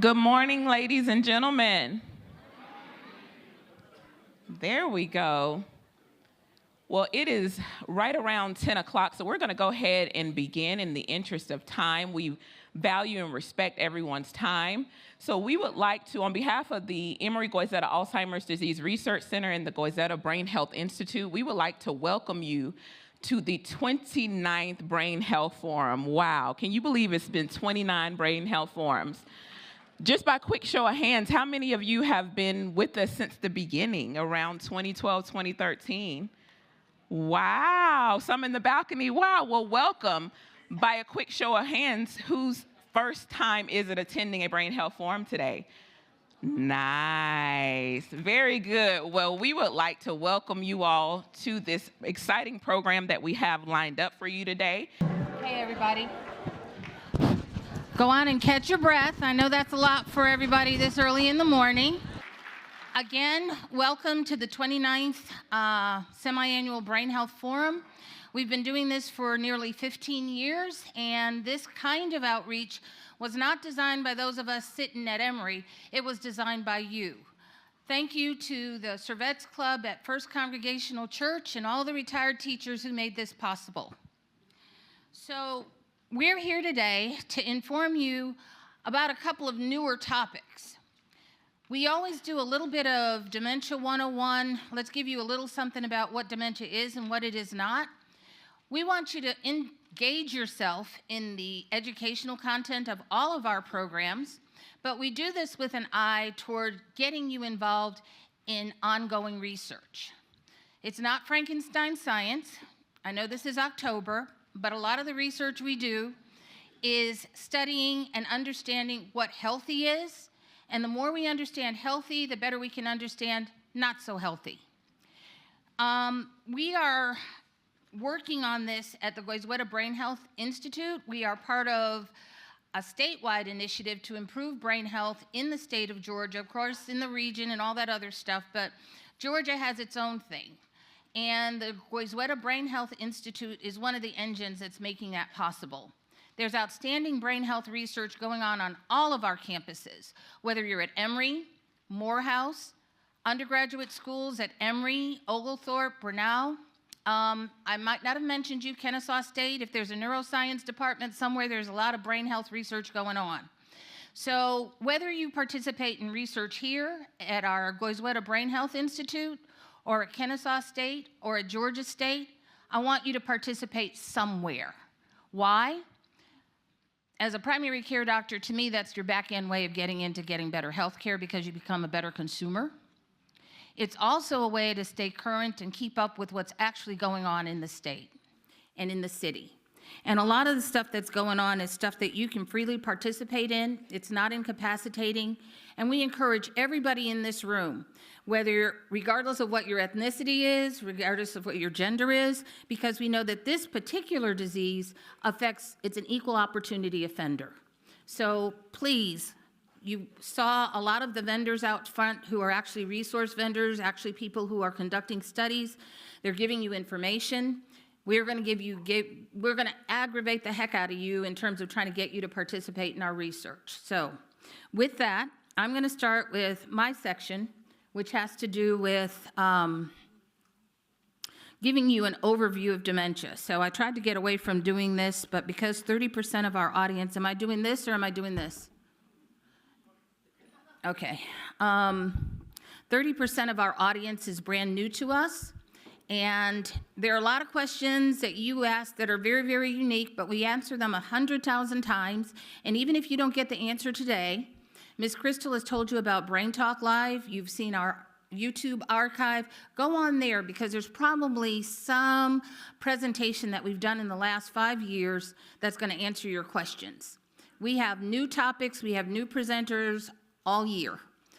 Good morning, ladies and gentlemen. There we go. Well, it is right around 10 o'clock, so we're going to go ahead and begin in the interest of time. We value and respect everyone's time. So we would like to, on behalf of the Emory Goizueta Alzheimer's Disease Research Center and the Goizueta Brain Health Institute, we would like to welcome you to the 29th Brain Health Forum. Wow, can you believe it's been 29 Brain Health Forums? Just by quick show of hands, how many of you have been with us since the beginning, around 2012, 2013? Wow, some in the balcony. Wow, well, welcome. By a quick show of hands, whose first time is it attending a Brain Health Forum today? Nice, very good. Well, we would like to welcome you all to this exciting program that we have lined up for you today. Hey, everybody. Go on and catch your breath. I know that's a lot for everybody this early in the morning. Again, welcome to the 29th Semi-Annual Brain Health Forum. We've been doing this for nearly 15 years, and this kind of outreach was not designed by those of us sitting at Emory. It was designed by you. Thank you to the Servettes Club at First Congregational Church and all the retired teachers who made this possible. So, we're here today to inform you about a couple of newer topics. We always do a little bit of Dementia 101. Let's give you a little something about what dementia is and what it is not. We want you to engage yourself in the educational content of all of our programs, but we do this with an eye toward getting you involved in ongoing research. It's not Frankenstein science. I know this is October, but a lot of the research we do is studying and understanding what healthy is, and the more we understand healthy, the better we can understand not so healthy. We are working on this at the Goizueta Brain Health Institute. We are part of a statewide initiative to improve brain health in the state of Georgia, of course, in the region and all that other stuff, but Georgia has its own thing. And the Goizueta Brain Health Institute is one of the engines that's making that possible. There's outstanding brain health research going on all of our campuses, whether you're at Emory, Morehouse, undergraduate schools at Emory, Oglethorpe, Brenau. I might not have mentioned you, Kennesaw State. If there's a neuroscience department somewhere, there's a lot of brain health research going on. So whether you participate in research here at our Goizueta Brain Health Institute, or at Kennesaw State, or at Georgia State, I want you to participate somewhere. Why? As a primary care doctor, to me, that's your back-end way of getting into getting better health care because you become a better consumer. It's also a way to stay current and keep up with what's actually going on in the state and in the city. And a lot of the stuff that's going on is stuff that you can freely participate in. It's not incapacitating. And we encourage everybody in this room, regardless of what your ethnicity is, regardless of what your gender is, because we know that this particular disease it's an equal opportunity offender. So please, you saw a lot of the vendors out front who are actually resource vendors, actually people who are conducting studies. They're giving you information. We're going to aggravate the heck out of you in terms of trying to get you to participate in our research. So with that, I'm going to start with my section, which has to do with giving you an overview of dementia. So I tried to get away from doing this, but because 30% of our audience, am I doing this or am I doing this? Okay. 30% of our audience is brand new to us. And there are a lot of questions that you ask that are very, very unique, but we answer them 100,000 times. And even if you don't get the answer today, Ms. Crystal has told you about Brain Talk Live. You've seen our YouTube archive. Go on there because there's probably some presentation that we've done in the last 5 years that's going to answer your questions. We have new topics. We have new presenters all year.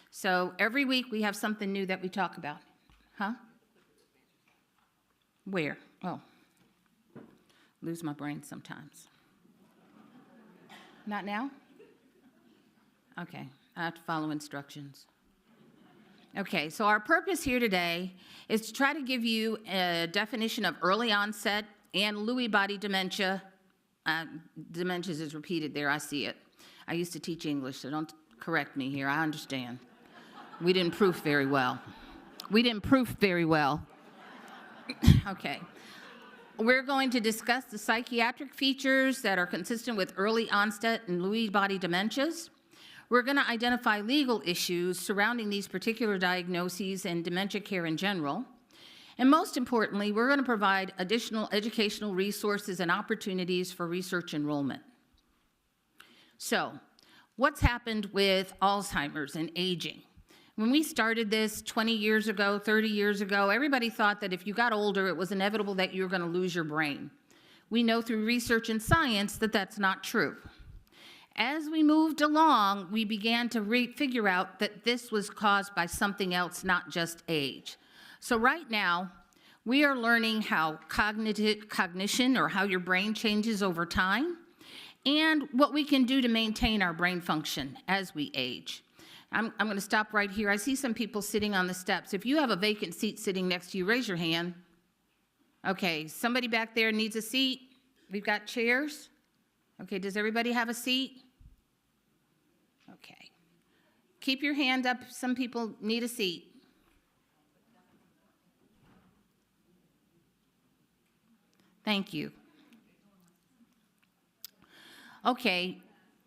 So every week we have something new that we talk about. Huh? Where? Oh, lose my brain sometimes. Not now? Okay, I have to follow instructions. Okay, so our purpose here today is to try to give you a definition of early onset and Lewy body dementia. Dementia is repeated there, I see it. I used to teach English, so don't correct me here, I understand. We didn't proof very well. We didn't proof very well. Okay. We're going to discuss the psychiatric features that are consistent with early onset and Lewy body dementias. We're going to identify legal issues surrounding these particular diagnoses and dementia care in general. And most importantly, we're going to provide additional educational resources and opportunities for research enrollment. So, what's happened with Alzheimer's and aging? When we started this 20 years ago, 30 years ago, everybody thought that if you got older, it was inevitable that you were going to lose your brain. We know through research and science that that's not true. As we moved along, we began to figure out that this was caused by something else, not just age. So right now, we are learning how cognition, or how your brain changes over time, and what we can do to maintain our brain function as we age. I'm going to stop right here. I see some people sitting on the steps. If you have a vacant seat sitting next to you, raise your hand. Okay, somebody back there needs a seat. We've got chairs. Okay, does everybody have a seat? Okay. Keep your hand up. Some people need a seat. Thank you. Okay.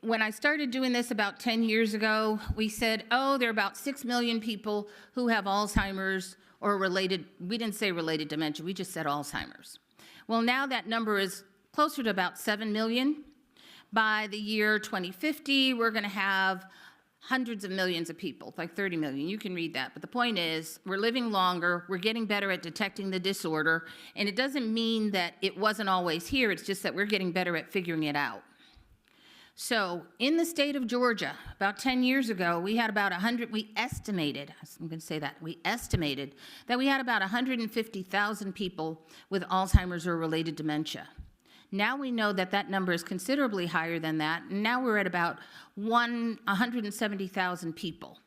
When I started doing this about 10 years ago, we said, oh, there are about 6 million people who have Alzheimer's or related, we didn't say related dementia, we just said Alzheimer's. Well, now that number is closer to about 7 million. By the year 2050, we're going to have hundreds of millions of people, like 30 million. You can read that. But the point is, we're living longer, we're getting better at detecting the disorder, and it doesn't mean that it wasn't always here, it's just that we're getting better at figuring it out. So in the state of Georgia, about 10 years ago, we had about we estimated that we had about 150,000 people with Alzheimer's or related dementia. Now we know that that number is considerably higher than that, and now we're at about 170,000 people.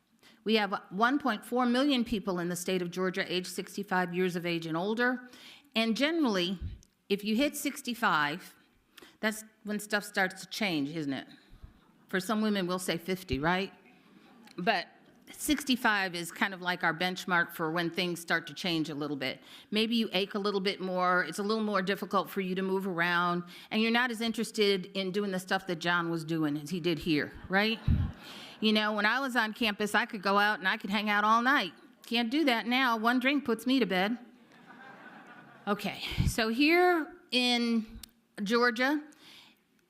We have 1.4 million people in the state of Georgia aged 65 years of age and older, and generally, if you hit 65, that's when stuff starts to change, isn't it? For some women, we'll say 50, right? But 65 is kind of like our benchmark for when things start to change a little bit. Maybe you ache a little bit more, it's a little more difficult for you to move around, and you're not as interested in doing the stuff that John was doing as he did here, right? You know, when I was on campus, I could go out and I could hang out all night. Can't do that now. One drink puts me to bed. Okay, so here in Georgia,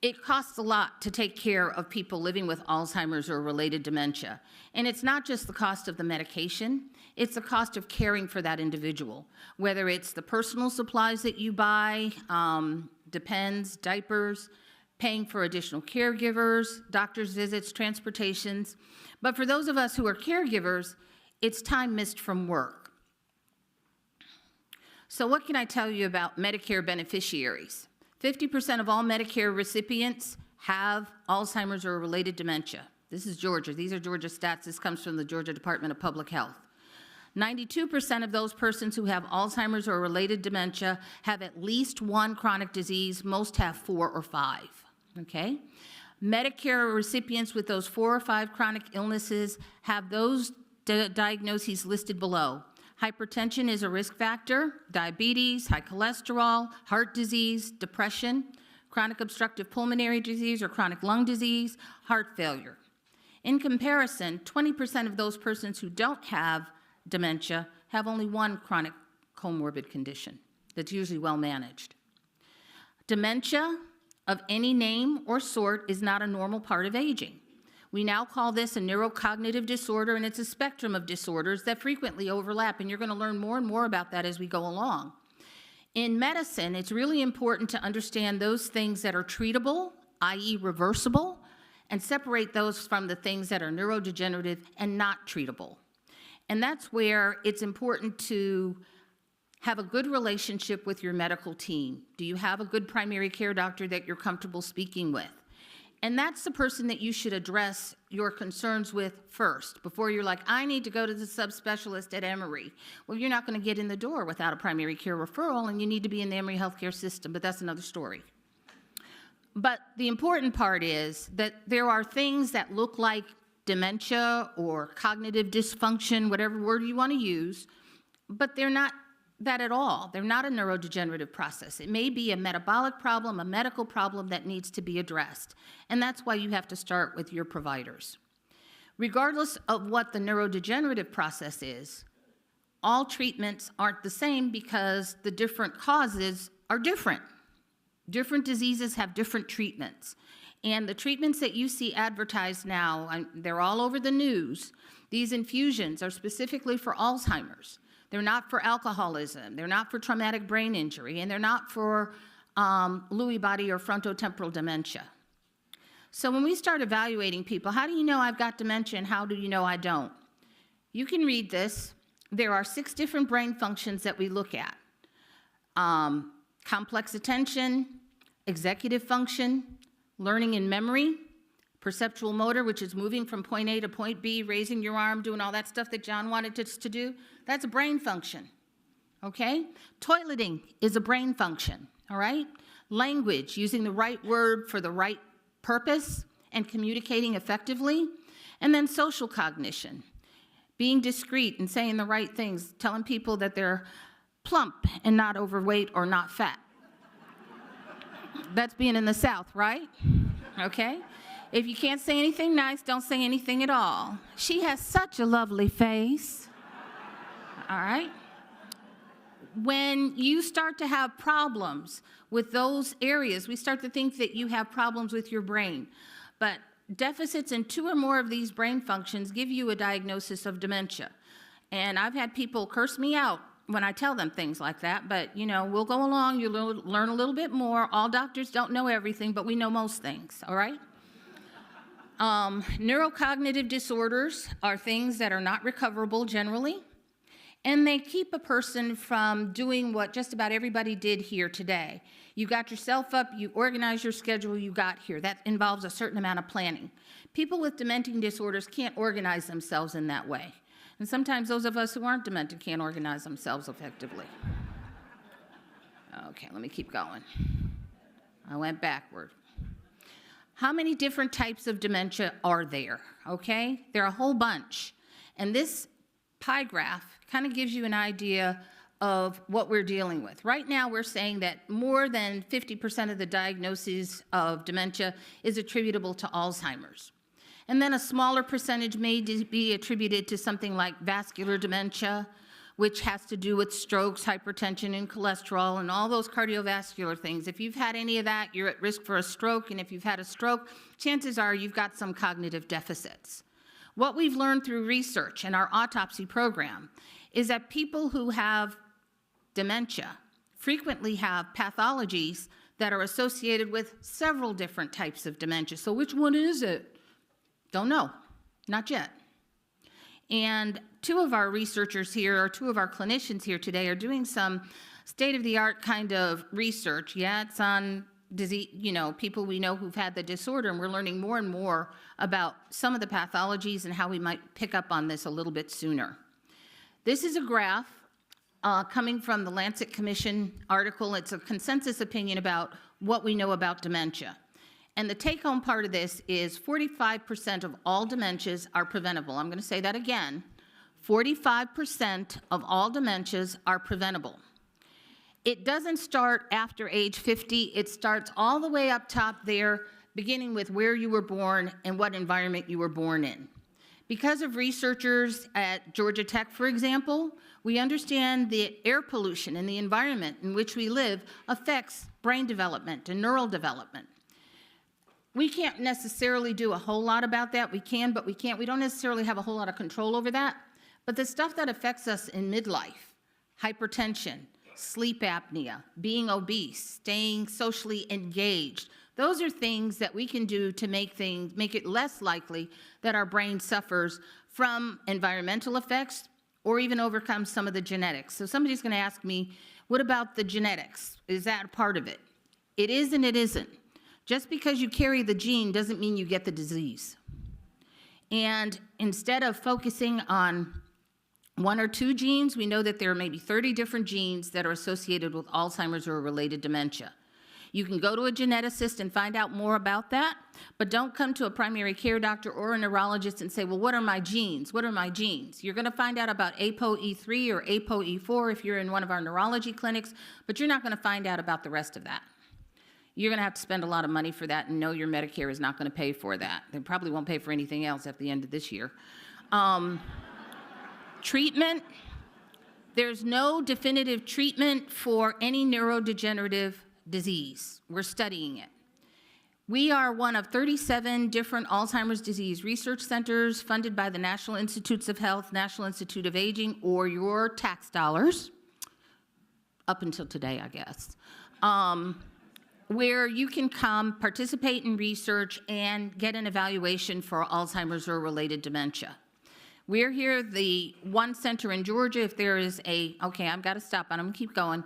it costs a lot to take care of people living with Alzheimer's or related dementia. And it's not just the cost of the medication, it's the cost of caring for that individual. Whether it's the personal supplies that you buy, depends, diapers, paying for additional caregivers, doctor's visits, transportations. But for those of us who are caregivers, it's time missed from work. So what can I tell you about Medicare beneficiaries? 50% of all Medicare recipients have Alzheimer's or related dementia. This is Georgia. These are Georgia stats. This comes from the Georgia Department of Public Health. 92% of those persons who have Alzheimer's or related dementia have at least one chronic disease. Most have 4 or 5, okay? Medicare recipients with those 4 or 5 chronic illnesses have those diagnoses listed below. Hypertension is a risk factor, diabetes, high cholesterol, heart disease, depression, chronic obstructive pulmonary disease or chronic lung disease, heart failure. In comparison, 20% of those persons who don't have dementia have only one chronic comorbid condition that's usually well managed. Dementia of any name or sort is not a normal part of aging. We now call this a neurocognitive disorder, and it's a spectrum of disorders that frequently overlap, and you're going to learn more and more about that as we go along. In medicine, it's really important to understand those things that are treatable, i.e. reversible, and separate those from the things that are neurodegenerative and not treatable. And that's where it's important to have a good relationship with your medical team. Do you have a good primary care doctor that you're comfortable speaking with? And that's the person that you should address your concerns with first, before you're like, I need to go to the subspecialist at Emory. Well, you're not going to get in the door without a primary care referral, and you need to be in the Emory healthcare system, but that's another story. But the important part is that there are things that look like dementia or cognitive dysfunction, whatever word you want to use, but they're not that at all. They're not a neurodegenerative process. It may be a metabolic problem, a medical problem that needs to be addressed, and that's why you have to start with your providers. Regardless of what the neurodegenerative process is, all treatments aren't the same because the different causes are different. Different diseases have different treatments. And the treatments that you see advertised now, they're all over the news. These infusions are specifically for Alzheimer's. They're not for alcoholism. They're not for traumatic brain injury. And they're not for Lewy body or frontotemporal dementia. So when we start evaluating people, how do you know I've got dementia and how do you know I don't? You can read this. There are 6 different brain functions that we look at. Complex attention, executive function, learning and memory, perceptual motor, which is moving from point A to point B, raising your arm, doing all that stuff that John wanted us to do. That's a brain function, okay? Toileting is a brain function, all right? Language, using the right word for the right purpose and communicating effectively. And then social cognition, being discreet and saying the right things, telling people that they're plump and not overweight or not fat. That's being in the South, right? Okay? If you can't say anything nice, don't say anything at all. She has such a lovely face. All right? When you start to have problems with those areas, we start to think that you have problems with your brain. But deficits in 2 or more of these brain functions give you a diagnosis of dementia. And I've had people curse me out when I tell them things like that, but you know, we'll go along, you'll learn a little bit more. All doctors don't know everything, but we know most things, all right? Neurocognitive disorders are things that are not recoverable generally, and they keep a person from doing what just about everybody did here today. You got yourself up, you organize your schedule, you got here. That involves a certain amount of planning. People with dementing disorders can't organize themselves in that way. And sometimes those of us who aren't demented can't organize themselves effectively. Okay, let me keep going. I went backward. How many different types of dementia are there? Okay, there are a whole bunch. And this pie graph kind of gives you an idea of what we're dealing with. Right now, we're saying that more than 50% of the diagnoses of dementia is attributable to Alzheimer's. And then a smaller percentage may be attributed to something like vascular dementia, which has to do with strokes, hypertension, and cholesterol, and all those cardiovascular things. If you've had any of that, you're at risk for a stroke, and if you've had a stroke, chances are you've got some cognitive deficits. What we've learned through research in our autopsy program is that people who have dementia frequently have pathologies that are associated with several different types of dementia. So which one is it? Don't know, not yet. And 2 of our researchers here, or 2 of our clinicians here today, are doing some state-of-the-art kind of research. Yeah, it's on disease, you know, people we know who've had the disorder, and we're learning more and more about some of the pathologies and how we might pick up on this a little bit sooner. This is a graph coming from the Lancet Commission article. It's a consensus opinion about what we know about dementia. And the take-home part of this is 45% of all dementias are preventable. I'm going to say that again. 45% of all dementias are preventable. It doesn't start after age 50. It starts all the way up top there, beginning with where you were born and what environment you were born in. Because of researchers at Georgia Tech, for example, we understand the air pollution and the environment in which we live affects brain development and neural development. We can't necessarily do a whole lot about that. We can, but we can't. We don't necessarily have a whole lot of control over that. But the stuff that affects us in midlife, hypertension, sleep apnea, being obese, staying socially engaged, those are things that we can do to make it less likely that our brain suffers from environmental effects or even overcome some of the genetics. So somebody's going to ask me, what about the genetics? Is that a part of it? It is and it isn't. Just because you carry the gene doesn't mean you get the disease. And instead of focusing on 1 or 2 genes, we know that there are maybe 30 different genes that are associated with Alzheimer's or related dementia. You can go to a geneticist and find out more about that, but don't come to a primary care doctor or a neurologist and say, well, what are my genes? What are my genes? You're gonna find out about ApoE3 or ApoE4 if you're in one of our neurology clinics, but you're not gonna find out about the rest of that. You're gonna have to spend a lot of money for that and know your Medicare is not gonna pay for that. They probably won't pay for anything else at the end of this year. Treatment, there's no definitive treatment for any neurodegenerative disease. We're studying it. We are one of 37 different Alzheimer's disease research centers funded by the National Institutes of Health, National Institute of Aging, or your tax dollars, up until today, I guess, where you can come participate in research and get an evaluation for Alzheimer's or related dementia. We're here, the one center in Georgia, if there is okay, I've got to stop, I'm going to keep going.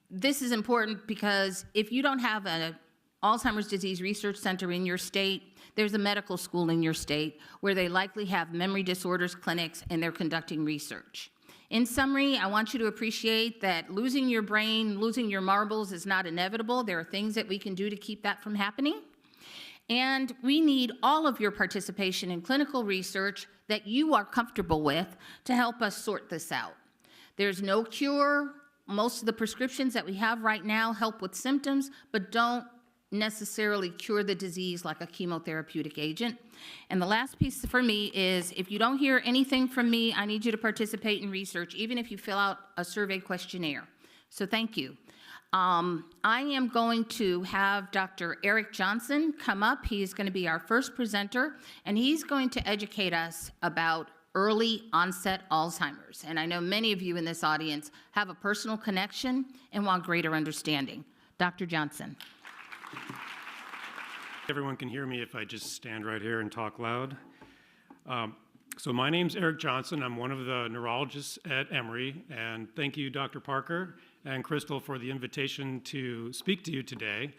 This is important because if you don't have an Alzheimer's disease research center in your state, there's a medical school in your state where they likely have memory disorders clinics and they're conducting research. In summary, I want you to appreciate that losing your brain, losing your marbles is not inevitable. There are things that we can do to keep that from happening. And we need all of your participation in clinical research that you are comfortable with to help us sort this out. There's no cure. Most of the prescriptions that we have right now help with symptoms, but don't necessarily cure the disease like a chemotherapeutic agent. And the last piece for me is, if you don't hear anything from me, I need you to participate in research, even if you fill out a survey questionnaire. So thank you. I am going to have Dr. Eric Johnson come up. He's going to be our first presenter, and he's going to educate us about early onset Alzheimer's. And I know many of you in this audience have a personal connection and want greater understanding. Dr. Johnson. Everyone can hear me if I just stand right here and talk loud. So my name's Eric Johnson. I'm one of the neurologists at Emory, and thank you, Dr. Parker and Crystal, for the invitation to speak to you today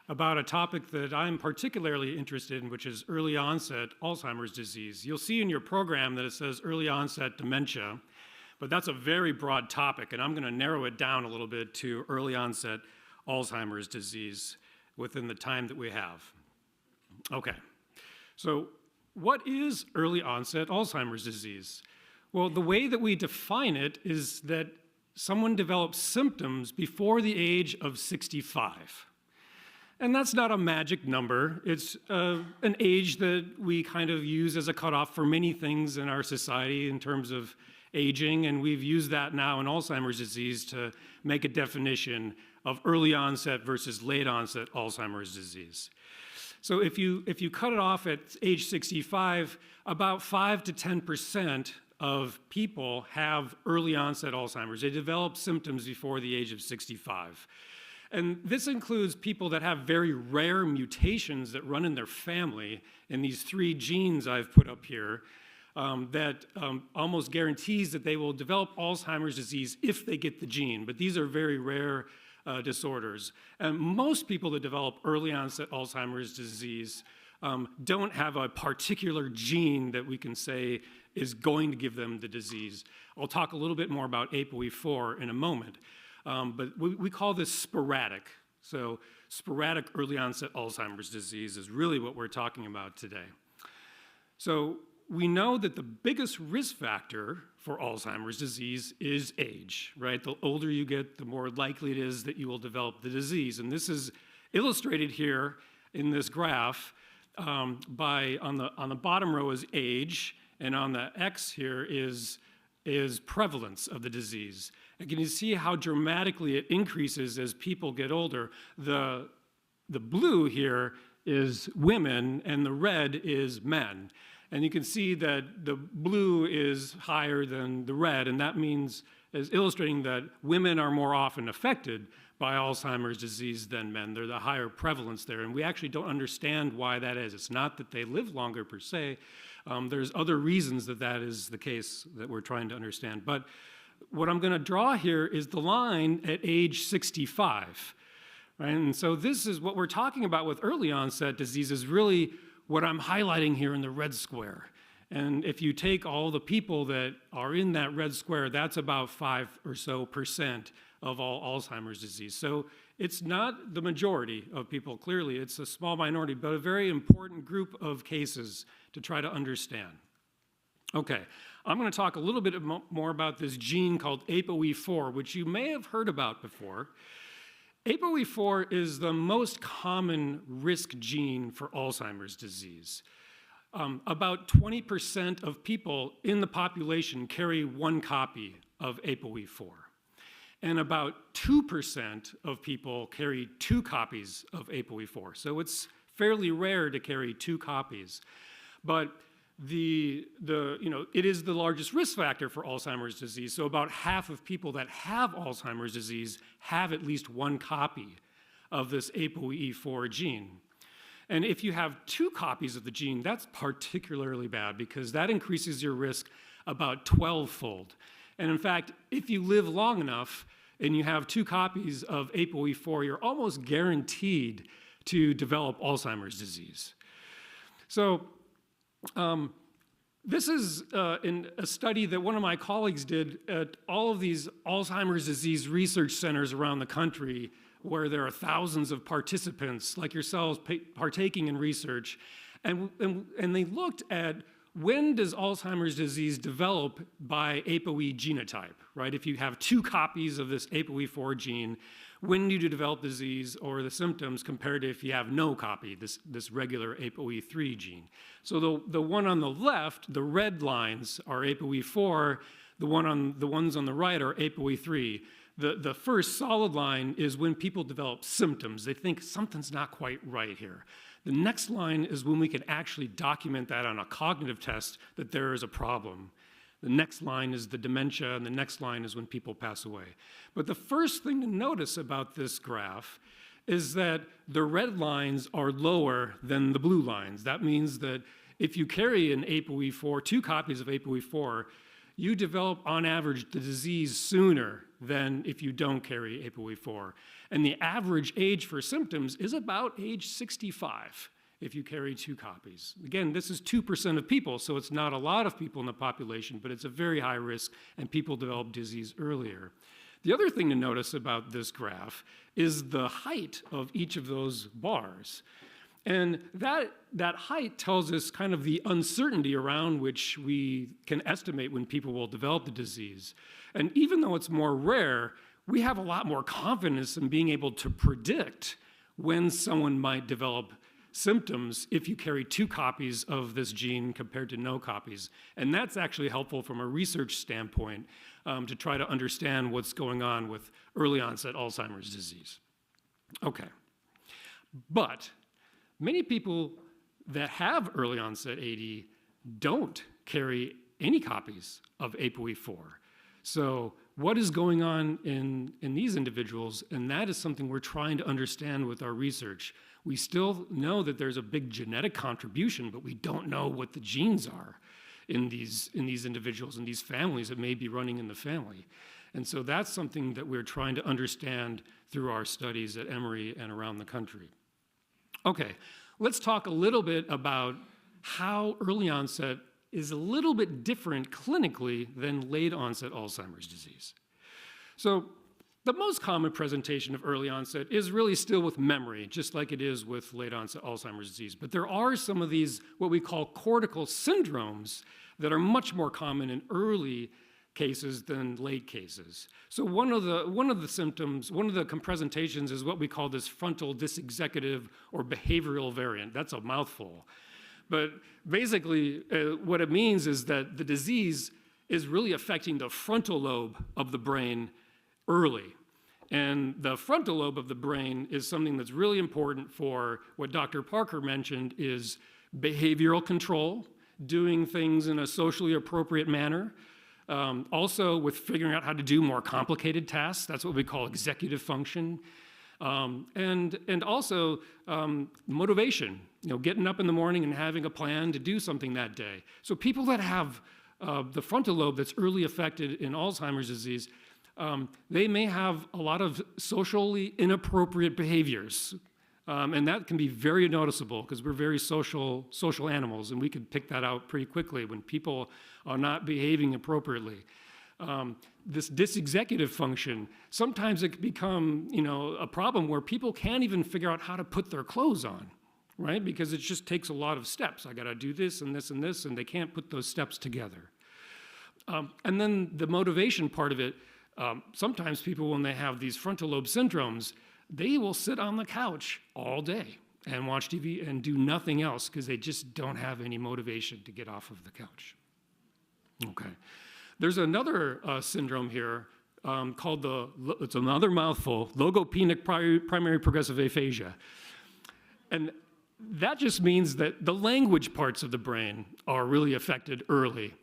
about a topic that I'm particularly interested in, which is early onset Alzheimer's disease. You'll see in your program that it says early onset dementia, but that's a very broad topic, and I'm going to narrow it down a little bit to early onset Alzheimer's disease within the time that we have. Okay, so what is early onset Alzheimer's disease? Well, the way that we define it is that someone develops symptoms before the age of 65. And that's not a magic number. It's an age that we kind of use as a cutoff for many things in our society in terms of aging, and we've used that now in Alzheimer's disease to make a definition of early onset versus late onset Alzheimer's disease. So if you cut it off at age 65, about 5 to 10% of people have early onset Alzheimer's. They develop symptoms before the age of 65. And this includes people that have very rare mutations that run in their family in these 3 genes I've put up here that almost guarantees that they will develop Alzheimer's disease if they get the gene. But these are very rare disorders. And most people that develop early onset Alzheimer's disease don't have a particular gene that we can say is going to give them the disease. I'll talk a little bit more about ApoE4 in a moment. But we call this sporadic. So sporadic early onset Alzheimer's disease is really what we're talking about today. So we know that the biggest risk factor for Alzheimer's disease is age, right? The older you get, the more likely it is that you will develop the disease. And this is illustrated here in this graph by, on the bottom row is age, and on the X here is prevalence of the disease. And can you see how dramatically it increases as people get older? The blue here is women, and the red is men. And you can see that the blue is higher than the red, and that means, is illustrating that women are more often affected by Alzheimer's disease than men. They're the higher prevalence there, and we actually don't understand why that is. It's not that they live longer per se. There's other reasons that that is the case that we're trying to understand. But what I'm going to draw here is the line at age 65. Right? And so this is what we're talking about with early onset disease, is really what I'm highlighting here in the red square. And if you take all the people that are in that red square, that's about 5% or so of all Alzheimer's disease. So it's not the majority of people, clearly. It's a small minority, but a very important group of cases to try to understand. Okay, I'm going to talk a little bit more about this gene called ApoE4, which you may have heard about before. ApoE4 is the most common risk gene for Alzheimer's disease. About 20% of people in the population carry one copy of ApoE4. And about 2% of people carry two copies of ApoE4. So it's fairly rare to carry two copies. But it is the largest risk factor for Alzheimer's disease. So about half of people that have Alzheimer's disease have at least one copy of this ApoE4 gene. And if you have two copies of the gene, that's particularly bad because that increases your risk about 12-fold. And in fact, if you live long enough and you have two copies of ApoE4, you're almost guaranteed to develop Alzheimer's disease. So this is in a study that one of my colleagues did at all of these Alzheimer's disease research centers around the country where there are thousands of participants like yourselves partaking in research. And they looked at when does Alzheimer's disease develop by ApoE genotype, right? If you have two copies of this ApoE4 gene, when do you develop disease or the symptoms compared to if you have no copy, this regular ApoE3 gene? So the one on the left, the red lines are ApoE4, the ones on the right are ApoE3. The first solid line is when people develop symptoms. They think something's not quite right here. The next line is when we can actually document that on a cognitive test that there is a problem. The next line is the dementia, and the next line is when people pass away. But the first thing to notice about this graph is that the red lines are lower than the blue lines. That means that if you carry an ApoE4, two copies of ApoE4, you develop, on average, the disease sooner than if you don't carry ApoE4. And the average age for symptoms is about age 65 if you carry two copies. Again, this is 2% of people, so it's not a lot of people in the population, but it's a very high risk, and people develop disease earlier. The other thing to notice about this graph is the height of each of those bars. And that height tells us kind of the uncertainty around which we can estimate when people will develop the disease. And even though it's more rare, we have a lot more confidence in being able to predict when someone might develop symptoms if you carry two copies of this gene compared to no copies. And that's actually helpful from a research standpoint to try to understand what's going on with early onset Alzheimer's disease. Okay, but many people that have early onset AD don't carry any copies of ApoE4. So what is going on in these individuals? And that is something we're trying to understand with our research. We still know that there's a big genetic contribution, but we don't know what the genes are in these individuals, in these families that may be running in the family. And so that's something that we're trying to understand through our studies at Emory and around the country. Okay, let's talk a little bit about how early onset is a little bit different clinically than late onset Alzheimer's disease. So the most common presentation of early onset is really still with memory, just like it is with late onset Alzheimer's disease. But there are some of these, what we call cortical syndromes, that are much more common in early cases than late cases. So one of the symptoms, one of the presentations is what we call this frontal dysexecutive or behavioral variant. That's a mouthful. But basically, what it means is that the disease is really affecting the frontal lobe of the brain early. And the frontal lobe of the brain is something that's really important for what Dr. Parker mentioned is behavioral control, doing things in a socially appropriate manner, also with figuring out how to do more complicated tasks. That's what we call executive function. And also motivation, getting up in the morning and having a plan to do something that day. So people that have the frontal lobe that's early affected in Alzheimer's disease, they may have a lot of socially inappropriate behaviors. And that can be very noticeable because we're very social animals, and we can pick that out pretty quickly when people are not behaving appropriately. This dysexecutive function, sometimes it can become, a problem where people can't even figure out how to put their clothes on, right? Because it just takes a lot of steps. I gotta do this and this and this, and they can't put those steps together. And then the motivation part of it, sometimes people, when they have these frontal lobe syndromes, they will sit on the couch all day and watch TV and do nothing else because they just don't have any motivation to get off of the couch. Okay. There's another syndrome here called it's another mouthful, logopenic primary progressive aphasia. And that just means that the language parts of the brain are really affected early.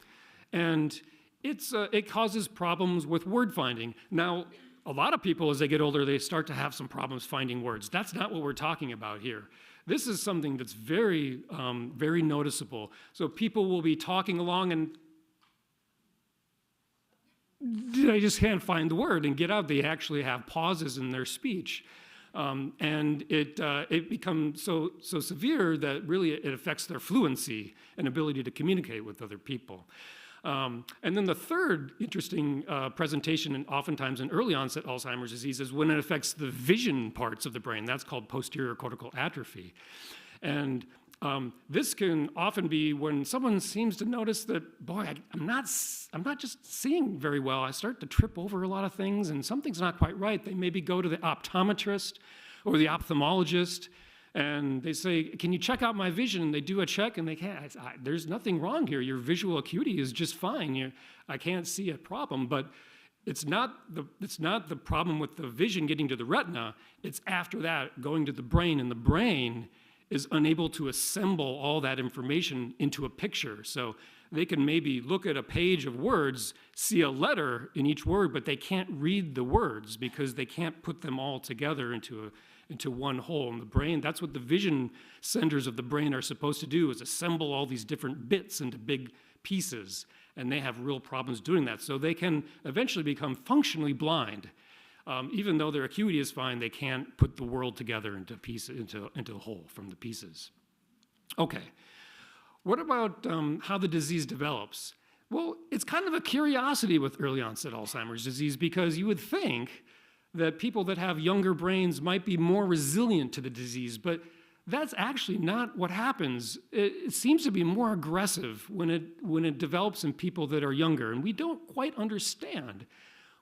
And it causes problems with word finding. Now, a lot of people, as they get older, they start to have some problems finding words. That's not what we're talking about here. This is something that's very, very noticeable. So people will be talking along and they just can't find the word and get out. They actually have pauses in their speech. And it becomes so severe that really it affects their fluency and ability to communicate with other people. And then the third interesting presentation, and oftentimes in early onset Alzheimer's disease, is when it affects the vision parts of the brain. That's called posterior cortical atrophy. And this can often be when someone seems to notice that, boy, I'm not just seeing very well. I start to trip over a lot of things, and something's not quite right. They maybe go to the optometrist or the ophthalmologist, and they say, can you check out my vision? And they do a check, and they can't. There's nothing wrong here. Your visual acuity is just fine. I can't see a problem, but it's not the problem with the vision getting to the retina. It's after that going to the brain, and the brain is unable to assemble all that information into a picture. So they can maybe look at a page of words, see a letter in each word, but they can't read the words because they can't put them all together into one whole. In the brain, that's what the vision centers of the brain are supposed to do, is assemble all these different bits into big pieces, and they have real problems doing that. So they can eventually become functionally blind. Even though their acuity is fine, they can't put the world together into a whole from the pieces. Okay, what about how the disease develops? Well, it's kind of a curiosity with early onset Alzheimer's disease, because you would think that people that have younger brains might be more resilient to the disease, but that's actually not what happens. It seems to be more aggressive when it develops in people that are younger, and we don't quite understand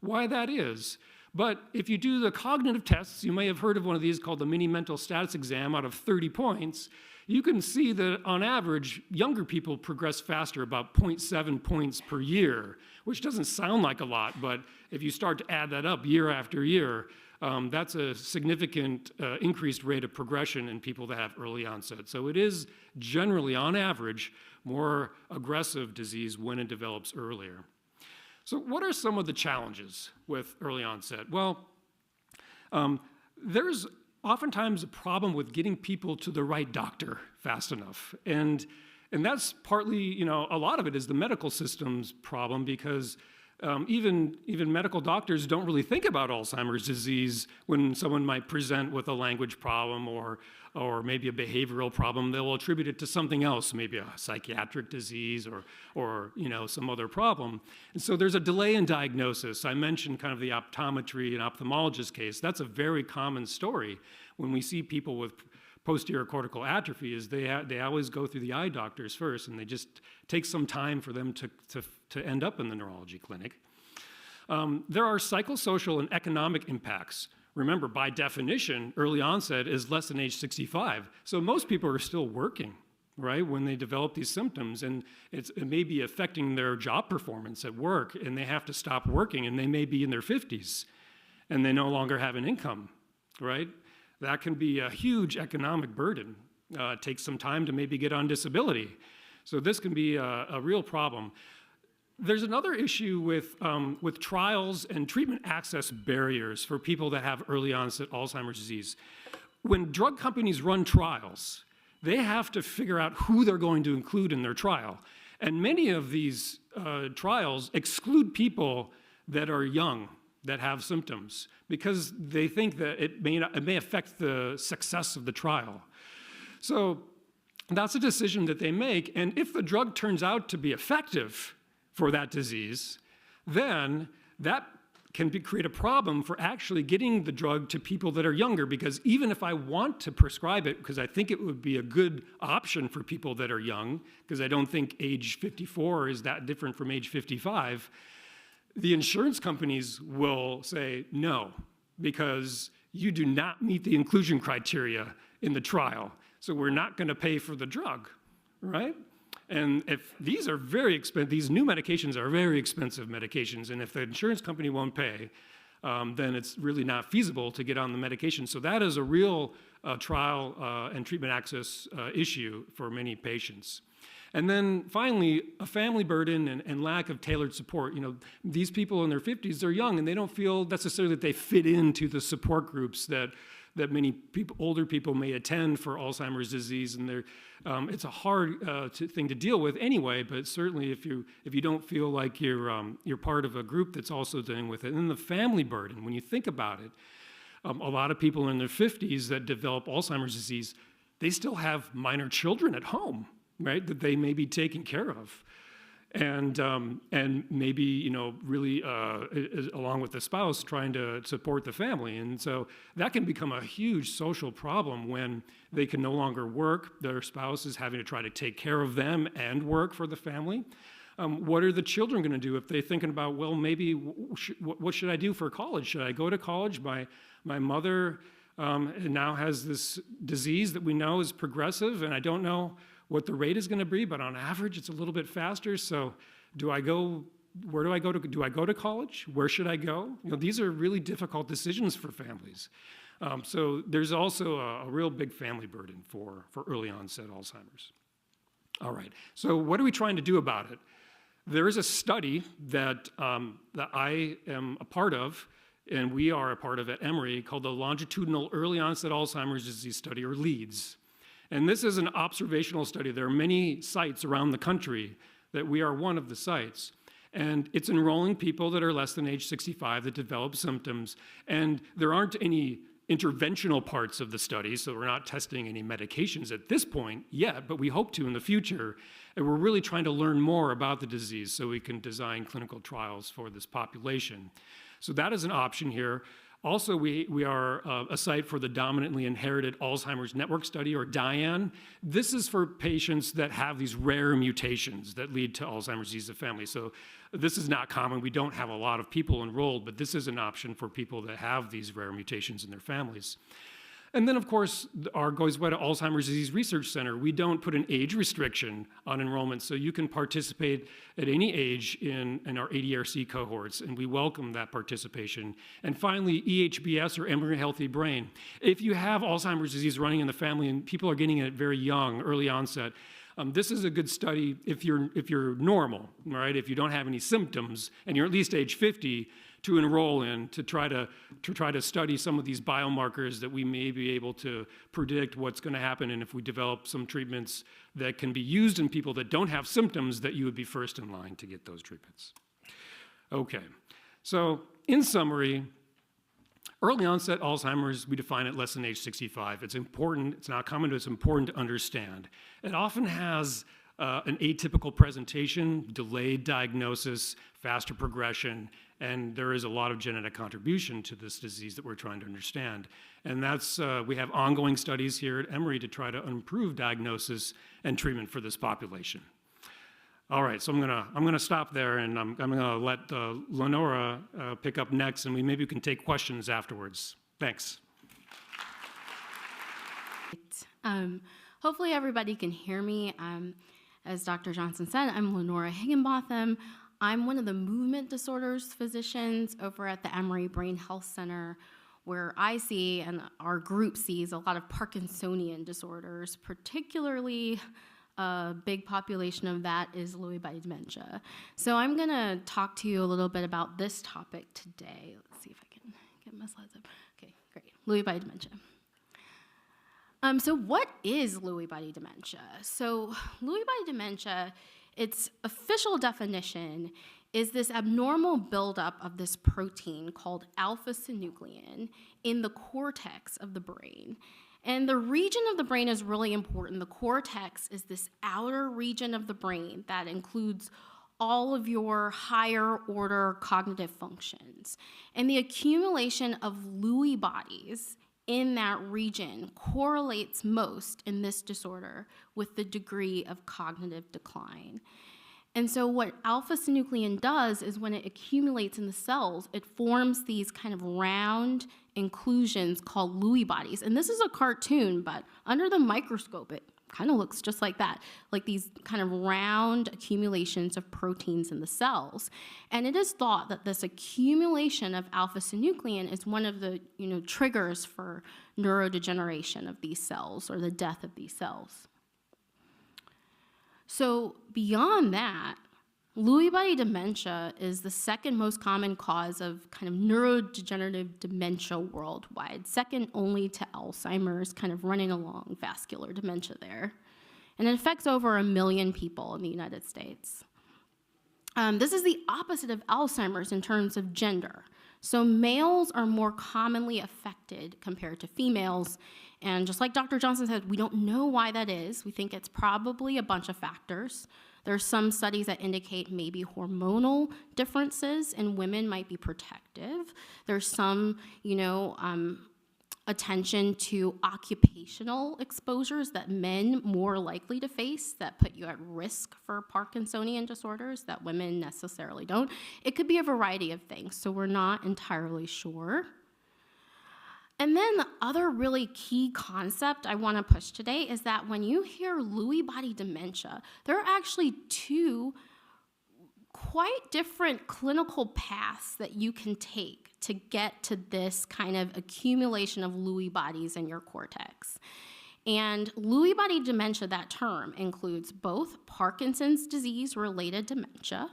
why that is. But if you do the cognitive tests, you may have heard of one of these called the mini mental status exam. Out of 30 points, you can see that on average, younger people progress faster, about 0.7 points per year, which doesn't sound like a lot, but if you start to add that up year after year, that's a significant increased rate of progression in people that have early onset. So it is generally, on average, more aggressive disease when it develops earlier. So what are some of the challenges with early onset? Well, there's oftentimes a problem with getting people to the right doctor fast enough. And that's partly, a lot of it is the medical system's problem, because even medical doctors don't really think about Alzheimer's disease when someone might present with a language problem or maybe a behavioral problem. They'll attribute it to something else, maybe a psychiatric disease or some other problem. And so there's a delay in diagnosis. I mentioned kind of the optometry and ophthalmologist case. That's a very common story when we see people with posterior cortical atrophy, is they always go through the eye doctors first, and they just take some time for them to end up in the neurology clinic. There are psychosocial and economic impacts. Remember, by definition, early onset is less than age 65. So most people are still working, right, when they develop these symptoms, and it may be affecting their job performance at work, and they have to stop working, and they may be in their 50s, and they no longer have an income, right? That can be a huge economic burden. It takes some time to maybe get on disability. So this can be a real problem. There's another issue with trials and treatment access barriers for people that have early onset Alzheimer's disease. When drug companies run trials, they have to figure out who they're going to include in their trial. And many of these trials exclude people that are young, that have symptoms, because they think that it may affect the success of the trial. So that's a decision that they make, and if the drug turns out to be effective for that disease, then that can create a problem for actually getting the drug to people that are younger, because even if I want to prescribe it, because I think it would be a good option for people that are young, because I don't think age 54 is that different from age 55, the insurance companies will say no, because you do not meet the inclusion criteria in the trial, so we're not going to pay for the drug, right? And if these are very expensive, these new medications are very expensive medications, and if the insurance company won't pay, then it's really not feasible to get on the medication. So that is a real trial and treatment access issue for many patients. And then finally, a family burden and lack of tailored support. You know, these people in their 50s, they're young, and they don't feel necessarily that they fit into the support groups that many people, older people may attend for Alzheimer's disease, and it's a hard thing to deal with anyway. But certainly, if you don't feel like you're part of a group that's also dealing with it, and then the family burden. When you think about it, a lot of people in their 50s that develop Alzheimer's disease, they still have minor children at home, right? That they may be taking care of. And maybe, you know, really along with the spouse trying to support the family. And so that can become a huge social problem when they can no longer work. Their spouse is having to try to take care of them and work for the family. What are the children going to do if they're thinking about, well, maybe what should I do for college? Should I go to college? My mother now has this disease that we know is progressive, and I don't know what the rate is going to be, but on average, it's a little bit faster. So where do I go to college? Where should I go? You know, these are really difficult decisions for families. So there's also a real big family burden for early onset Alzheimer's. All right, so what are we trying to do about it? There is a study that I am a part of, and we are a part of at Emory, called the Longitudinal Early Onset Alzheimer's Disease Study, or LEADS. And this is an observational study. There are many sites around the country that we are one of the sites. And it's enrolling people that are less than age 65 that develop symptoms. And there aren't any interventional parts of the study, so we're not testing any medications at this point yet, but we hope to in the future. And we're really trying to learn more about the disease so we can design clinical trials for this population. So that is an option here. Also, we are a site for the Dominantly Inherited Alzheimer's Network Study, or DIAN. This is for patients that have these rare mutations that lead to Alzheimer's disease of family. So this is not common. We don't have a lot of people enrolled, but this is an option for people that have these rare mutations in their families. And then, of course, our Goizueta Alzheimer's Disease Research Center, we don't put an age restriction on enrollment, so you can participate at any age in our ADRC cohorts, and we welcome that participation. And finally, EHBS, or Emory Healthy Brain. If you have Alzheimer's disease running in the family and people are getting it very young, early onset, this is a good study if you're normal, right? If you don't have any symptoms and you're at least age 50, to enroll in, to try to study some of these biomarkers that we may be able to predict what's going to happen, and if we develop some treatments that can be used in people that don't have symptoms, that you would be first in line to get those treatments. Okay, so in summary, early onset Alzheimer's, we define it less than age 65. It's important, it's not common, but it's important to understand. It often has an atypical presentation, delayed diagnosis, faster progression, and there is a lot of genetic contribution to this disease that we're trying to understand. And that's, we have ongoing studies here at Emory to try to improve diagnosis and treatment for this population. All right, so I'm gonna stop there, and I'm gonna let Lenora pick up next, and maybe we can take questions afterwards. Thanks. Hopefully everybody can hear me. As Dr. Johnson said, I'm Lenora Higginbotham. I'm one of the movement disorders physicians over at the Emory Brain Health Center, where I see, and our group sees, a lot of Parkinsonian disorders. Particularly a big population of that is Lewy body dementia. So I'm gonna talk to you a little bit about this topic today. Let's see if I can get my slides up. Okay, great, Lewy body dementia. So what is Lewy body dementia? So Lewy body dementia, its official definition is this abnormal buildup of this protein called alpha-synuclein in the cortex of the brain. And the region of the brain is really important. The cortex is this outer region of the brain that includes all of your higher order cognitive functions. And the accumulation of Lewy bodies in that region correlates most in this disorder with the degree of cognitive decline. And so what alpha-synuclein does is when it accumulates in the cells, it forms these kind of round inclusions called Lewy bodies. And this is a cartoon, but under the microscope, it kind of looks just like that, like these kind of round accumulations of proteins in the cells. And it is thought that this accumulation of alpha-synuclein is one of the triggers for neurodegeneration of these cells or the death of these cells. So beyond that, Lewy body dementia is the second most common cause of kind of neurodegenerative dementia worldwide, second only to Alzheimer's, kind of running along vascular dementia there. And it affects over 1 million people in the United States. This is the opposite of Alzheimer's in terms of gender. So males are more commonly affected compared to females. And just like Dr. Johnson said, we don't know why that is. We think it's probably a bunch of factors. There's some studies that indicate maybe hormonal differences in women might be protective. There's some, attention to occupational exposures that men more likely to face that put you at risk for Parkinsonian disorders that women necessarily don't. It could be a variety of things, so we're not entirely sure. And then the other really key concept I want to push today is that when you hear Lewy body dementia, there are actually two quite different clinical paths that you can take to get to this kind of accumulation of Lewy bodies in your cortex. And Lewy body dementia, that term, includes both Parkinson's disease-related dementia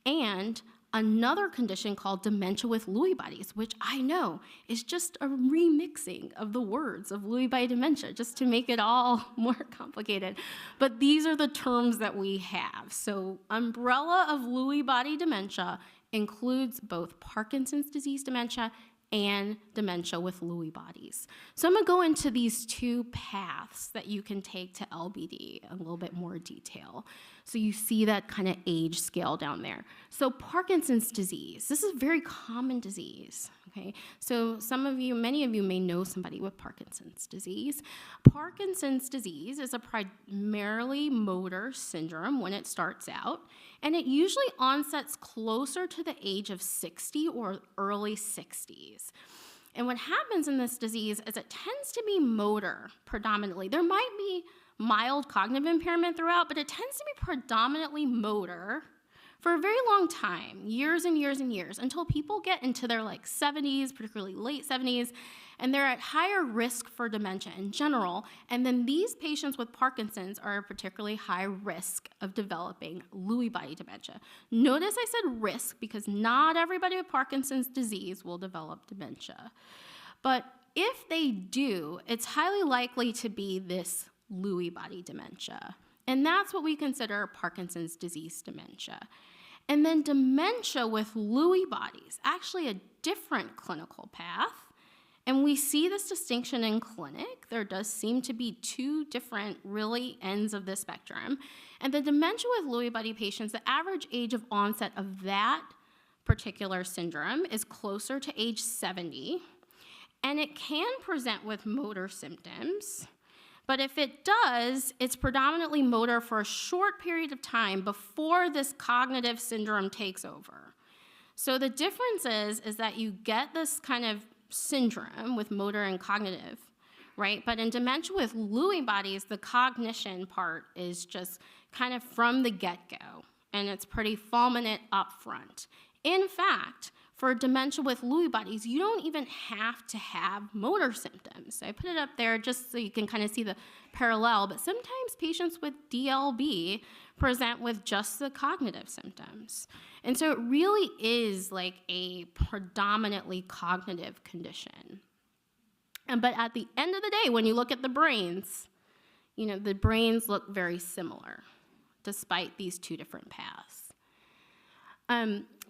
and another condition called dementia with Lewy bodies, which I know is just a remixing of the words of Lewy body dementia, just to make it all more complicated. But these are the terms that we have. So umbrella of Lewy body dementia includes both Parkinson's disease dementia and dementia with Lewy bodies. So I'm going to go into these two paths that you can take to LBD in a little bit more detail. So you see that kind of age scale down there. So Parkinson's disease, this is a very common disease, okay? So many of you may know somebody with Parkinson's disease. Parkinson's disease is a primarily motor syndrome when it starts out, and it usually onsets closer to the age of 60 or early 60s. And what happens in this disease is it tends to be motor predominantly. There might be mild cognitive impairment throughout, but it tends to be predominantly motor for a very long time, years and years and years, until people get into their 70s, particularly late 70s, and they're at higher risk for dementia in general. And then these patients with Parkinson's are at particularly high risk of developing Lewy body dementia. Notice I said risk because not everybody with Parkinson's disease will develop dementia. But if they do, it's highly likely to be this Lewy body dementia. And that's what we consider Parkinson's disease dementia. And then dementia with Lewy bodies, actually a different clinical path. And we see this distinction in clinic. There does seem to be two different really ends of the spectrum. And the dementia with Lewy body patients, the average age of onset of that particular syndrome is closer to age 70. And it can present with motor symptoms. But if it does, it's predominantly motor for a short period of time before this cognitive syndrome takes over. So the difference is that you get this kind of syndrome with motor and cognitive, right? But in dementia with Lewy bodies, the cognition part is just kind of from the get-go, and it's pretty fulminant up front. In fact, for dementia with Lewy bodies, you don't even have to have motor symptoms. So I put it up there just so you can kind of see the parallel, but sometimes patients with DLB present with just the cognitive symptoms. And so it really is like a predominantly cognitive condition. But at the end of the day, when you look at the brains, the brains look very similar, despite these two different paths.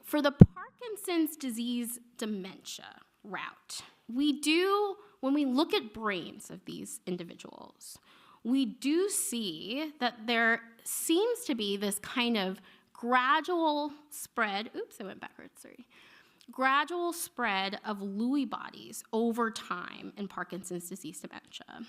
For the Parkinson's disease dementia route, when we look at brains of these individuals, we do see that there seems to be this kind of gradual spread, oops, I went backwards, sorry. Gradual spread of Lewy bodies over time in Parkinson's disease dementia.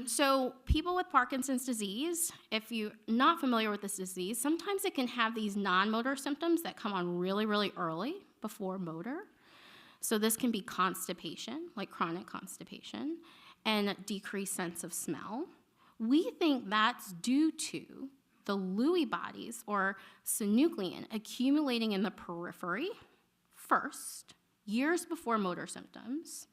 So people with Parkinson's disease, if you're not familiar with this disease, sometimes it can have these non-motor symptoms that come on really, really early before motor. So this can be constipation, like chronic constipation, and a decreased sense of smell. We think that's due to the Lewy bodies, or synuclein, accumulating in the periphery first, years before motor symptoms.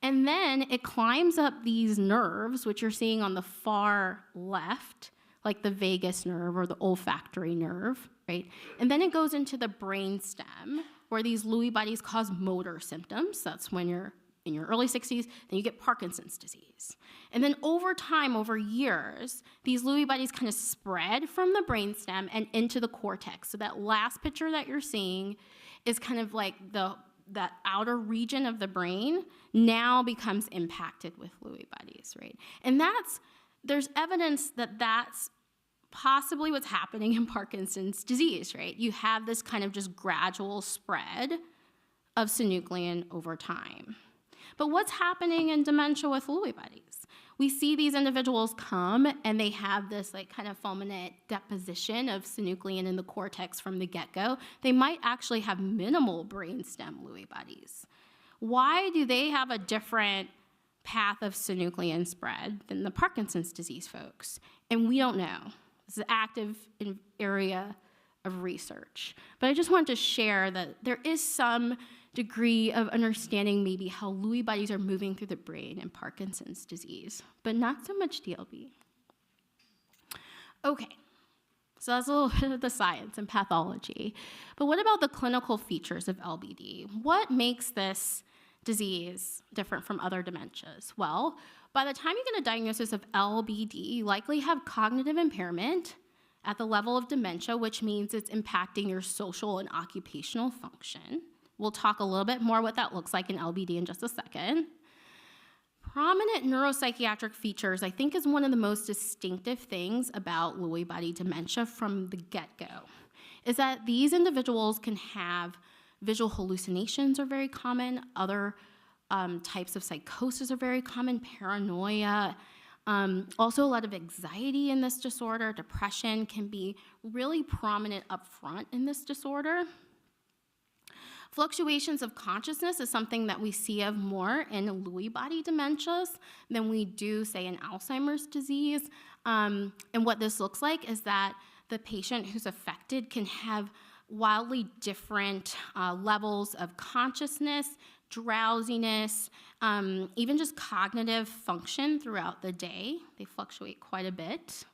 And then it climbs up these nerves, which you're seeing on the far left, like the vagus nerve or the olfactory nerve, right? And then it goes into the brainstem, where these Lewy bodies cause motor symptoms. That's when you're in your early 60s, then you get Parkinson's disease. And then over time, over years, these Lewy bodies kind of spread from the brainstem and into the cortex. So that last picture that you're seeing is kind of like that outer region of the brain now becomes impacted with Lewy bodies, right? And there's evidence that that's possibly what's happening in Parkinson's disease, right? You have this kind of just gradual spread of synuclein over time. But what's happening in dementia with Lewy bodies? We see these individuals come and they have this like kind of fulminant deposition of synuclein in the cortex from the get-go. They might actually have minimal brainstem Lewy bodies. Why do they have a different path of synuclein spread than the Parkinson's disease folks? And we don't know. This is an active area of research. But I just wanted to share that there is some degree of understanding maybe how Lewy bodies are moving through the brain in Parkinson's disease, but not so much DLB. Okay, so that's a little bit of the science and pathology. But what about the clinical features of LBD? What makes this disease different from other dementias? Well, by the time you get a diagnosis of LBD, you likely have cognitive impairment at the level of dementia, which means it's impacting your social and occupational function. We'll talk a little bit more what that looks like in LBD in just a second. Prominent neuropsychiatric features, I think, is one of the most distinctive things about Lewy body dementia from the get-go, is that these individuals can have visual hallucinations are very common, other types of psychosis are very common, paranoia, also a lot of anxiety in this disorder, depression can be really prominent up front in this disorder. Fluctuations of consciousness is something that we see of more in Lewy body dementias than we do, say, in Alzheimer's disease. And what this looks like is that the patient who's affected can have wildly different levels of consciousness, drowsiness, even just cognitive function throughout the day. They fluctuate quite a bit.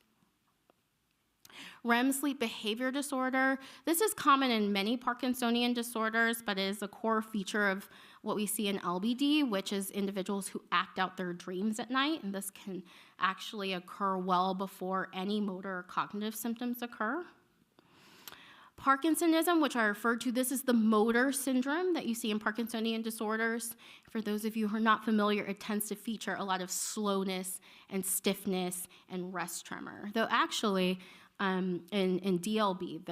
REM sleep behavior disorder. This is common in many Parkinsonian disorders, but is a core feature of what we see in LBD, which is individuals who act out their dreams at night, and this can actually occur well before any motor or cognitive symptoms occur. Parkinsonism, which I referred to, this is the motor syndrome that you see in Parkinsonian disorders. For those of you who are not familiar, it tends to feature a lot of slowness and stiffness and rest tremor, though actually, in DLB,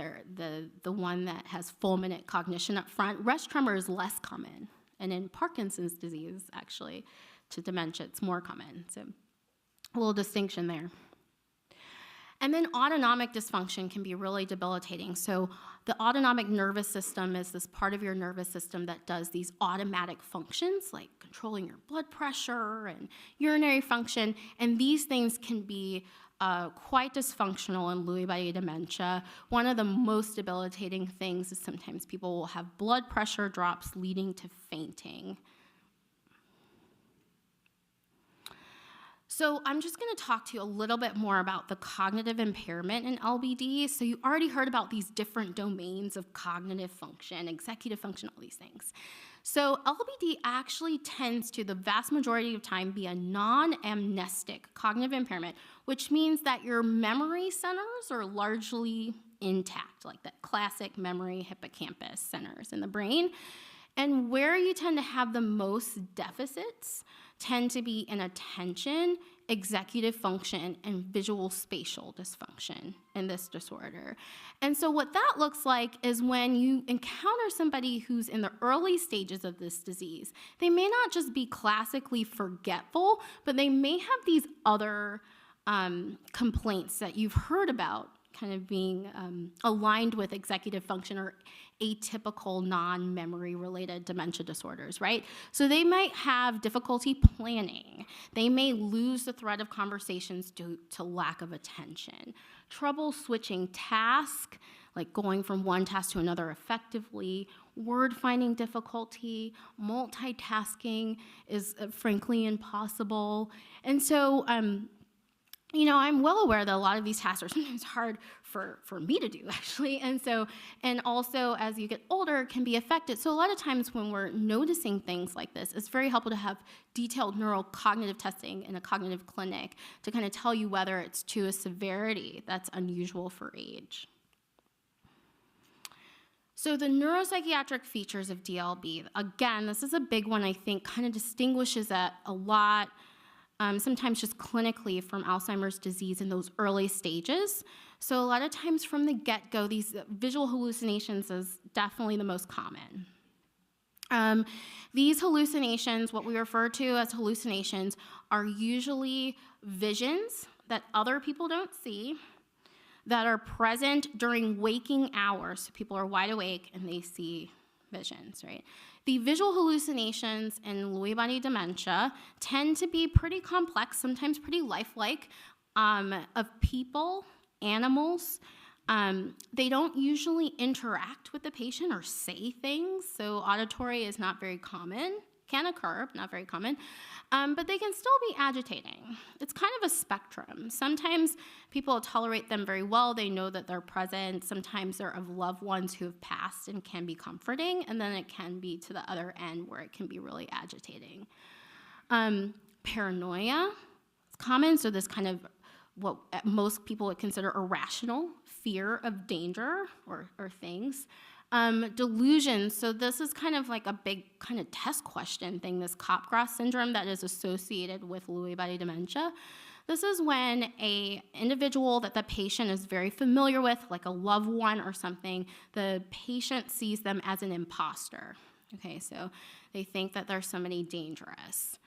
the one that has fulminant cognition up front, rest tremor is less common. And in Parkinson's disease, actually, to dementia, it's more common. So a little distinction there. And then autonomic dysfunction can be really debilitating. So the autonomic nervous system is this part of your nervous system that does these automatic functions, like controlling your blood pressure and urinary function. And these things can be quite dysfunctional in Lewy body dementia. One of the most debilitating things is sometimes people will have blood pressure drops leading to fainting. So I'm just going to talk to you a little bit more about the cognitive impairment in LBD. So you already heard about these different domains of cognitive function, executive function, all these things. So LBD actually tends to, the vast majority of time, be a non-amnestic cognitive impairment, which means that your memory centers are largely intact, like that classic memory hippocampus centers in the brain. And where you tend to have the most deficits tend to be in attention, executive function, and visual spatial dysfunction in this disorder. And so what that looks like is when you encounter somebody who's in the early stages of this disease, they may not just be classically forgetful, but they may have these other complaints that you've heard about kind of being aligned with executive function or atypical non-memory related dementia disorders, right? So they might have difficulty planning. They may lose the thread of conversations due to lack of attention. Trouble switching tasks, like going from one task to another effectively. Word finding difficulty. Multitasking is frankly impossible. And so, I'm well aware that a lot of these tasks are sometimes hard for me to do, actually. And also, as you get older, it can be affected. So a lot of times when we're noticing things like this, it's very helpful to have detailed neurocognitive testing in a cognitive clinic to kind of tell you whether it's to a severity that's unusual for age. So the neuropsychiatric features of DLB, again, this is a big one, I think, kind of distinguishes it a lot, sometimes just clinically from Alzheimer's disease in those early stages. So a lot of times from the get-go, these visual hallucinations is definitely the most common. These hallucinations, what we refer to as hallucinations, are usually visions that other people don't see, that are present during waking hours. So people are wide awake and they see visions, right? The visual hallucinations in Lewy body dementia tend to be pretty complex, sometimes pretty lifelike, of people, animals. They don't usually interact with the patient or say things, so auditory is not very common. Can occur, but not very common, but they can still be agitating. It's kind of a spectrum. Sometimes people tolerate them very well. They know that they're present. Sometimes they're of loved ones who have passed and can be comforting, and then it can be to the other end where it can be really agitating. Paranoia is common, so this kind of what most people would consider irrational fear of danger or things. Delusions, so this is kind of like a big kind of test question thing, this Capgras syndrome that is associated with Lewy body dementia. This is when an individual that the patient is very familiar with, like a loved one or something, the patient sees them as an imposter. Okay, so they think that there's somebody dangerous.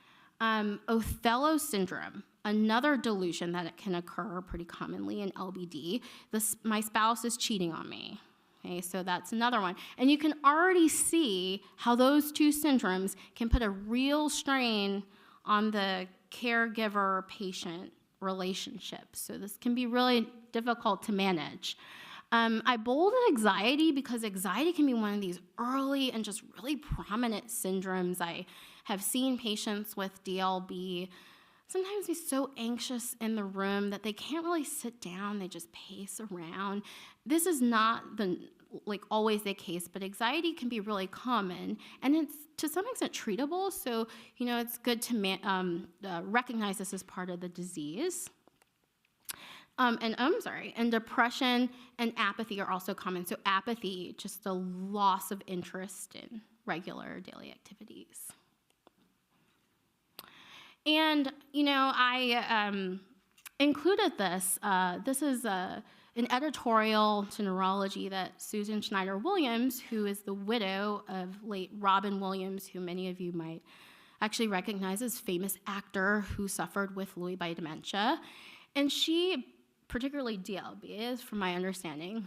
Othello syndrome, another delusion that it can occur pretty commonly in LBD. My spouse is cheating on me. Okay, so that's another one. And you can already see how those two syndromes can put a real strain on the caregiver-patient relationship. So this can be really difficult to manage. I bolded anxiety because anxiety can be one of these early and just really prominent syndromes. I have seen patients with DLB sometimes be so anxious in the room that they can't really sit down, they just pace around. This is not always the case, but anxiety can be really common, and it's to some extent treatable, so it's good to recognize this as part of the disease. And depression and apathy are also common. So apathy, just a loss of interest in regular daily activities. And, I included this. This is an editorial to neurology that Susan Schneider-Williams, who is the widow of late Robin Williams, who many of you might actually recognize as famous actor who suffered with Lewy body dementia. And she, particularly DLB, is from my understanding.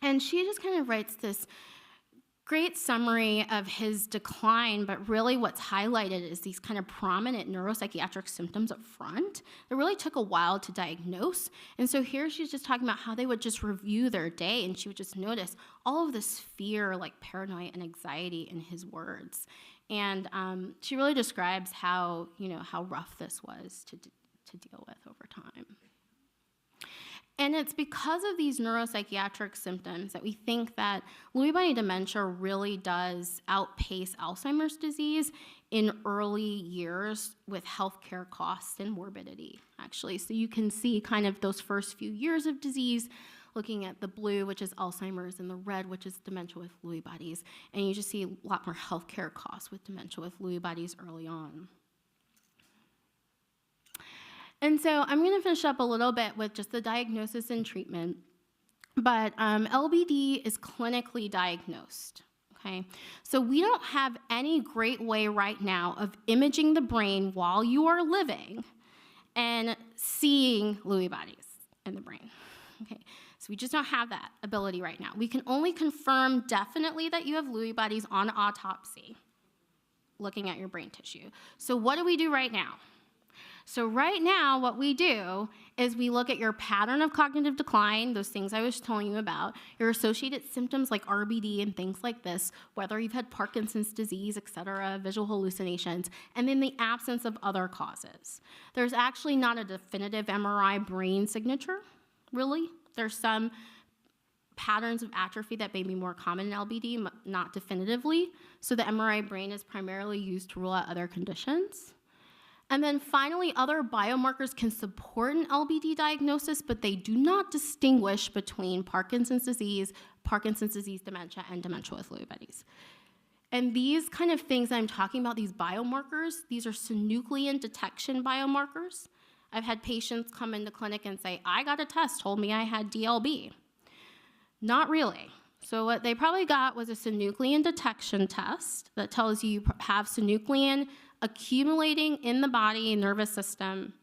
And she just kind of writes this great summary of his decline, but really what's highlighted is these kind of prominent neuropsychiatric symptoms up front. It really took a while to diagnose. And so here she's just talking about how they would just review their day, and she would just notice all of this fear, like paranoia and anxiety in his words. And she really describes how rough this was to deal with over time. And it's because of these neuropsychiatric symptoms that we think that Lewy body dementia really does outpace Alzheimer's disease in early years with healthcare costs and morbidity, actually. So you can see kind of those first few years of disease, looking at the blue, which is Alzheimer's, and the red, which is dementia with Lewy bodies. And you just see a lot more healthcare costs with dementia with Lewy bodies early on. And so I'm going to finish up a little bit with just the diagnosis and treatment. But LBD is clinically diagnosed, okay? So we don't have any great way right now of imaging the brain while you are living and seeing Lewy bodies in the brain, okay? So we just don't have that ability right now. We can only confirm definitely that you have Lewy bodies on autopsy, looking at your brain tissue. So what do we do right now? So right now, what we do is we look at your pattern of cognitive decline, those things I was telling you about, your associated symptoms like RBD and things like this, whether you've had Parkinson's disease, et cetera, visual hallucinations, and then the absence of other causes. There's actually not a definitive MRI brain signature, really. There's some patterns of atrophy that may be more common in LBD, not definitively. So the MRI brain is primarily used to rule out other conditions. And then finally, other biomarkers can support an LBD diagnosis, but they do not distinguish between Parkinson's disease dementia, and dementia with Lewy bodies. And these kind of things I'm talking about, these biomarkers, these are synuclein detection biomarkers. I've had patients come into clinic and say, I got a test, told me I had DLB. Not really. So what they probably got was a synuclein detection test that tells you have synuclein accumulating in the body nervous system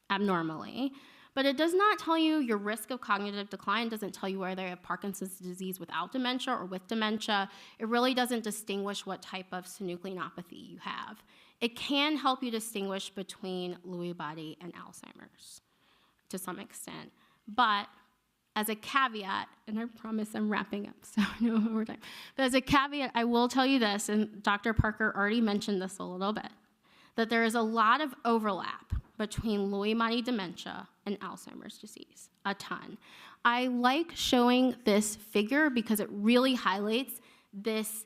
abnormally, but it does not tell you your risk of cognitive decline, doesn't tell you whether they have Parkinson's disease without dementia or with dementia. It really doesn't distinguish what type of synucleinopathy you have. It can help you distinguish between Lewy body and Alzheimer's to some extent, but as a caveat, and I promise I'm wrapping up, so I know more time, but as a caveat, I will tell you this, and Dr. Parker already mentioned this a little bit, that there is a lot of overlap between Lewy body dementia and Alzheimer's disease, a ton. I like showing this figure because it really highlights this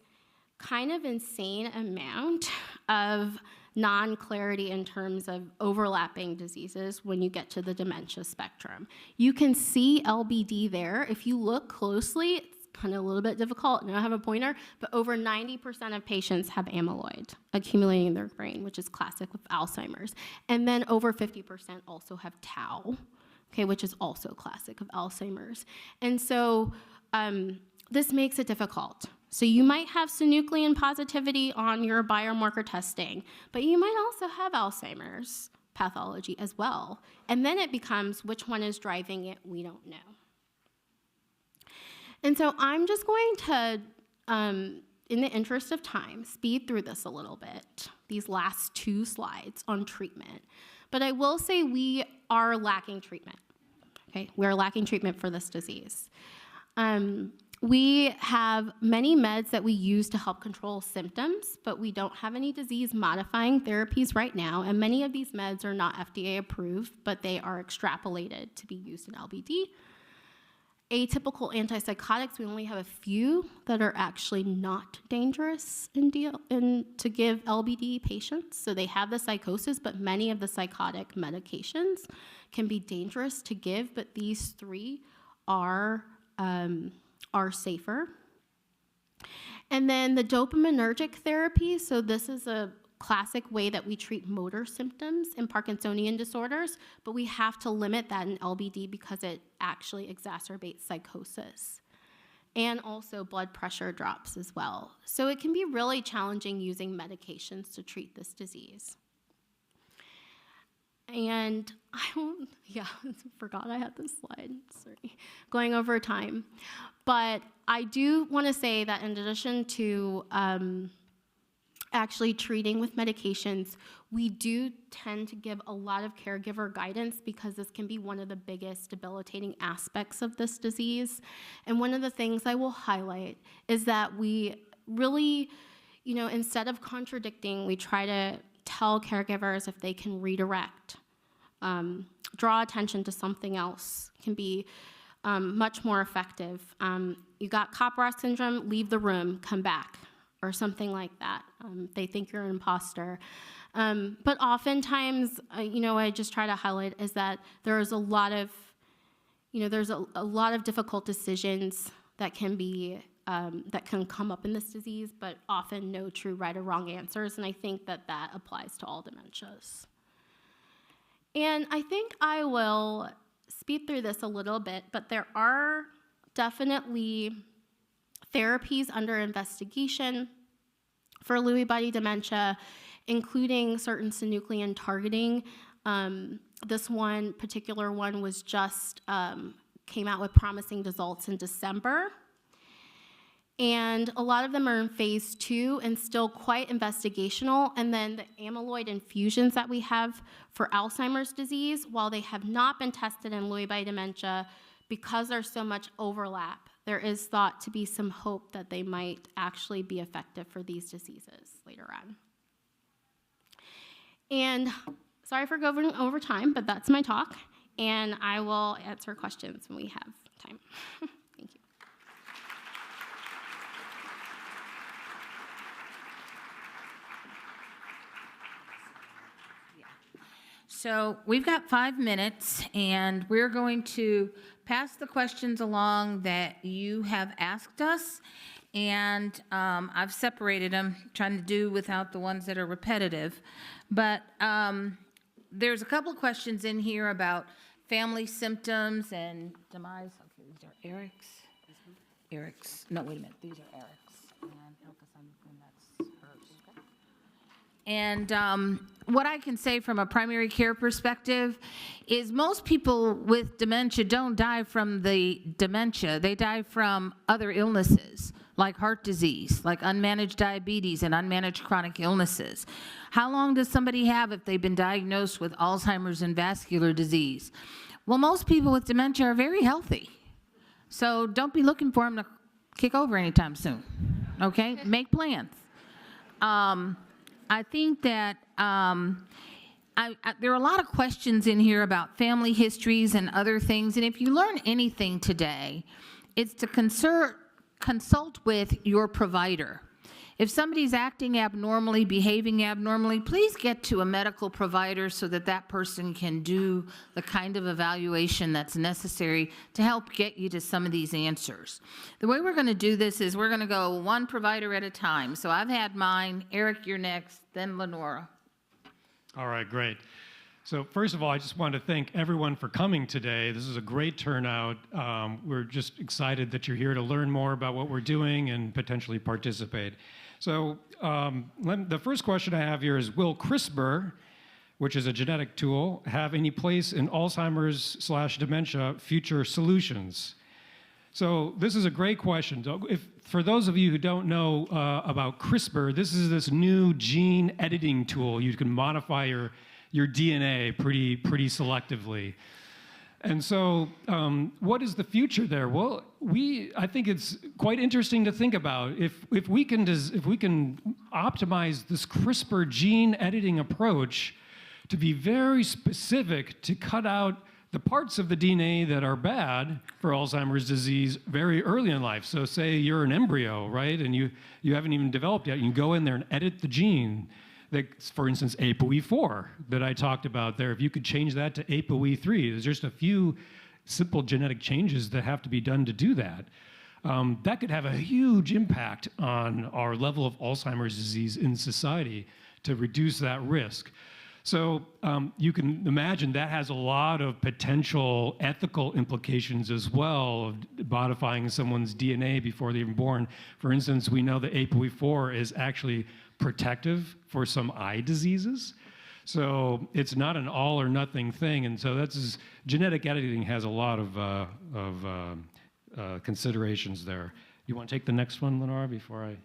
kind of insane amount of non-clarity in terms of overlapping diseases when you get to the dementia spectrum. You can see LBD there. If you look closely, it's kind of a little bit difficult, and I don't have a pointer, but over 90% of patients have amyloid accumulating in their brain, which is classic with Alzheimer's. And then over 50% also have tau, okay, which is also classic of Alzheimer's. And so this makes it difficult. So you might have synuclein positivity on your biomarker testing, but you might also have Alzheimer's pathology as well. And then it becomes which one is driving it, we don't know. And so I'm just going to, in the interest of time, speed through this a little bit, these last 2 slides on treatment. But I will say we are lacking treatment, okay? We are lacking treatment for this disease. We have many meds that we use to help control symptoms, but we don't have any disease-modifying therapies right now, and many of these meds are not FDA approved, but they are extrapolated to be used in LBD. Atypical antipsychotics, we only have a few that are actually not dangerous to give LBD patients. So they have the psychosis, but many of the psychotic medications can be dangerous to give, but these 3 are safer. And then the dopaminergic therapy, so this is a classic way that we treat motor symptoms in Parkinsonian disorders, but we have to limit that in LBD because it actually exacerbates psychosis. And also blood pressure drops as well. So it can be really challenging using medications to treat this disease. And I forgot I had this slide, sorry, going over time. But I do want to say that in addition to actually treating with medications, we do tend to give a lot of caregiver guidance because this can be one of the biggest debilitating aspects of this disease. And one of the things I will highlight is that we really, instead of contradicting, we try to tell caregivers if they can redirect, draw attention to something else, can be much more effective. You got Cop-Rock syndrome, leave the room, come back, or something like that. They think you're an imposter. But oftentimes, I just try to highlight is that there is a lot of, there's a lot of difficult decisions that can be, that can come up in this disease, but often no true right or wrong answers, and I think that applies to all dementias. And I think I will speed through this a little bit, but there are definitely therapies under investigation for Lewy body dementia, including certain synuclein targeting. This one particular one was just came out with promising results in December. And a lot of them are in phase 2 and still quite investigational. And then the amyloid infusions that we have for Alzheimer's disease, while they have not been tested in Lewy body dementia, because there's so much overlap, there is thought to be some hope that they might actually be effective for these diseases later on. And sorry for going over time, but that's my talk. And I will answer questions when we have time. Thank you. So we've got 5 minutes, and we're going to pass the questions along that you have asked us. And I've separated them, trying to do without the ones that are repetitive. But there's a couple of questions in here about family symptoms and demise. Okay, these are Eric's. Eric's. No, wait a minute. These are Eric's. And that's hers. And what I can say from a primary care perspective is most people with dementia don't die from the dementia. They die from other illnesses, like heart disease, like unmanaged diabetes and unmanaged chronic illnesses. How long does somebody have if they've been diagnosed with Alzheimer's and vascular disease? Well, most people with dementia are very healthy. So don't be looking for them to kick over anytime soon, okay? Make plans. I think that there are a lot of questions in here about family histories and other things, and if you learn anything today, it's to consult with your provider. If somebody's acting abnormally, behaving abnormally, please get to a medical provider so that that person can do the kind of evaluation that's necessary to help get you to some of these answers. The way we're going to do this is we're going to go one provider at a time. So I've had mine. Eric, you're next, then Lenora. All right, great. So first of all, I just want to thank everyone for coming today. This is a great turnout. We're just excited that you're here to learn more about what we're doing and potentially participate. So the first question I have here is, will CRISPR, which is a genetic tool, have any place in Alzheimer's/dementia future solutions? So this is a great question. For those of you who don't know about CRISPR, this is this new gene editing tool. You can modify your DNA pretty selectively. And so what is the future there? Well, I think it's quite interesting to think about. If we can optimize this CRISPR gene editing approach to be very specific, to cut out the parts of the DNA that are bad for Alzheimer's disease very early in life. So say you're an embryo, right? And you haven't even developed yet. You can go in there and edit the gene. That, for instance, ApoE4 that I talked about there. If you could change that to ApoE3, there's just a few simple genetic changes that have to be done to do that. That could have a huge impact on our level of Alzheimer's disease in society to reduce that risk. So you can imagine that has a lot of potential ethical implications as well, of modifying someone's DNA before they're even born. For instance, we know that ApoE4 is actually protective for some eye diseases. So it's not an all or nothing thing. And so genetic editing has a lot of considerations there. You want to take the next one, Lenora, before I...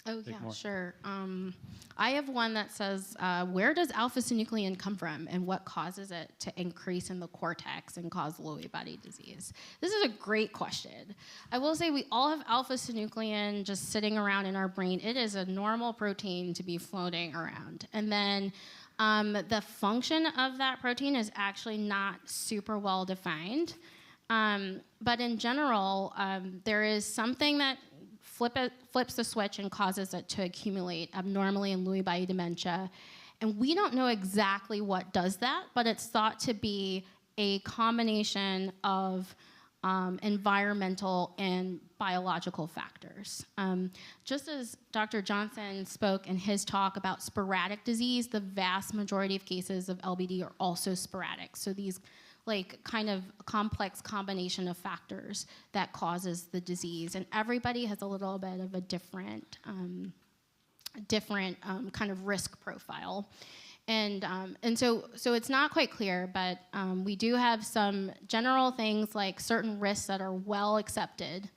Oh, yeah, sure. I have one that says, where does alpha-synuclein come from and what causes it to increase in the cortex and cause Lewy body disease? This is a great question. I will say we all have alpha-synuclein just sitting around in our brain. It is a normal protein to be floating around. And then the function of that protein is actually not super well defined. But in general, there is something that flips the switch and causes it to accumulate abnormally in Lewy body dementia. And we don't know exactly what does that, but it's thought to be a combination of environmental and biological factors. Just as Dr. Johnson spoke in his talk about sporadic disease, the vast majority of cases of LBD are also sporadic. So these kind of complex combination of factors that causes the disease. And everybody has a little bit of a different kind of risk profile. And so it's not quite clear, but we do have some general things like certain risks that are well accepted,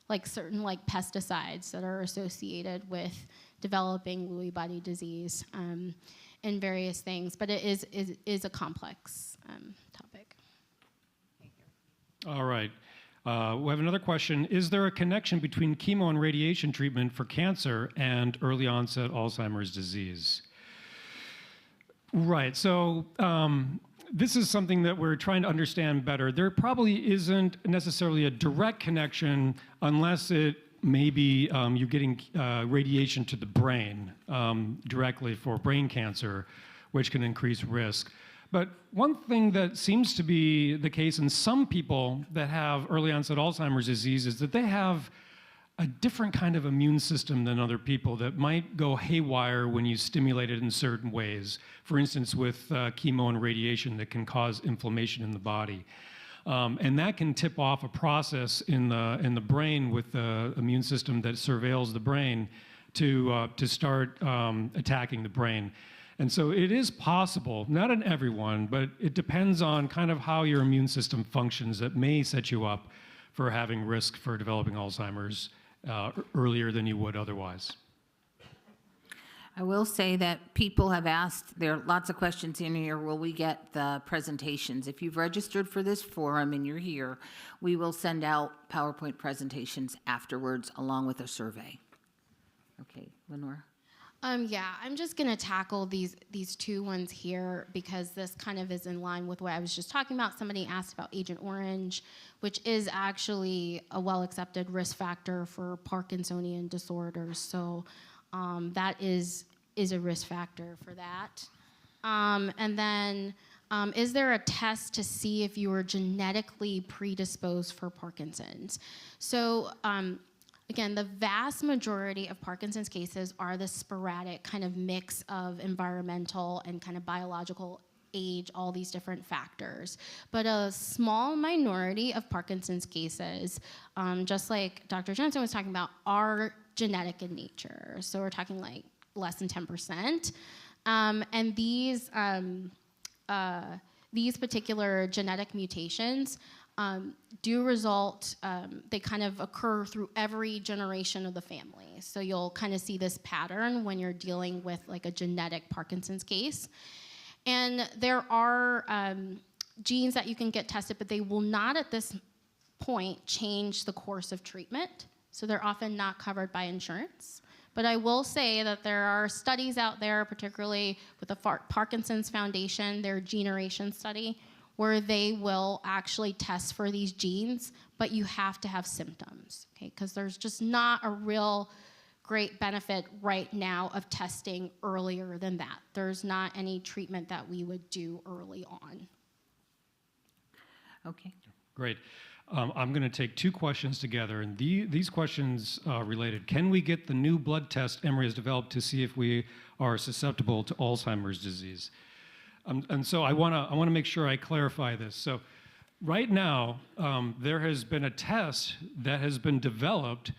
like certain pesticides that are associated with developing Lewy body disease and various things. But it is a complex topic. All right. We have another question. Is there a connection between chemo and radiation treatment for cancer and early onset Alzheimer's disease? Right. So this is something that we're trying to understand better. There probably isn't necessarily a direct connection unless it maybe you're getting radiation to the brain directly for brain cancer, which can increase risk. But one thing that seems to be the case in some people that have early onset Alzheimer's disease is that they have a different kind of immune system than other people that might go haywire when you stimulate it in certain ways. For instance, with chemo and radiation that can cause inflammation in the body. And that can tip off a process in the brain with the immune system that surveils the brain to start attacking the brain. And so it is possible, not in everyone, but it depends on kind of how your immune system functions that may set you up for having risk for developing Alzheimer's earlier than you would otherwise. I will say that people have asked, there are lots of questions in here, will we get the presentations? If you've registered for this forum and you're here, we will send out PowerPoint presentations afterwards along with a survey. Okay, Lenore? Yeah, I'm just going to tackle these two ones here because this kind of is in line with what I was just talking about. Somebody asked about Agent Orange, which is actually a well-accepted risk factor for Parkinsonian disorders. So that is a risk factor for that. And then, is there a test to see if you are genetically predisposed for Parkinson's? So again, the vast majority of Parkinson's cases are the sporadic kind of mix of environmental and kind of biological age, all these different factors. But a small minority of Parkinson's cases, just like Dr. Johnson was talking about, are genetic in nature. So we're talking like less than 10%. And these particular genetic mutations do result, they kind of occur through every generation of the family. So you'll kind of see this pattern when you're dealing with like a genetic Parkinson's case. And there are genes that you can get tested, but they will not at this point change the course of treatment. So they're often not covered by insurance. But I will say that there are studies out there, particularly with the Parkinson's Foundation, their Generation study, where they will actually test for these genes, but you have to have symptoms, okay? Because there's just not a real great benefit right now of testing earlier than that. There's not any treatment that we would do early on. Okay. Great. I'm going to take two questions together, and these questions related. Can we get the new blood test Emory has developed to see if we are susceptible to Alzheimer's disease? And so I want to make sure I clarify this. So right now, there has been a test that has been developed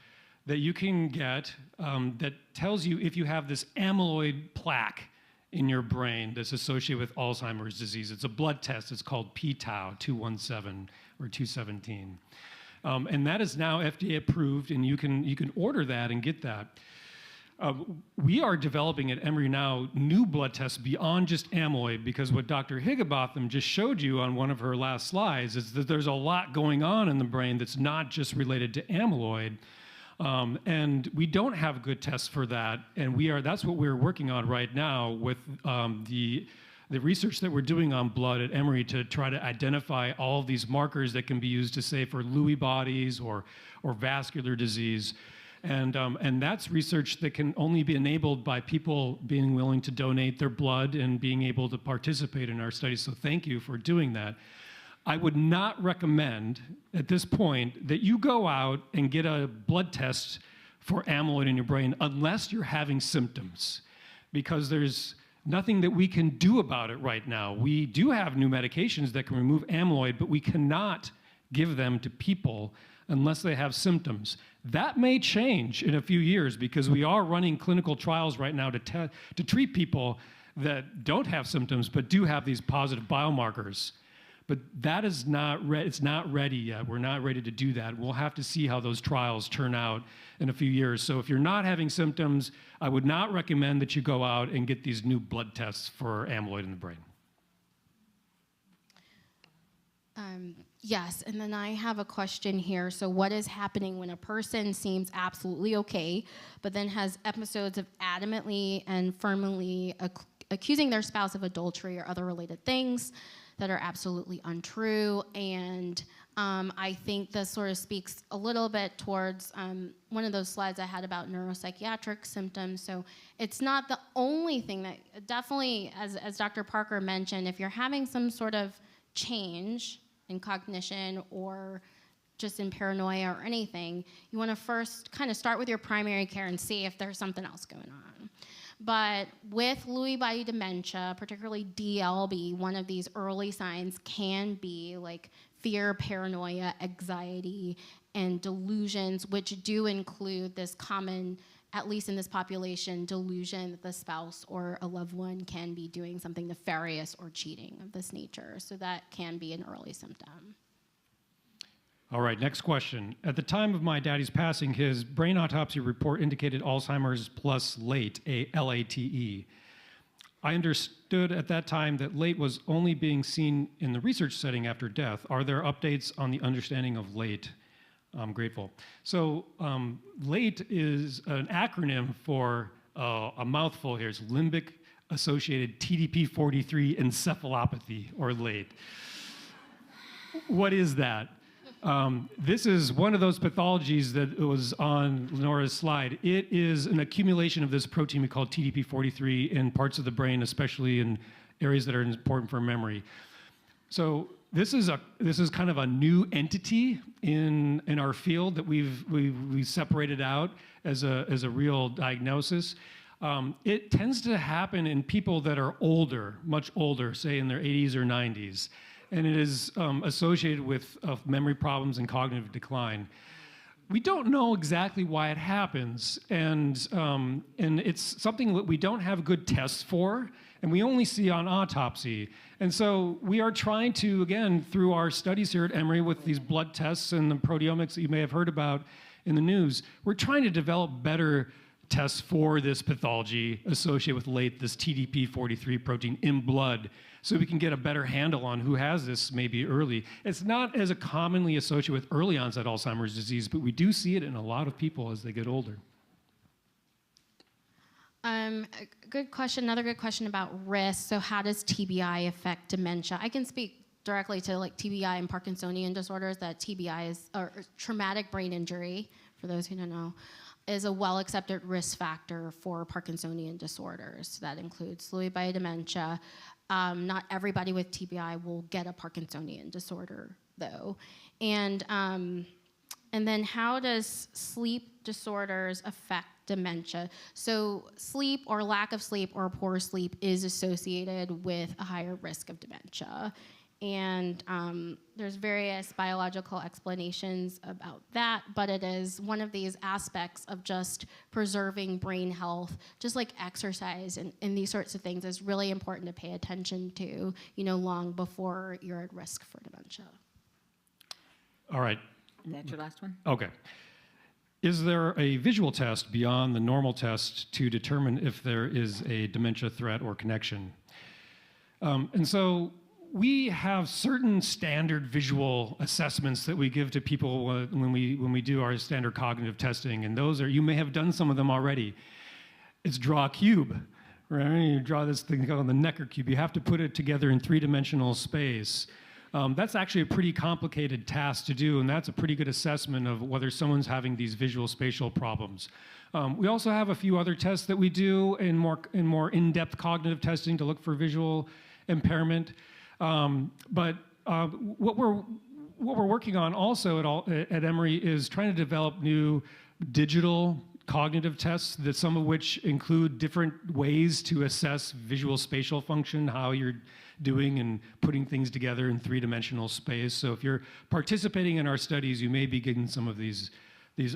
that you can get that tells you if you have this amyloid plaque in your brain that's associated with Alzheimer's disease. It's a blood test. It's called p-tau 217 or 217. And that is now FDA approved, and you can order that and get that. We are developing at Emory now new blood tests beyond just amyloid, because what Dr. Higginbotham just showed you on one of her last slides is that there's a lot going on in the brain that's not just related to amyloid. And we don't have good tests for that, and that's what we're working on right now with the research that we're doing on blood at Emory to try to identify all of these markers that can be used to say for Lewy bodies or vascular disease. And that's research that can only be enabled by people being willing to donate their blood and being able to participate in our studies. So thank you for doing that. I would not recommend at this point that you go out and get a blood test for amyloid in your brain unless you're having symptoms, because there's nothing that we can do about it right now. We do have new medications that can remove amyloid, but we cannot give them to people unless they have symptoms. That may change in a few years because we are running clinical trials right now to treat people that don't have symptoms but do have these positive biomarkers. But that is it's not ready yet. We're not ready to do that. We'll have to see how those trials turn out in a few years. So if you're not having symptoms, I would not recommend that you go out and get these new blood tests for amyloid in the brain. Yes, and then I have a question here. So what is happening when a person seems absolutely okay, but then has episodes of adamantly and firmly accusing their spouse of adultery or other related things that are absolutely untrue? And I think this sort of speaks a little bit towards one of those slides I had about neuropsychiatric symptoms. So it's not the only thing that definitely, as Dr. Parker mentioned, if you're having some sort of change in cognition or just in paranoia or anything, you want to first kind of start with your primary care and see if there's something else going on. But with Lewy body dementia, particularly DLB, one of these early signs can be like fear, paranoia, anxiety, and delusions, which do include this common, at least in this population, delusion that the spouse or a loved one can be doing something nefarious or cheating of this nature. So that can be an early symptom. All right, next question. At the time of my daddy's passing, his brain autopsy report indicated Alzheimer's plus late, LATE. I understood at that time that late was only being seen in the research setting after death. Are there updates on the understanding of late? I'm grateful. So late is an acronym for a mouthful here. It's limbic associated TDP-43 encephalopathy, or late. What is that? This is one of those pathologies that was on Lenora's slide. It is an accumulation of this protein we call TDP-43 in parts of the brain, especially in areas that are important for memory. So this is kind of a new entity in our field that we've separated out as a real diagnosis. It tends to happen in people that are older, much older, say in their 80s or 90s. And it is associated with memory problems and cognitive decline. We don't know exactly why it happens, and it's something that we don't have good tests for, and we only see on autopsy. And so we are trying to, again, through our studies here at Emory with these blood tests and the proteomics that you may have heard about in the news, we're trying to develop better tests for this pathology associated with late, this TDP-43 protein in blood, so we can get a better handle on who has this maybe early. It's not as commonly associated with early onset Alzheimer's disease, but we do see it in a lot of people as they get older. A good question, another good question about risk. So how does TBI affect dementia? I can speak directly to like TBI and Parkinsonian disorders. That TBI is, or traumatic brain injury, for those who don't know, is a well-accepted risk factor for Parkinsonian disorders. That includes Lewy body dementia. Not everybody with TBI will get a Parkinsonian disorder, though. And then how does sleep disorders affect dementia? So sleep or lack of sleep or poor sleep is associated with a higher risk of dementia. And there's various biological explanations about that, but it is one of these aspects of just preserving brain health, just like exercise and these sorts of things is really important to pay attention to, long before you're at risk for dementia. All right. Is that your last one? Okay. Is there a visual test beyond the normal test to determine if there is a dementia threat or connection? And so we have certain standard visual assessments that we give to people when we do our standard cognitive testing, and those are, you may have done some of them already. It's draw a cube, right? You draw this thing called the Necker cube. You have to put it together in three-dimensional space. That's actually a pretty complicated task to do, and that's a pretty good assessment of whether someone's having these visual spatial problems. We also have a few other tests that we do in more in-depth cognitive testing to look for visual impairment. But what we're working on also at Emory is trying to develop new digital cognitive tests, that some of which include different ways to assess visual spatial function, how you're doing and putting things together in three-dimensional space. So if you're participating in our studies, you may be getting some of these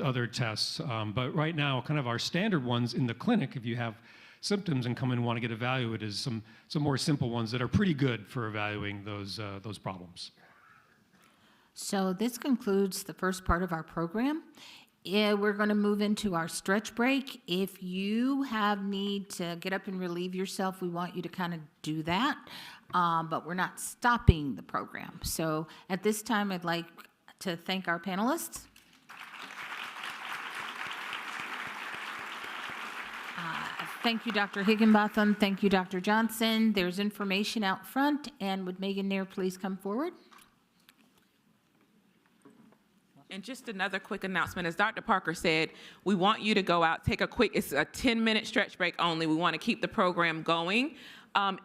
other tests. But right now, kind of our standard ones in the clinic, if you have symptoms and come in and want to get evaluated, is some more simple ones that are pretty good for evaluating those problems. So this concludes the first part of our program. We're going to move into our stretch break. If you have need to get up and relieve yourself, we want you to kind of do that, but we're not stopping the program. So at this time, I'd like to thank our panelists. Thank you, Dr. Higginbotham. Thank you, Dr. Johnson. There's information out front, and would Megan Nair please come forward? And just another quick announcement, as Dr. Parker said, we want you to go out, take a quick, it's a 10-minute stretch break only. We want to keep the program going.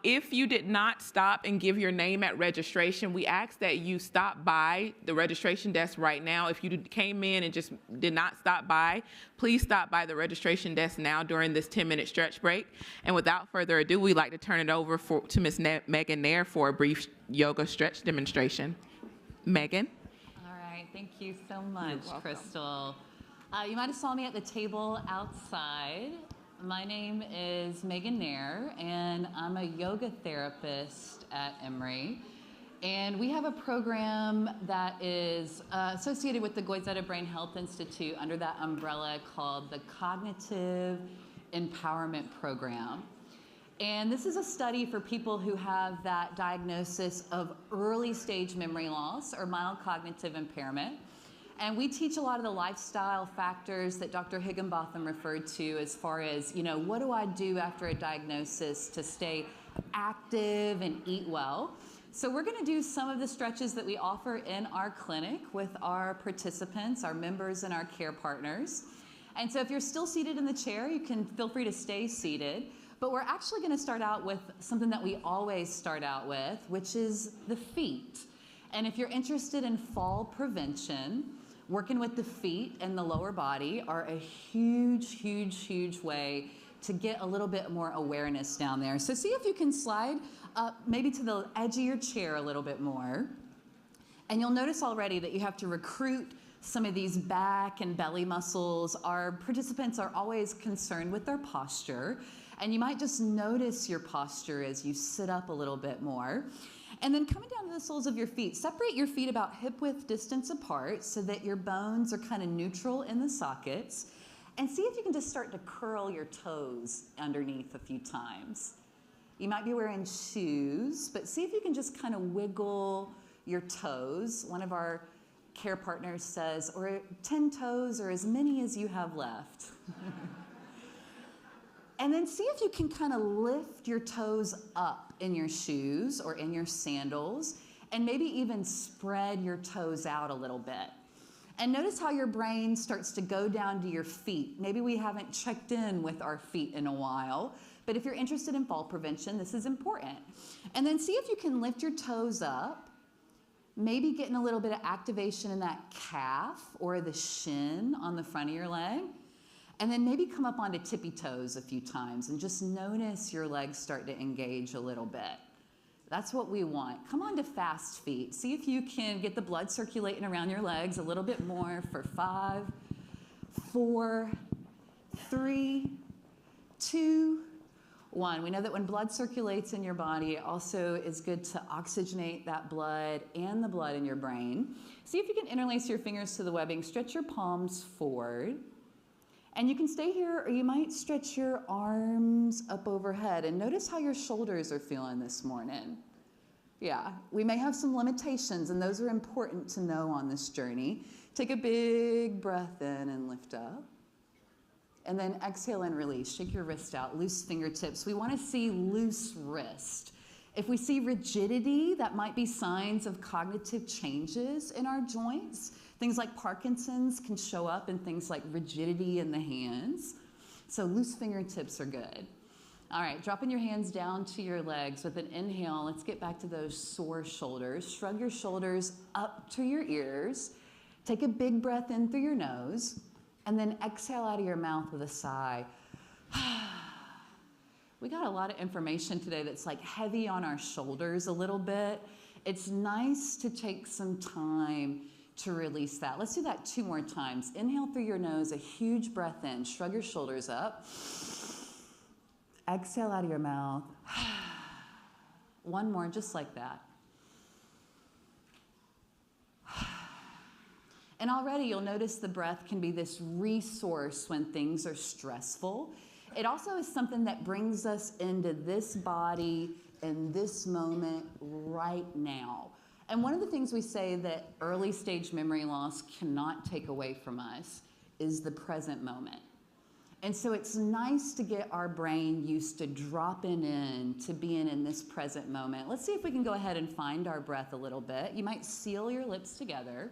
If you did not stop and give your name at registration, we ask that you stop by the registration desk right now. If you came in and just did not stop by, please stop by the registration desk now during this 10-minute stretch break. And without further ado, we'd like to turn it over to Ms. Megan Nair for a brief yoga stretch demonstration. Megan. Thank you so much, Crystal. You might have saw me at the table outside. My name is Megan Nair, and I'm a yoga therapist at Emory. And we have a program that is associated with the Goizueta Brain Health Institute under that umbrella called the Cognitive Empowerment Program. And this is a study for people who have that diagnosis of early stage memory loss or mild cognitive impairment. And we teach a lot of the lifestyle factors that Dr. Higginbotham referred to as far as, you know, what do I do after a diagnosis to stay active and eat well? So we're going to do some of the stretches that we offer in our clinic with our participants, our members, and our care partners. And so if you're still seated in the chair, you can feel free to stay seated. But we're actually going to start out with something that we always start out with, which is the feet. And if you're interested in fall prevention, working with the feet and the lower body are a huge, huge, huge way to get a little bit more awareness down there. So see if you can slide up maybe to the edge of your chair a little bit more. And you'll notice already that you have to recruit some of these back and belly muscles. Our participants are always concerned with their posture. And you might just notice your posture as you sit up a little bit more. And then coming down to the soles of your feet, separate your feet about hip-width distance apart so that your bones are kind of neutral in the sockets. And see if you can just start to curl your toes underneath a few times. You might be wearing shoes, but see if you can just kind of wiggle your toes. One of our care partners says, or 10 toes or as many as you have left. And then see if you can kind of lift your toes up in your shoes or in your sandals, and maybe even spread your toes out a little bit. And notice how your brain starts to go down to your feet. Maybe we haven't checked in with our feet in a while, but if you're interested in fall prevention, this is important. And then see if you can lift your toes up, maybe getting a little bit of activation in that calf or the shin on the front of your leg. And then maybe come up onto tippy toes a few times and just notice your legs start to engage a little bit. That's what we want. Come on to fast feet. See if you can get the blood circulating around your legs a little bit more for 5, 4, 3, 2, 1. We know that when blood circulates in your body, it also is good to oxygenate that blood and the blood in your brain. See if you can interlace your fingers to the webbing. Stretch your palms forward. And you can stay here, or you might stretch your arms up overhead. And notice how your shoulders are feeling this morning. Yeah, we may have some limitations, and those are important to know on this journey. Take a big breath in and lift up. And then exhale and release. Shake your wrist out, loose fingertips. We want to see loose wrist. If we see rigidity, that might be signs of cognitive changes in our joints. Things like Parkinson's can show up in things like rigidity in the hands. So loose fingertips are good. All right, dropping your hands down to your legs with an inhale. Let's get back to those sore shoulders. Shrug your shoulders up to your ears. Take a big breath in through your nose, and then exhale out of your mouth with a sigh. We got a lot of information today that's like heavy on our shoulders a little bit. It's nice to take some time to release that. Let's do that 2 more times. Inhale through your nose, a huge breath in. Shrug your shoulders up. Exhale out of your mouth. 1 more, just like that. And already you'll notice the breath can be this resource when things are stressful. It also is something that brings us into this body in this moment right now. And one of the things we say that early stage memory loss cannot take away from us is the present moment. And so it's nice to get our brain used to dropping in to being in this present moment. Let's see if we can go ahead and find our breath a little bit. You might seal your lips together.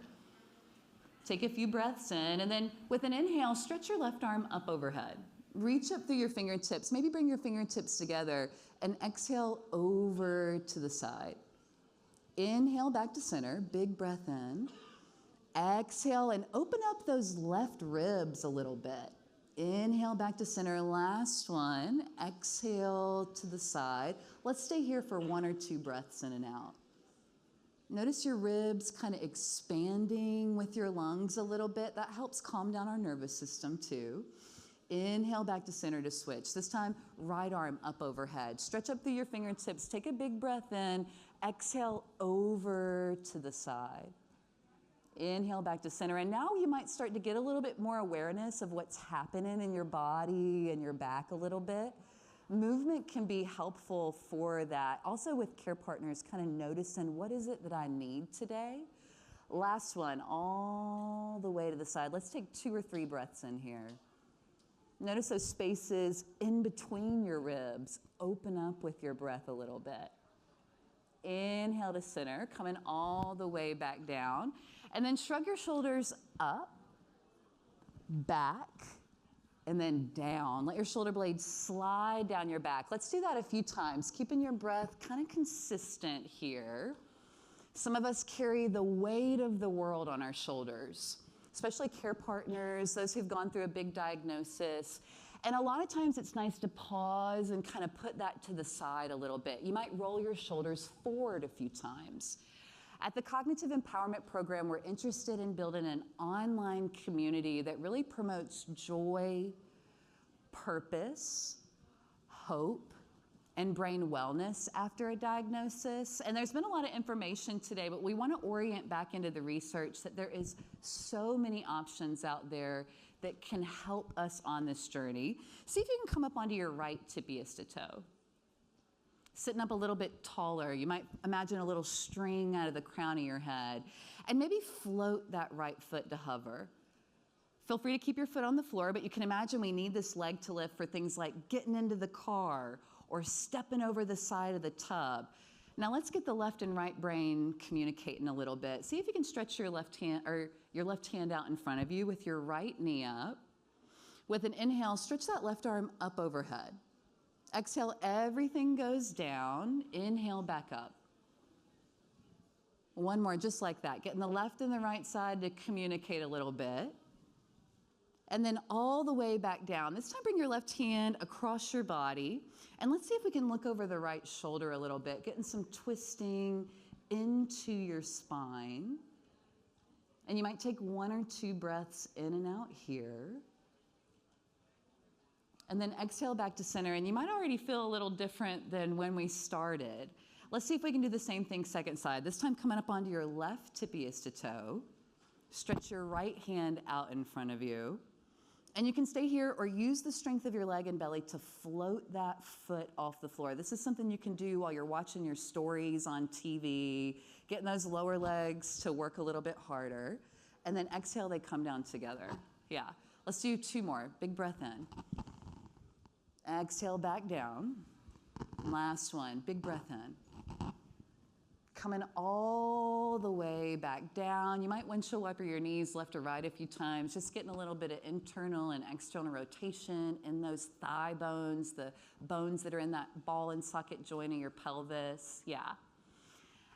Take a few breaths in, and then with an inhale, stretch your left arm up overhead. Reach up through your fingertips. Maybe bring your fingertips together and exhale over to the side. Inhale back to center, big breath in. Exhale and open up those left ribs a little bit. Inhale back to center, last one. Exhale to the side. Let's stay here for 1 or 2 breaths in and out. Notice your ribs kind of expanding with your lungs a little bit. That helps calm down our nervous system too. Inhale back to center to switch. This time, right arm up overhead. Stretch up through your fingertips. Take a big breath in. Exhale over to the side. Inhale back to center. And now you might start to get a little bit more awareness of what's happening in your body and your back a little bit. Movement can be helpful for that. Also with care partners, kind of noticing what is it that I need today. Last one, all the way to the side. Let's take 2 or 3 breaths in here. Notice those spaces in between your ribs. Open up with your breath a little bit. Inhale to center, coming all the way back down. And then shrug your shoulders up, back, and then down. Let your shoulder blades slide down your back. Let's do that a few times, keeping your breath kind of consistent here. Some of us carry the weight of the world on our shoulders, especially care partners, those who've gone through a big diagnosis. And a lot of times it's nice to pause and kind of put that to the side a little bit. You might roll your shoulders forward a few times. At the Cognitive Empowerment Program, we're interested in building an online community that really promotes joy, purpose, hope, and brain wellness after a diagnosis. And there's been a lot of information today, but we want to orient back into the research that there is so many options out there that can help us on this journey. See if you can come up onto your right tibias to toe. Sitting up a little bit taller, you might imagine a little string out of the crown of your head, and maybe float that right foot to hover. Feel free to keep your foot on the floor, but you can imagine we need this leg to lift for things like getting into the car or stepping over the side of the tub. Now let's get the left and right brain communicating a little bit. See if you can stretch your left hand out in front of you with your right knee up. With an inhale, stretch that left arm up overhead. Exhale, everything goes down. Inhale, back up. 1 more, just like that. Getting the left and the right side to communicate a little bit. And then all the way back down. This time, bring your left hand across your body. And let's see if we can look over the right shoulder a little bit, getting some twisting into your spine. And you might take 1 or 2 breaths in and out here. And then exhale back to center. And you might already feel a little different than when we started. Let's see if we can do the same thing second side. This time coming up onto your left tibias to toe. Stretch your right hand out in front of you. And you can stay here or use the strength of your leg and belly to float that foot off the floor. This is something you can do while you're watching your stories on TV, getting those lower legs to work a little bit harder. And then exhale, they come down together. Yeah, let's do 2 more. Big breath in. Exhale back down. Last one, big breath in. coming all the way back down. You might windshield wiper your knees left or right a few times, just getting a little bit of internal and external rotation in those thigh bones, the bones that are in that ball and socket joint of your pelvis. Yeah.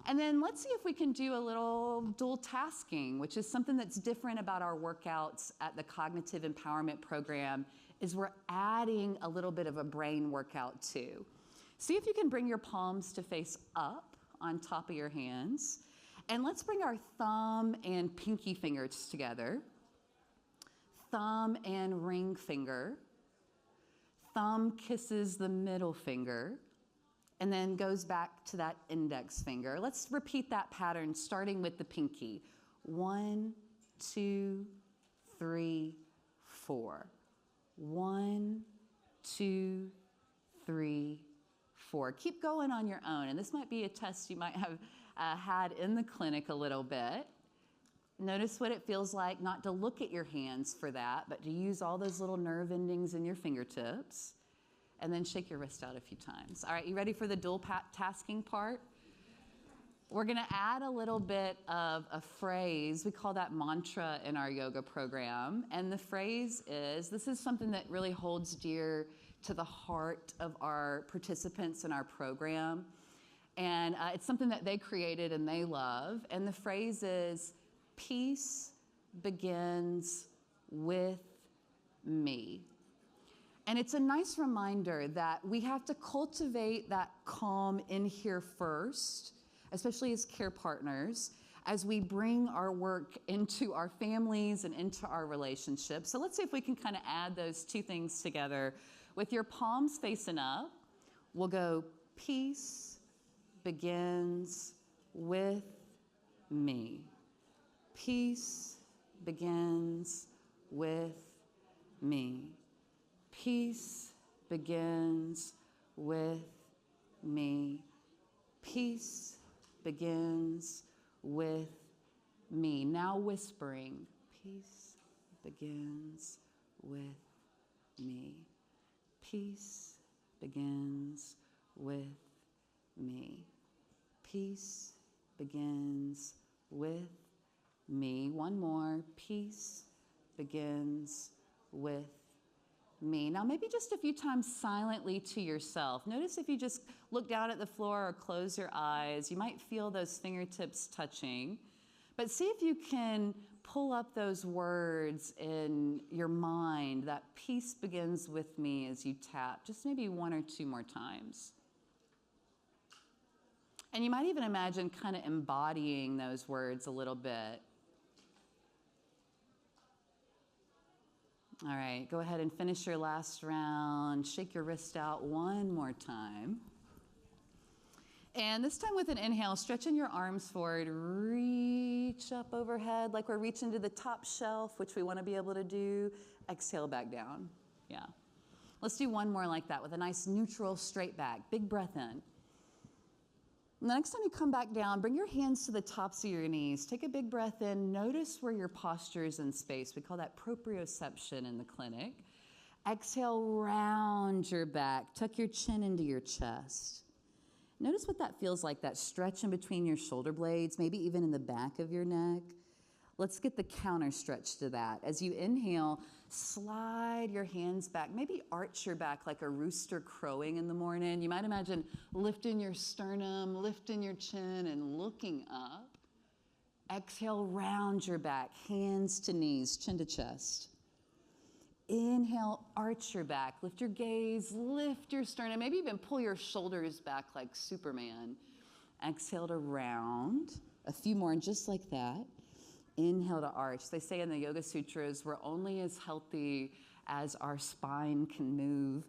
And then let's see if we can do a little dual tasking, which is something that's different about our workouts at the Cognitive Empowerment Program, is we're adding a little bit of a brain workout too. See if you can bring your palms to face up on top of your hands. And let's bring our thumb and pinky fingers together. Thumb and ring finger. Thumb kisses the middle finger, and then goes back to that index finger. Let's repeat that pattern starting with the pinky. 1, 2, 3, 4. 1, 2, 3, 4. Keep going on your own, and this might be a test you might have had in the clinic a little bit. Notice what it feels like not to look at your hands for that, but to use all those little nerve endings in your fingertips. And then shake your wrist out a few times. All right, you ready for the dual tasking part? We're gonna add a little bit of a phrase. We call that mantra in our yoga program. And the phrase is, this is something that really holds dear to the heart of our participants in our program. And it's something that they created and they love. And the phrase is, peace begins with me. And it's a nice reminder that we have to cultivate that calm in here first, especially as care partners, as we bring our work into our families and into our relationships. So let's see if we can kind of add those two things together. With your palms facing up, we'll go, peace begins with me. Peace begins with me. Peace begins with me. Peace begins with me. Now whispering, peace begins with me. Peace begins with me. Peace begins with me. One more. Peace begins with me. Now maybe just a few times silently to yourself. Notice if you just look down at the floor or close your eyes, you might feel those fingertips touching. But see if you can pull up those words in your mind, that peace begins with me, as you tap, just maybe 1 or 2 more times. And you might even imagine kind of embodying those words a little bit. All right, go ahead and finish your last round. Shake your wrist out 1 more time. And this time with an inhale, stretching your arms forward, reach up overhead like we're reaching to the top shelf, which we want to be able to do. Exhale back down. Yeah. Let's do 1 more like that with a nice neutral straight back. Big breath in. And the next time you come back down, bring your hands to the tops of your knees. Take a big breath in. Notice where your posture is in space. We call that proprioception in the clinic. Exhale, round your back. Tuck your chin into your chest. Notice what that feels like, that stretch in between your shoulder blades, maybe even in the back of your neck. Let's get the counter stretch to that. As you inhale, slide your hands back. Maybe arch your back like a rooster crowing in the morning. You might imagine lifting your sternum, lifting your chin, and looking up. Exhale, round your back, hands to knees, chin to chest. Inhale, arch your back, lift your gaze, lift your sternum, maybe even pull your shoulders back like Superman. Exhale to round. A few more just like that. Inhale to arch. They say in the Yoga Sutras, we're only as healthy as our spine can move.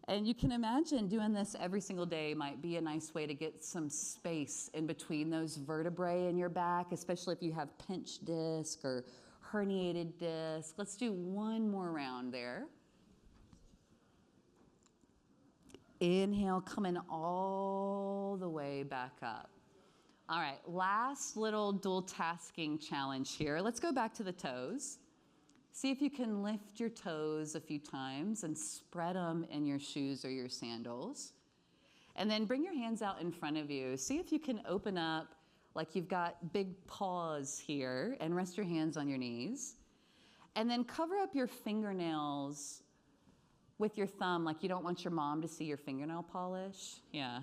And you can imagine doing this every single day might be a nice way to get some space in between those vertebrae in your back, especially if you have pinched disc or herniated disc. Let's do 1 more round there. Inhale, coming all the way back up. All right, last little dual tasking challenge here. Let's go back to the toes. See if you can lift your toes a few times and spread them in your shoes or your sandals. And then bring your hands out in front of you. See if you can open up like you've got big paws here, and rest your hands on your knees. And then cover up your fingernails with your thumb, like you don't want your mom to see your fingernail polish. Yeah.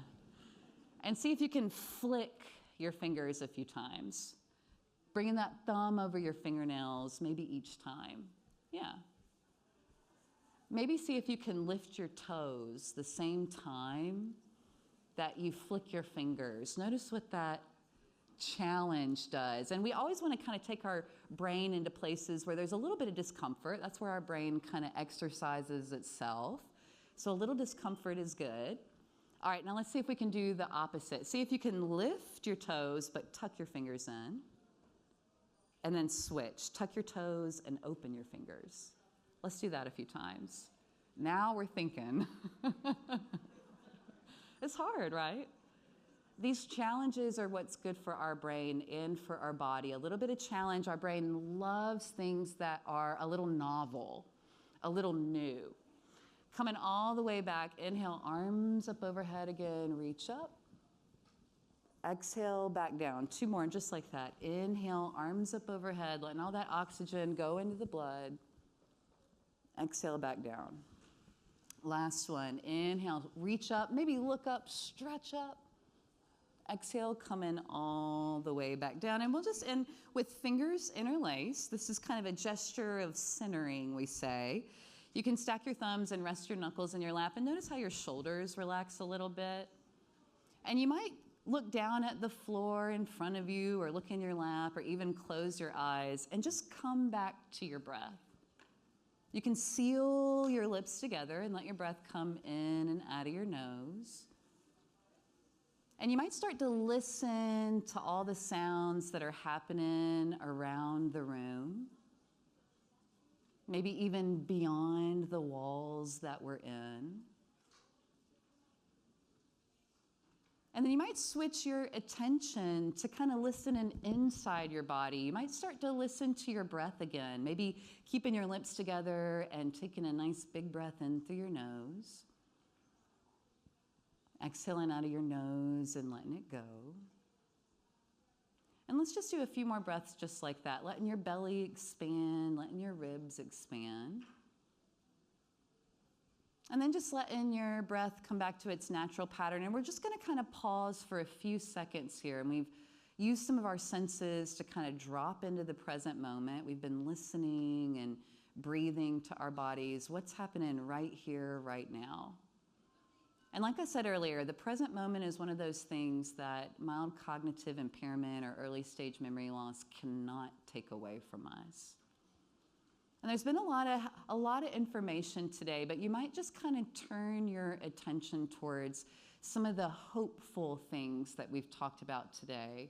And see if you can flick your fingers a few times. Bringing that thumb over your fingernails, maybe each time. Yeah. Maybe see if you can lift your toes the same time that you flick your fingers. Notice what that challenge does. And we always want to kind of take our brain into places where there's a little bit of discomfort. That's where our brain kind of exercises itself. So a little discomfort is good. All right, now let's see if we can do the opposite. See if you can lift your toes, but tuck your fingers in. And then switch. Tuck your toes and open your fingers. Let's do that a few times. Now we're thinking. It's hard, right? These challenges are what's good for our brain and for our body. A little bit of challenge. Our brain loves things that are a little novel, a little new. Coming all the way back. Inhale, arms up overhead again. Reach up. Exhale, back down. 2 more, just like that. Inhale, arms up overhead, letting all that oxygen go into the blood. Exhale, back down. Last one. Inhale, reach up, maybe look up, stretch up. Exhale, come in all the way back down. And we'll just end with fingers interlaced. This is kind of a gesture of centering, we say. You can stack your thumbs and rest your knuckles in your lap. And notice how your shoulders relax a little bit. And you might look down at the floor in front of you, or look in your lap, or even close your eyes and just come back to your breath. You can seal your lips together and let your breath come in and out of your nose. And you might start to listen to all the sounds that are happening around the room, maybe even beyond the walls that we're in. And then you might switch your attention to kind of listening inside your body. You might start to listen to your breath again, maybe keeping your lips together and taking a nice big breath in through your nose. Exhaling out of your nose and letting it go. And let's just do a few more breaths just like that, letting your belly expand, letting your ribs expand. And then just letting your breath come back to its natural pattern. And we're just going to kind of pause for a few seconds here. And we've used some of our senses to kind of drop into the present moment. We've been listening and breathing to our bodies. What's happening right here, right now? And like I said earlier, the present moment is one of those things that mild cognitive impairment or early stage memory loss cannot take away from us. And there's been a lot of information today, but you might just kind of turn your attention towards some of the hopeful things that we've talked about today.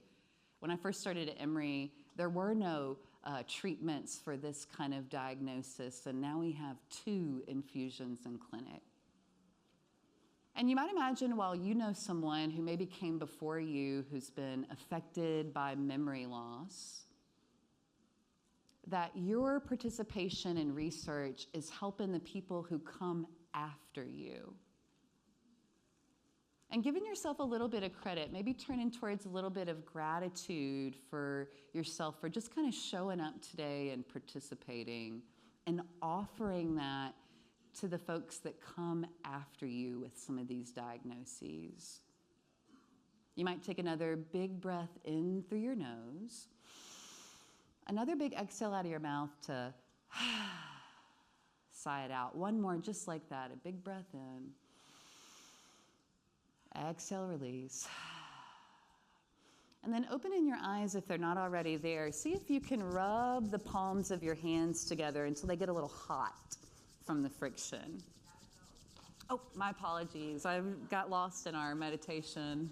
When I first started at Emory, there were no treatments for this kind of diagnosis, and now we have 2 infusions in clinic. And you might imagine, while you know someone who maybe came before you who's been affected by memory loss, that your participation in research is helping the people who come after you. And giving yourself a little bit of credit, maybe turning towards a little bit of gratitude for yourself for just kind of showing up today and participating, and offering that to the folks that come after you with some of these diagnoses. You might take another big breath in through your nose. Another big exhale out of your mouth to sigh it out. One more just like that, a big breath in. Exhale, release. And then opening your eyes if they're not already there. See if you can rub the palms of your hands together until they get a little hot from the friction. Oh, my apologies. I got lost in our meditation.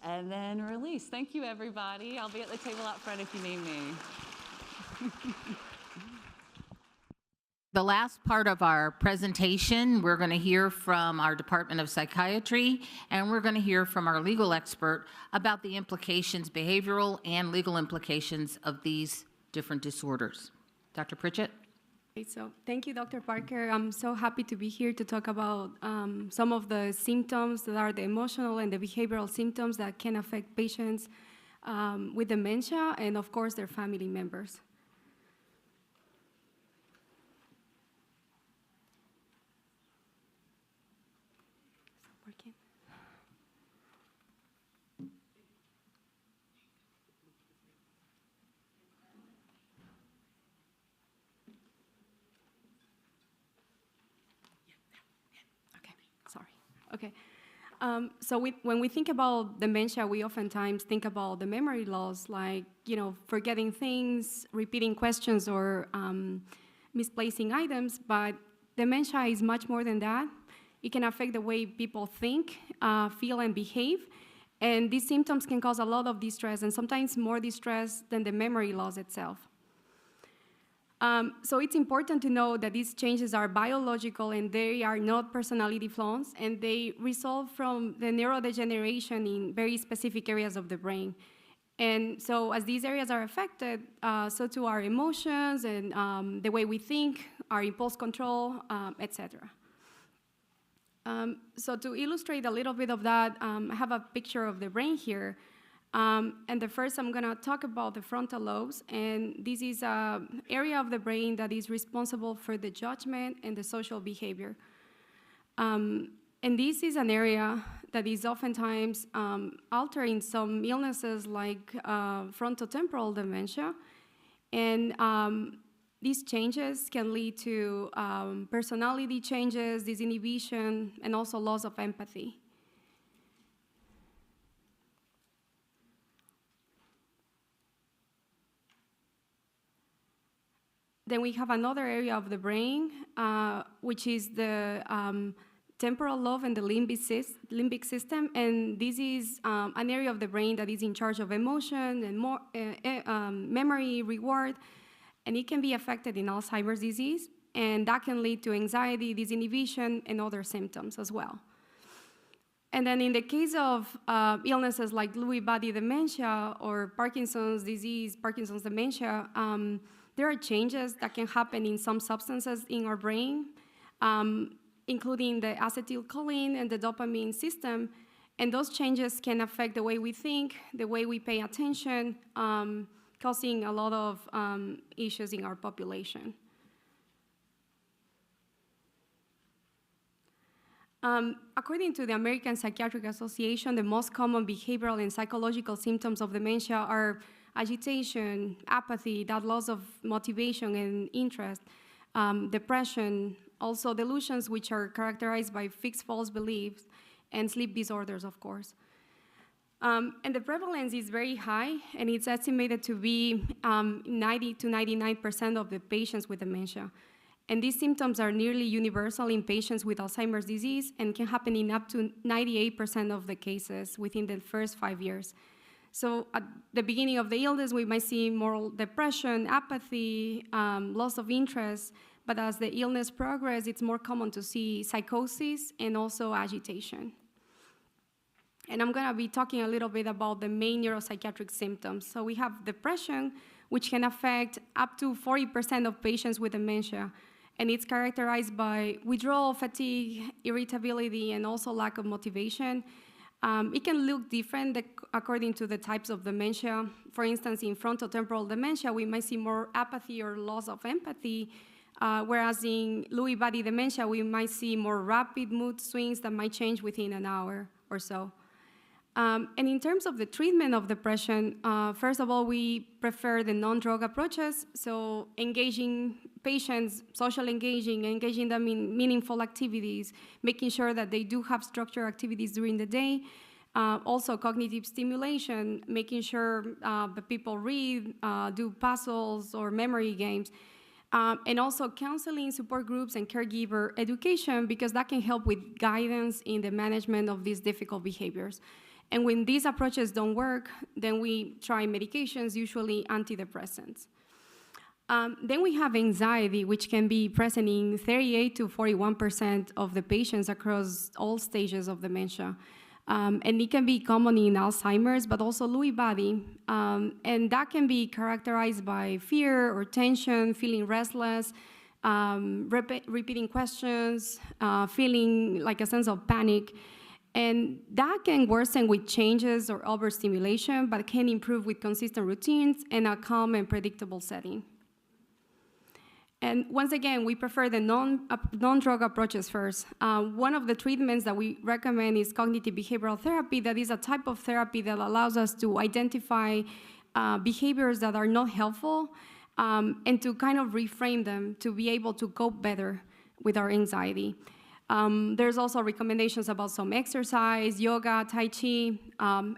And then release. Thank you, everybody. I'll be at the table out front if you need me. The last part of our presentation, we're going to hear from our Department of Psychiatry, and we're going to hear from our legal expert about the implications, behavioral and legal implications of these different disorders. Dr. Pritchett? Okay, so thank you, Dr. Parker. I'm so happy to be here to talk about some of the symptoms that are the emotional and the behavioral symptoms that can affect patients with dementia and, of course, their family members. Working. Okay, sorry. Okay. When we think about dementia, we oftentimes think about the memory loss, like, forgetting things, repeating questions, or misplacing items, but dementia is much more than that. It can affect the way people think, feel, and behave, and these symptoms can cause a lot of distress, and sometimes more distress than the memory loss itself. So it's important to know that these changes are biological and they are not personality flaws, and they result from the neurodegeneration in very specific areas of the brain. And so as these areas are affected, so too our emotions and the way we think, our impulse control, etc. So to illustrate a little bit of that, I have a picture of the brain here. And the first, I'm going to talk about the frontal lobes, and this is an area of the brain that is responsible for the judgment and the social behavior. And this is an area that is oftentimes altering some illnesses like frontotemporal dementia, and these changes can lead to personality changes, disinhibition, and also loss of empathy. Then we have another area of the brain, which is the temporal lobe and the limbic system, and this is an area of the brain that is in charge of emotion and memory, reward, and it can be affected in Alzheimer's disease, and that can lead to anxiety, disinhibition, and other symptoms as well. And then in the case of illnesses like Lewy body dementia or Parkinson's disease, Parkinson's dementia, there are changes that can happen in some substances in our brain, including the acetylcholine and the dopamine system, and those changes can affect the way we think, the way we pay attention, causing a lot of issues in our population. According to the American Psychiatric Association, the most common behavioral and psychological symptoms of dementia are agitation, apathy, that loss of motivation and interest, depression, also delusions which are characterized by fixed false beliefs, and sleep disorders, of course. And the prevalence is very high, and it's estimated to be 90 to 99% of the patients with dementia. And these symptoms are nearly universal in patients with Alzheimer's disease and can happen in up to 98% of the cases within the first 5 years. So at the beginning of the illness, we might see more depression, apathy, loss of interest, but as the illness progresses, it's more common to see psychosis and also agitation. And I'm gonna be talking a little bit about the main neuropsychiatric symptoms. So we have depression, which can affect up to 40% of patients with dementia, and it's characterized by withdrawal, fatigue, irritability, and also lack of motivation. It can look different according to the types of dementia. For instance, in frontotemporal dementia, we might see more apathy or loss of empathy, whereas in Lewy body dementia, we might see more rapid mood swings that might change within an hour or so. And in terms of the treatment of depression, first of all, we prefer the non-drug approaches, so engaging patients, engaging them in meaningful activities, making sure that they do have structured activities during the day. Also cognitive stimulation, making sure that people read, do puzzles or memory games. And also counseling, support groups, and caregiver education, because that can help with guidance in the management of these difficult behaviors. And when these approaches don't work, then we try medications, usually antidepressants. Then we have anxiety, which can be present in 38 to 41% of the patients across all stages of dementia. And it can be common in Alzheimer's, but also Lewy body. And that can be characterized by fear or tension, feeling restless, repeating questions, feeling like a sense of panic. And that can worsen with changes or overstimulation, but can improve with consistent routines and a calm and predictable setting. And once again, we prefer the non-drug approaches first. One of the treatments that we recommend is cognitive behavioral therapy. That is a type of therapy that allows us to identify behaviors that are not helpful and to kind of reframe them to be able to cope better with our anxiety. There's also recommendations about some exercise, yoga, tai chi,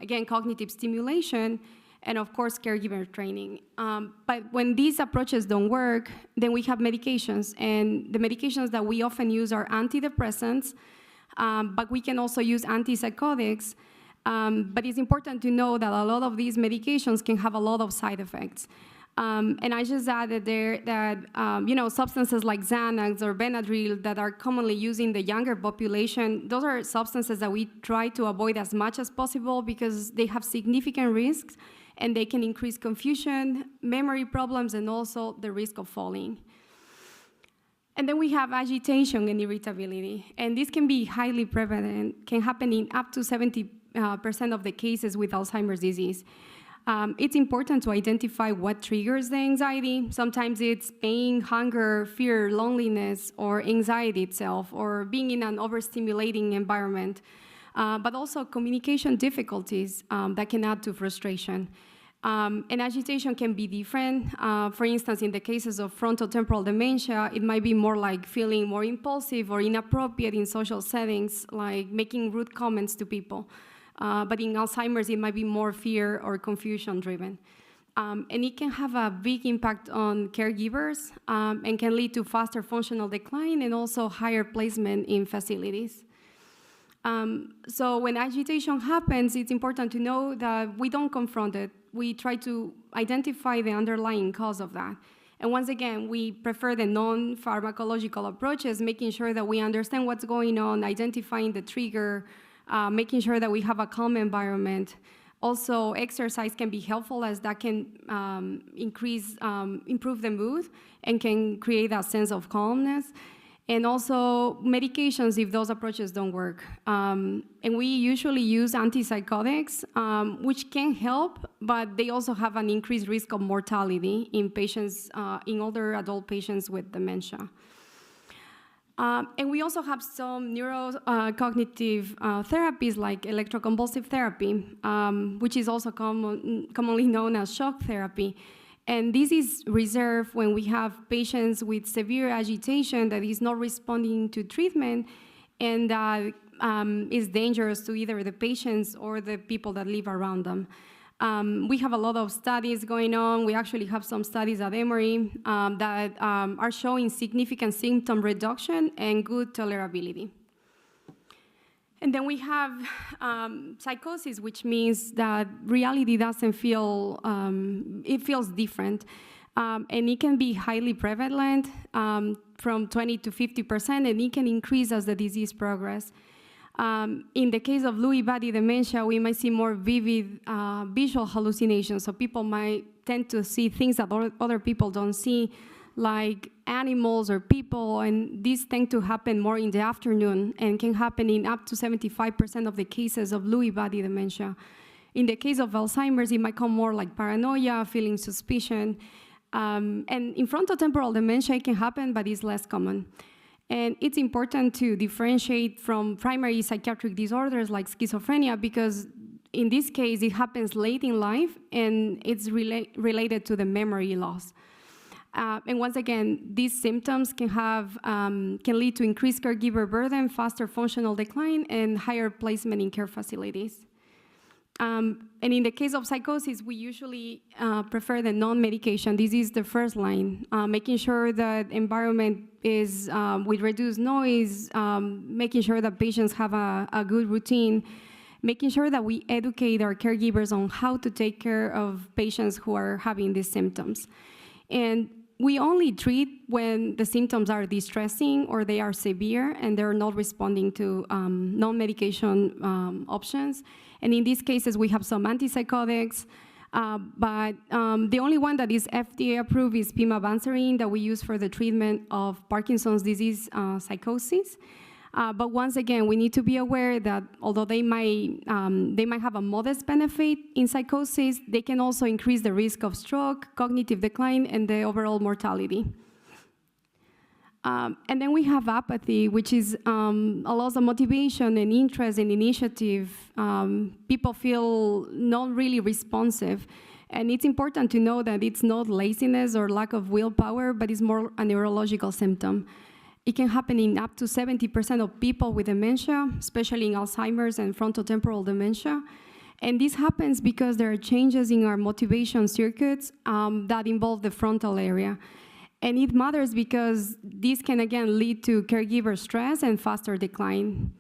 again, cognitive stimulation, and of course, caregiver training. But when these approaches don't work, then we have medications. And the medications that we often use are antidepressants, but we can also use antipsychotics. But it's important to know that a lot of these medications can have a lot of side effects. And I just added there that substances like Xanax or Benadryl that are commonly used in the younger population, those are substances that we try to avoid as much as possible because they have significant risks and they can increase confusion, memory problems, and also the risk of falling. And then we have agitation and irritability. And this can be highly prevalent, can happen in up to 70% of the cases with Alzheimer's disease. It's important to identify what triggers the anxiety. Sometimes it's pain, hunger, fear, loneliness, or anxiety itself, or being in an overstimulating environment, but also communication difficulties that can add to frustration. And agitation can be different. For instance, in the cases of frontotemporal dementia, it might be more like feeling more impulsive or inappropriate in social settings, like making rude comments to people. But in Alzheimer's, it might be more fear or confusion-driven. And it can have a big impact on caregivers and can lead to faster functional decline and also higher placement in facilities. So when agitation happens, it's important to know that we don't confront it. We try to identify the underlying cause of that. And once again, we prefer the non-pharmacological approaches, making sure that we understand what's going on, identifying the trigger, making sure that we have a calm environment. Also, exercise can be helpful as that can improve the mood and can create a sense of calmness. And also medications if those approaches don't work. And we usually use antipsychotics, which can help, but they also have an increased risk of mortality in patients, in older adult patients with dementia. And we also have some neurocognitive therapies like electroconvulsive therapy, which is also commonly known as shock therapy. And this is reserved when we have patients with severe agitation that is not responding to treatment and that is dangerous to either the patients or the people that live around them. We have a lot of studies going on. We actually have some studies at Emory that are showing significant symptom reduction and good tolerability. And then we have psychosis, which means that reality doesn't feel, it feels different. And it can be highly prevalent, from 20 to 50%, and it can increase as the disease progresses. In the case of Lewy body dementia, we might see more vivid visual hallucinations. So people might tend to see things that other people don't see, like animals or people, and these tend to happen more in the afternoon and can happen in up to 75% of the cases of Lewy body dementia. In the case of Alzheimer's, it might come more like paranoia, feeling suspicion. And in frontotemporal dementia, it can happen, but it's less common. And it's important to differentiate from primary psychiatric disorders like schizophrenia because in this case, it happens late in life and it's related to the memory loss. And once again, these symptoms can lead to increased caregiver burden, faster functional decline, and higher placement in care facilities. And in the case of psychosis, we usually prefer the non-medication. This is the first line, making sure that environment is with reduced noise, making sure that patients have a good routine, making sure that we educate our caregivers on how to take care of patients who are having these symptoms. And we only treat when the symptoms are distressing or they are severe and they're not responding to non-medication options. And in these cases, we have some antipsychotics, But the only one that is FDA approved is pimavanserin that we use for the treatment of Parkinson's disease psychosis. But once again, we need to be aware that although they might have a modest benefit in psychosis, they can also increase the risk of stroke, cognitive decline, and the overall mortality. And then we have apathy, which is a loss of motivation and interest and initiative. People feel not really responsive. And it's important to know that it's not laziness or lack of willpower, but it's more a neurological symptom. It can happen in up to 70% of people with dementia, especially in Alzheimer's and frontotemporal dementia. And this happens because there are changes in our motivation circuits that involve the frontal area. And it matters because this can, again, lead to caregiver stress and faster decline.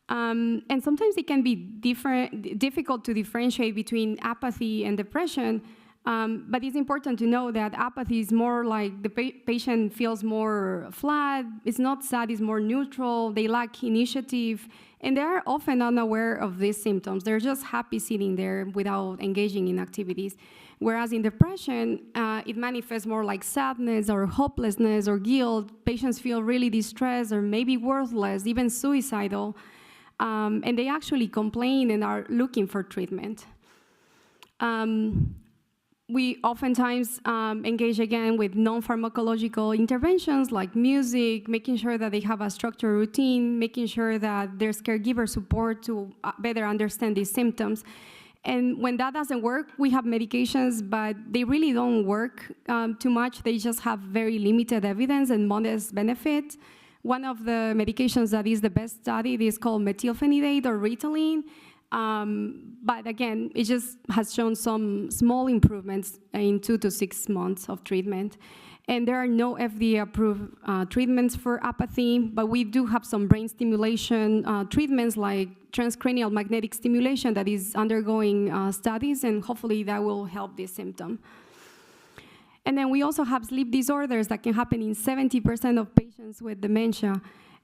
And sometimes it can be difficult to differentiate between apathy and depression, but it's important to know that apathy is more like the patient feels more flat, it's not sad, it's more neutral, they lack initiative, and they are often unaware of these symptoms. They're just happy sitting there without engaging in activities. Whereas in depression, it manifests more like sadness or hopelessness or guilt. Patients feel really distressed or maybe worthless, even suicidal, and they actually complain and are looking for treatment. We oftentimes engage again with non-pharmacological interventions like music, making sure that they have a structured routine, making sure that there's caregiver support to better understand these symptoms. And when that doesn't work, we have medications, but they really don't work too much. They just have very limited evidence and modest benefit. One of the medications that is the best studied is called methylphenidate or Ritalin. But again, it just has shown some small improvements in 2 to 6 months of treatment. And there are no FDA-approved treatments for apathy, but we do have some brain stimulation treatments like transcranial magnetic stimulation that is undergoing studies, and hopefully that will help this symptom. And then we also have sleep disorders that can happen in 70% of patients with dementia.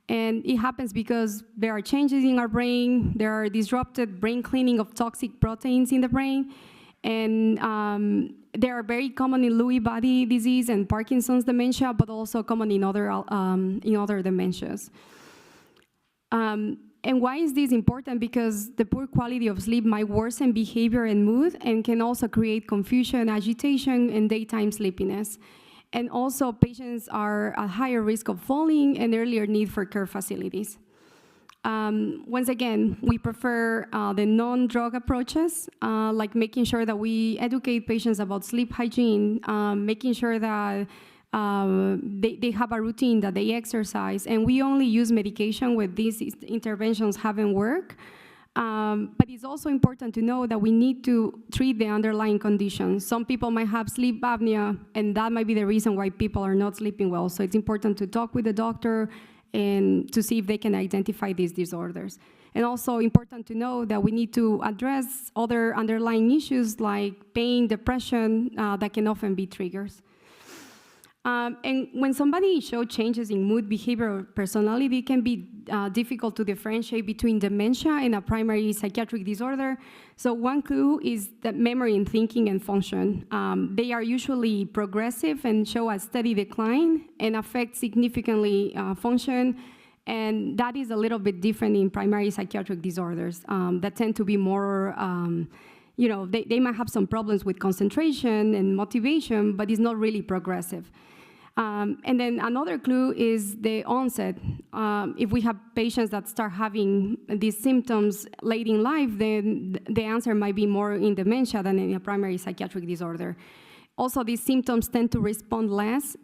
And it happens because there are changes in our brain, there are disrupted brain cleaning of toxic proteins in the brain, and they are very common in Lewy body disease and Parkinson's dementia, but also common in other dementias. And why is this important? Because the poor quality of sleep might worsen behavior and mood and can also create confusion, agitation, and daytime sleepiness. And also, patients are at higher risk of falling and earlier need for care facilities. Once again, we prefer the non-drug approaches, like making sure that we educate patients about sleep hygiene, making sure that they have a routine, that they exercise, and we only use medication when these interventions haven't worked. But it's also important to know that we need to treat the underlying conditions. Some people might have sleep apnea, and that might be the reason why people are not sleeping well. So it's important to talk with the doctor and to see if they can identify these disorders. And also important to know that we need to address other underlying issues like pain, depression, that can often be triggers. And when somebody shows changes in mood, behavior, or personality, it can be difficult to differentiate between dementia and a primary psychiatric disorder. So one clue is that memory and thinking and function. They are usually progressive and show a steady decline and affect significantly function. And that is a little bit different in primary psychiatric disorders that tend to be more, they might have some problems with concentration and motivation, but it's not really progressive. And then another clue is the onset. If we have patients that start having these symptoms late in life, then the answer might be more in dementia than in a primary psychiatric disorder. Also, these symptoms tend to respond less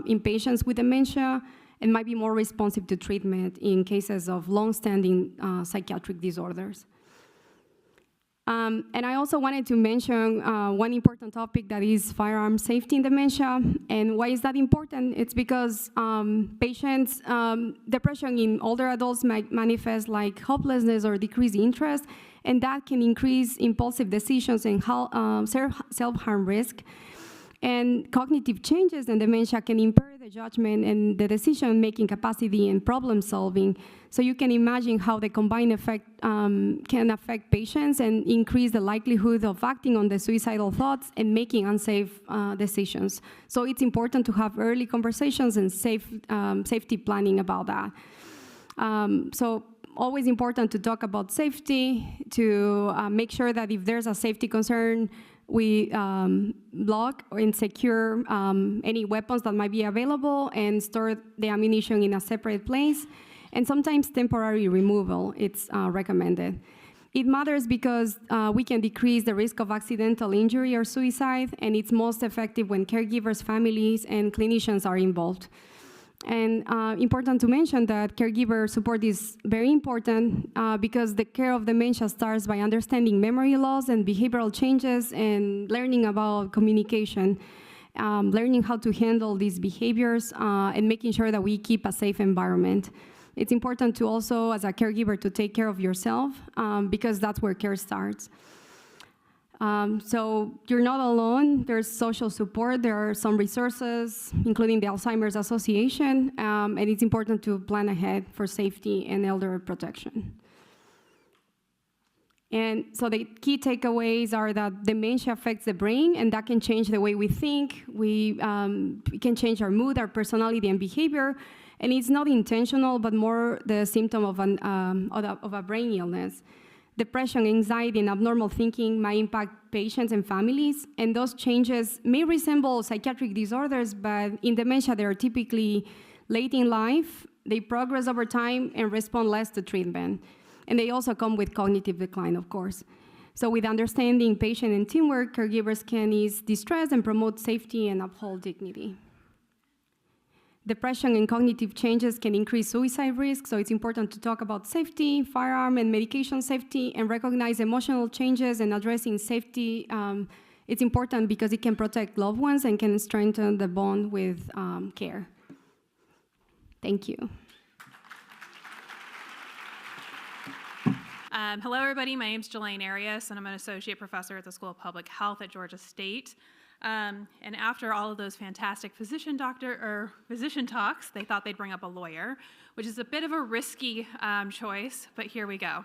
in patients with dementia and might be more responsive to treatment in cases of long-standing psychiatric disorders. And I also wanted to mention one important topic that is firearm safety in dementia. And why is that important? It's because patients, depression in older adults might manifest like hopelessness or decreased interest, and that can increase impulsive decisions and self-harm risk. And cognitive changes in dementia can impair the judgment and the decision-making capacity and problem-solving. So you can imagine how the combined effect can affect patients and increase the likelihood of acting on the suicidal thoughts and making unsafe decisions. So it's important to have early conversations and safety planning about that. So always important to talk about safety, to make sure that if there's a safety concern, we lock and secure any weapons that might be available and store the ammunition in a separate place. And sometimes temporary removal, it's recommended. It matters because we can decrease the risk of accidental injury or suicide, and it's most effective when caregivers, families, and clinicians are involved. And important to mention that caregiver support is very important because the care of dementia starts by understanding memory loss and behavioral changes and learning about communication, learning how to handle these behaviors and making sure that we keep a safe environment. It's important to also, as a caregiver, to take care of yourself because that's where care starts. So you're not alone. There's social support. There are some resources, including the Alzheimer's Association, and it's important to plan ahead for safety and elder protection. And so the key takeaways are that dementia affects the brain, and that can change the way we think. We can change our mood, our personality, and behavior, and it's not intentional, but more the symptom of a brain illness. Depression, anxiety, and abnormal thinking might impact patients and families, and those changes may resemble psychiatric disorders, but in dementia, they are typically late in life, they progress over time, and respond less to treatment. And they also come with cognitive decline, of course. So with understanding patient and teamwork, caregivers can ease distress and promote safety and uphold dignity. Depression and cognitive changes can increase suicide risk, so it's important to talk about safety, firearm and medication safety, and recognize emotional changes and addressing safety. It's important because it can protect loved ones and can strengthen the bond with care. Thank you. Hello, everybody. My name is Jelaine Arias, and I'm an associate professor at the School of Public Health at Georgia State. And after all of those fantastic physician talks, they thought they'd bring up a lawyer, which is a bit of a risky choice, but here we go.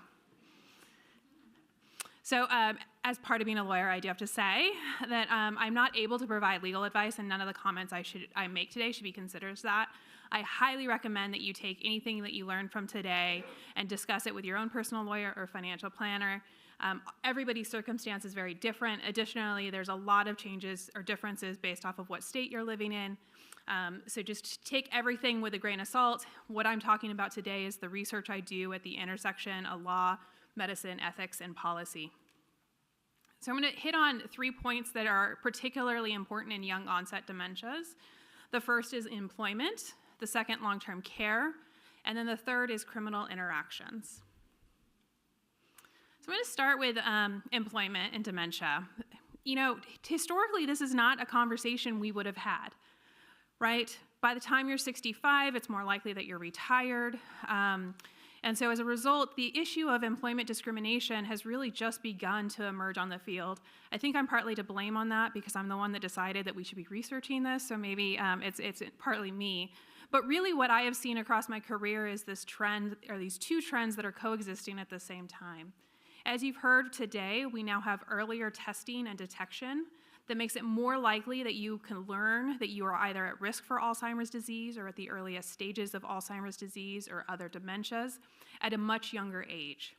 So as part of being a lawyer, I do have to say that I'm not able to provide legal advice, and none of the comments I make today should be considered as that. I highly recommend that you take anything that you learned from today and discuss it with your own personal lawyer or financial planner. Everybody's circumstance is very different. Additionally, there's a lot of changes or differences based off of what state you're living in. So just take everything with a grain of salt. What I'm talking about today is the research I do at the intersection of law, medicine, ethics, and policy. So I'm going to hit on 3 points that are particularly important in young onset dementias. The first is employment, the second long-term care, and then the third is criminal interactions. So I'm going to start with employment and dementia. You know, historically, this is not a conversation we would have had, right? By the time you're 65, it's more likely that you're retired. And so as a result, the issue of employment discrimination has really just begun to emerge on the field. I think I'm partly to blame on that because I'm the one that decided that we should be researching this, so maybe it's partly me. But really what I have seen across my career is this trend, or these two trends that are coexisting at the same time. As you've heard today, we now have earlier testing and detection that makes it more likely that you can learn that you are either at risk for Alzheimer's disease or at the earliest stages of Alzheimer's disease or other dementias at a much younger age.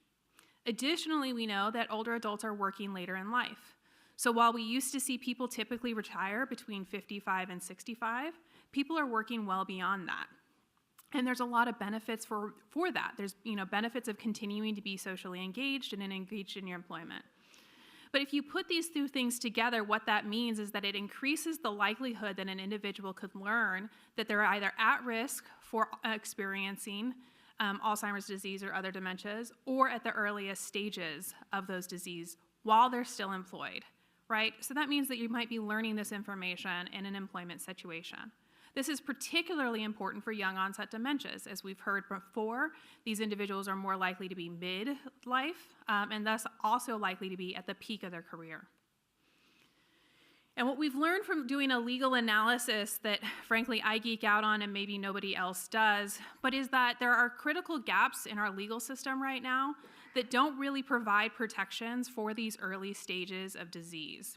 Additionally, we know that older adults are working later in life. So while we used to see people typically retire between 55 and 65, people are working well beyond that. And there's a lot of benefits for that. There's benefits of continuing to be socially engaged and engaged in your employment. But if you put these two things together, what that means is that it increases the likelihood that an individual could learn that they're either at risk for experiencing Alzheimer's disease or other dementias, or at the earliest stages of those disease while they're still employed, right? So that means that you might be learning this information in an employment situation. This is particularly important for young onset dementias. As we've heard before, these individuals are more likely to be mid-life and thus also likely to be at the peak of their career. And what we've learned from doing a legal analysis that, frankly, I geek out on and maybe nobody else does, but is that there are critical gaps in our legal system right now that don't really provide protections for these early stages of disease.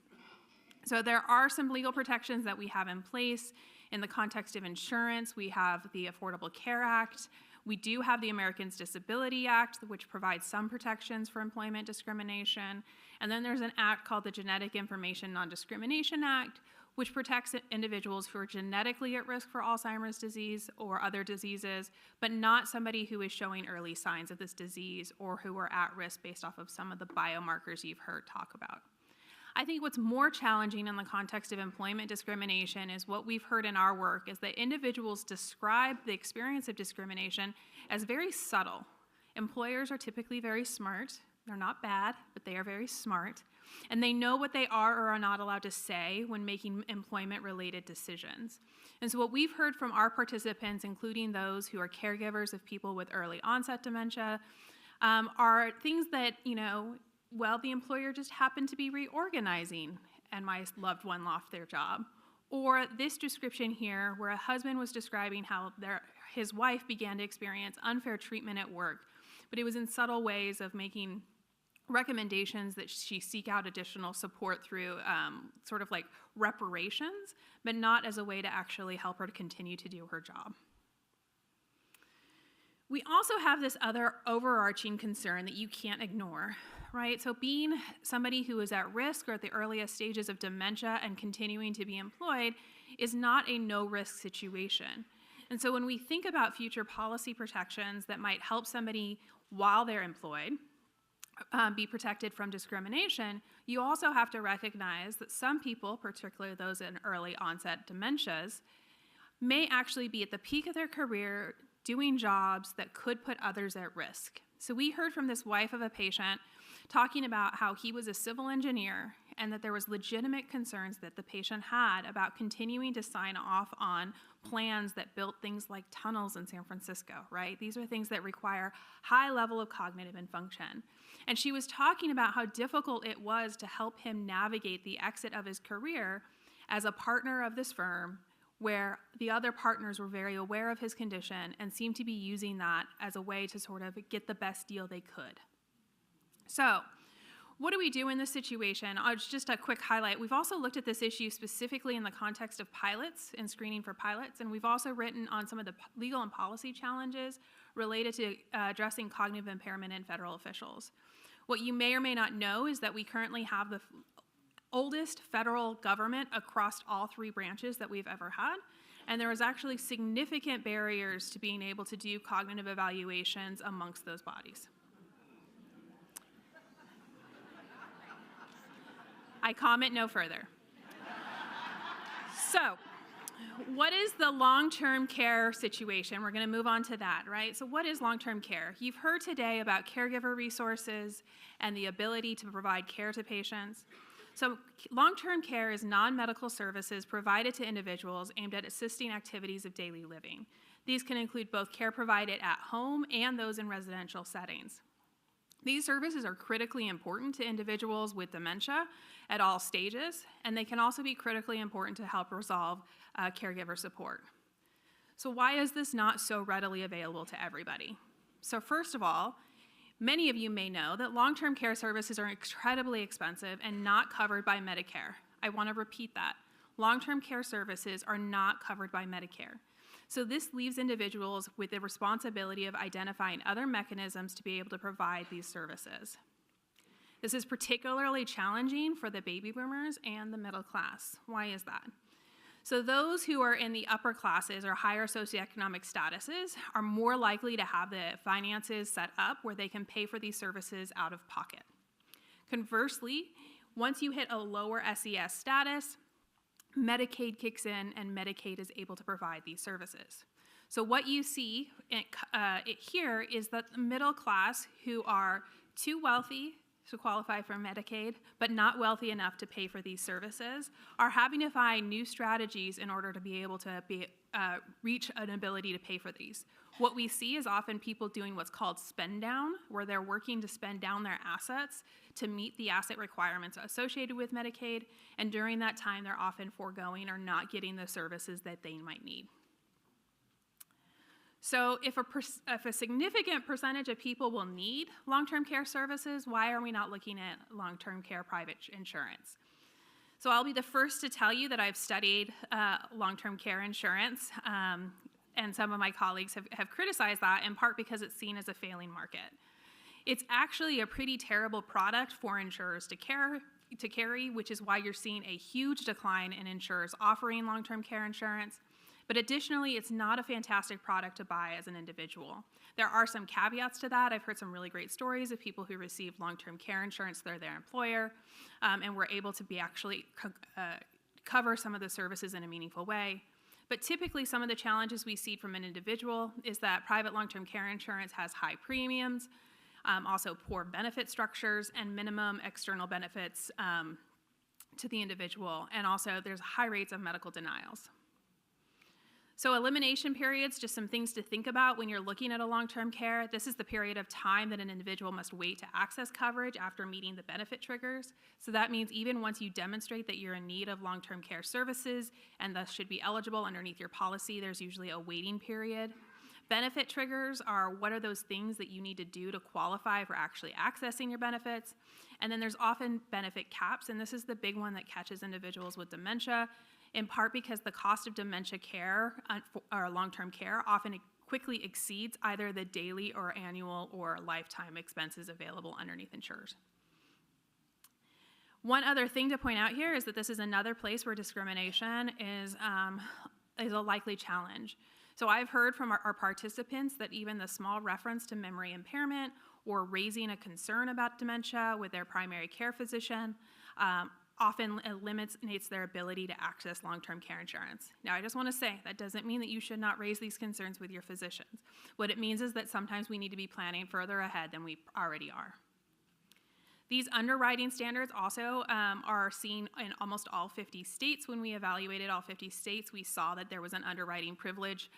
So there are some legal protections that we have in place in the context of insurance. We have the Affordable Care Act. We do have the Americans with Disabilities Act, which provides some protections for employment discrimination. And then there's an act called the Genetic Information Non-Discrimination Act, which protects individuals who are genetically at risk for Alzheimer's disease or other diseases, but not somebody who is showing early signs of this disease or who are at risk based off of some of the biomarkers you've heard talk about. I think what's more challenging in the context of employment discrimination is what we've heard in our work is that individuals describe the experience of discrimination as very subtle. Employers are typically very smart. They're not bad, but they are very smart. And they know what they are or are not allowed to say when making employment-related decisions. And so what we've heard from our participants, including those who are caregivers of people with early onset dementia, are things that, well, the employer just happened to be reorganizing and my loved one lost their job. Or this description here where a husband was describing how his wife began to experience unfair treatment at work, but it was in subtle ways of making recommendations that she seek out additional support through sort of like reparations, but not as a way to actually help her to continue to do her job. We also have this other overarching concern that you can't ignore, right? So being somebody who is at risk or at the earliest stages of dementia and continuing to be employed is not a no-risk situation. And so when we think about future policy protections that might help somebody while they're employed be protected from discrimination, you also have to recognize that some people, particularly those in early onset dementias, may actually be at the peak of their career doing jobs that could put others at risk. So we heard from this wife of a patient talking about how he was a civil engineer and that there was legitimate concerns that the patient had about continuing to sign off on plans that built things like tunnels in San Francisco, right? These are things that require high level of cognitive and function. And she was talking about how difficult it was to help him navigate the exit of his career as a partner of this firm where the other partners were very aware of his condition and seemed to be using that as a way to sort of get the best deal they could. So, what do we do in this situation? Just a quick highlight. We've also looked at this issue specifically in the context of pilots and screening for pilots, and we've also written on some of the legal and policy challenges related to addressing cognitive impairment in federal officials. What you may or may not know is that we currently have the oldest federal government across all three branches that we've ever had, and there is actually significant barriers to being able to do cognitive evaluations amongst those bodies. I comment no further. So, what is the long-term care situation? We're going to move on to that, right? So what is long-term care? You've heard today about caregiver resources and the ability to provide care to patients. So long-term care is non-medical services provided to individuals aimed at assisting activities of daily living. These can include both care provided at home and those in residential settings. These services are critically important to individuals with dementia at all stages, and they can also be critically important to help resolve caregiver support. So why is this not so readily available to everybody? So first of all, many of you may know that long-term care services are incredibly expensive and not covered by Medicare. I want to repeat that. Long-term care services are not covered by Medicare. So this leaves individuals with the responsibility of identifying other mechanisms to be able to provide these services. This is particularly challenging for the baby boomers and the middle class. Why is that? So those who are in the upper classes or higher socioeconomic statuses are more likely to have the finances set up where they can pay for these services out of pocket. Conversely, once you hit a lower SES status, Medicaid kicks in and Medicaid is able to provide these services. So what you see here is that the middle class who are too wealthy to qualify for Medicaid, but not wealthy enough to pay for these services, are having to find new strategies in order to be able to reach an ability to pay for these. What we see is often people doing what's called spend down, where they're working to spend down their assets to meet the asset requirements associated with Medicaid, and during that time, they're often foregoing or not getting the services that they might need. So if a significant percentage of people will need long-term care services, why are we not looking at long-term care private insurance? So I'll be the first to tell you that I've studied long-term care insurance, and some of my colleagues have criticized that in part because it's seen as a failing market. It's actually a pretty terrible product for insurers to carry, which is why you're seeing a huge decline in insurers offering long-term care insurance. But additionally, it's not a fantastic product to buy as an individual. There are some caveats to that. I've heard some really great stories of people who received long-term care insurance through their employer and were able to cover some of the services in a meaningful way. But typically, some of the challenges we see from an individual is that private long-term care insurance has high premiums, also poor benefit structures, and minimum external benefits to the individual. And also, there's high rates of medical denials. So elimination periods, just some things to think about when you're looking at a long-term care. This is the period of time that an individual must wait to access coverage after meeting the benefit triggers. So that means even once you demonstrate that you're in need of long-term care services and thus should be eligible underneath your policy, there's usually a waiting period. Benefit triggers are what are those things that you need to do to qualify for actually accessing your benefits. And then there's often benefit caps, and this is the big one that catches individuals with dementia, in part because the cost of dementia care or long-term care often quickly exceeds either the daily or annual or lifetime expenses available underneath insurers. One other thing to point out here is that this is another place where discrimination is a likely challenge. So I've heard from our participants that even the small reference to memory impairment or raising a concern about dementia with their primary care physician often eliminates their ability to access long-term care insurance. Now, I just want to say that doesn't mean that you should not raise these concerns with your physicians. What it means is that sometimes we need to be planning further ahead than we already are. These underwriting standards also are seen in almost all 50 states. When we evaluated all 50 states, we saw that there was an underwriting privilege,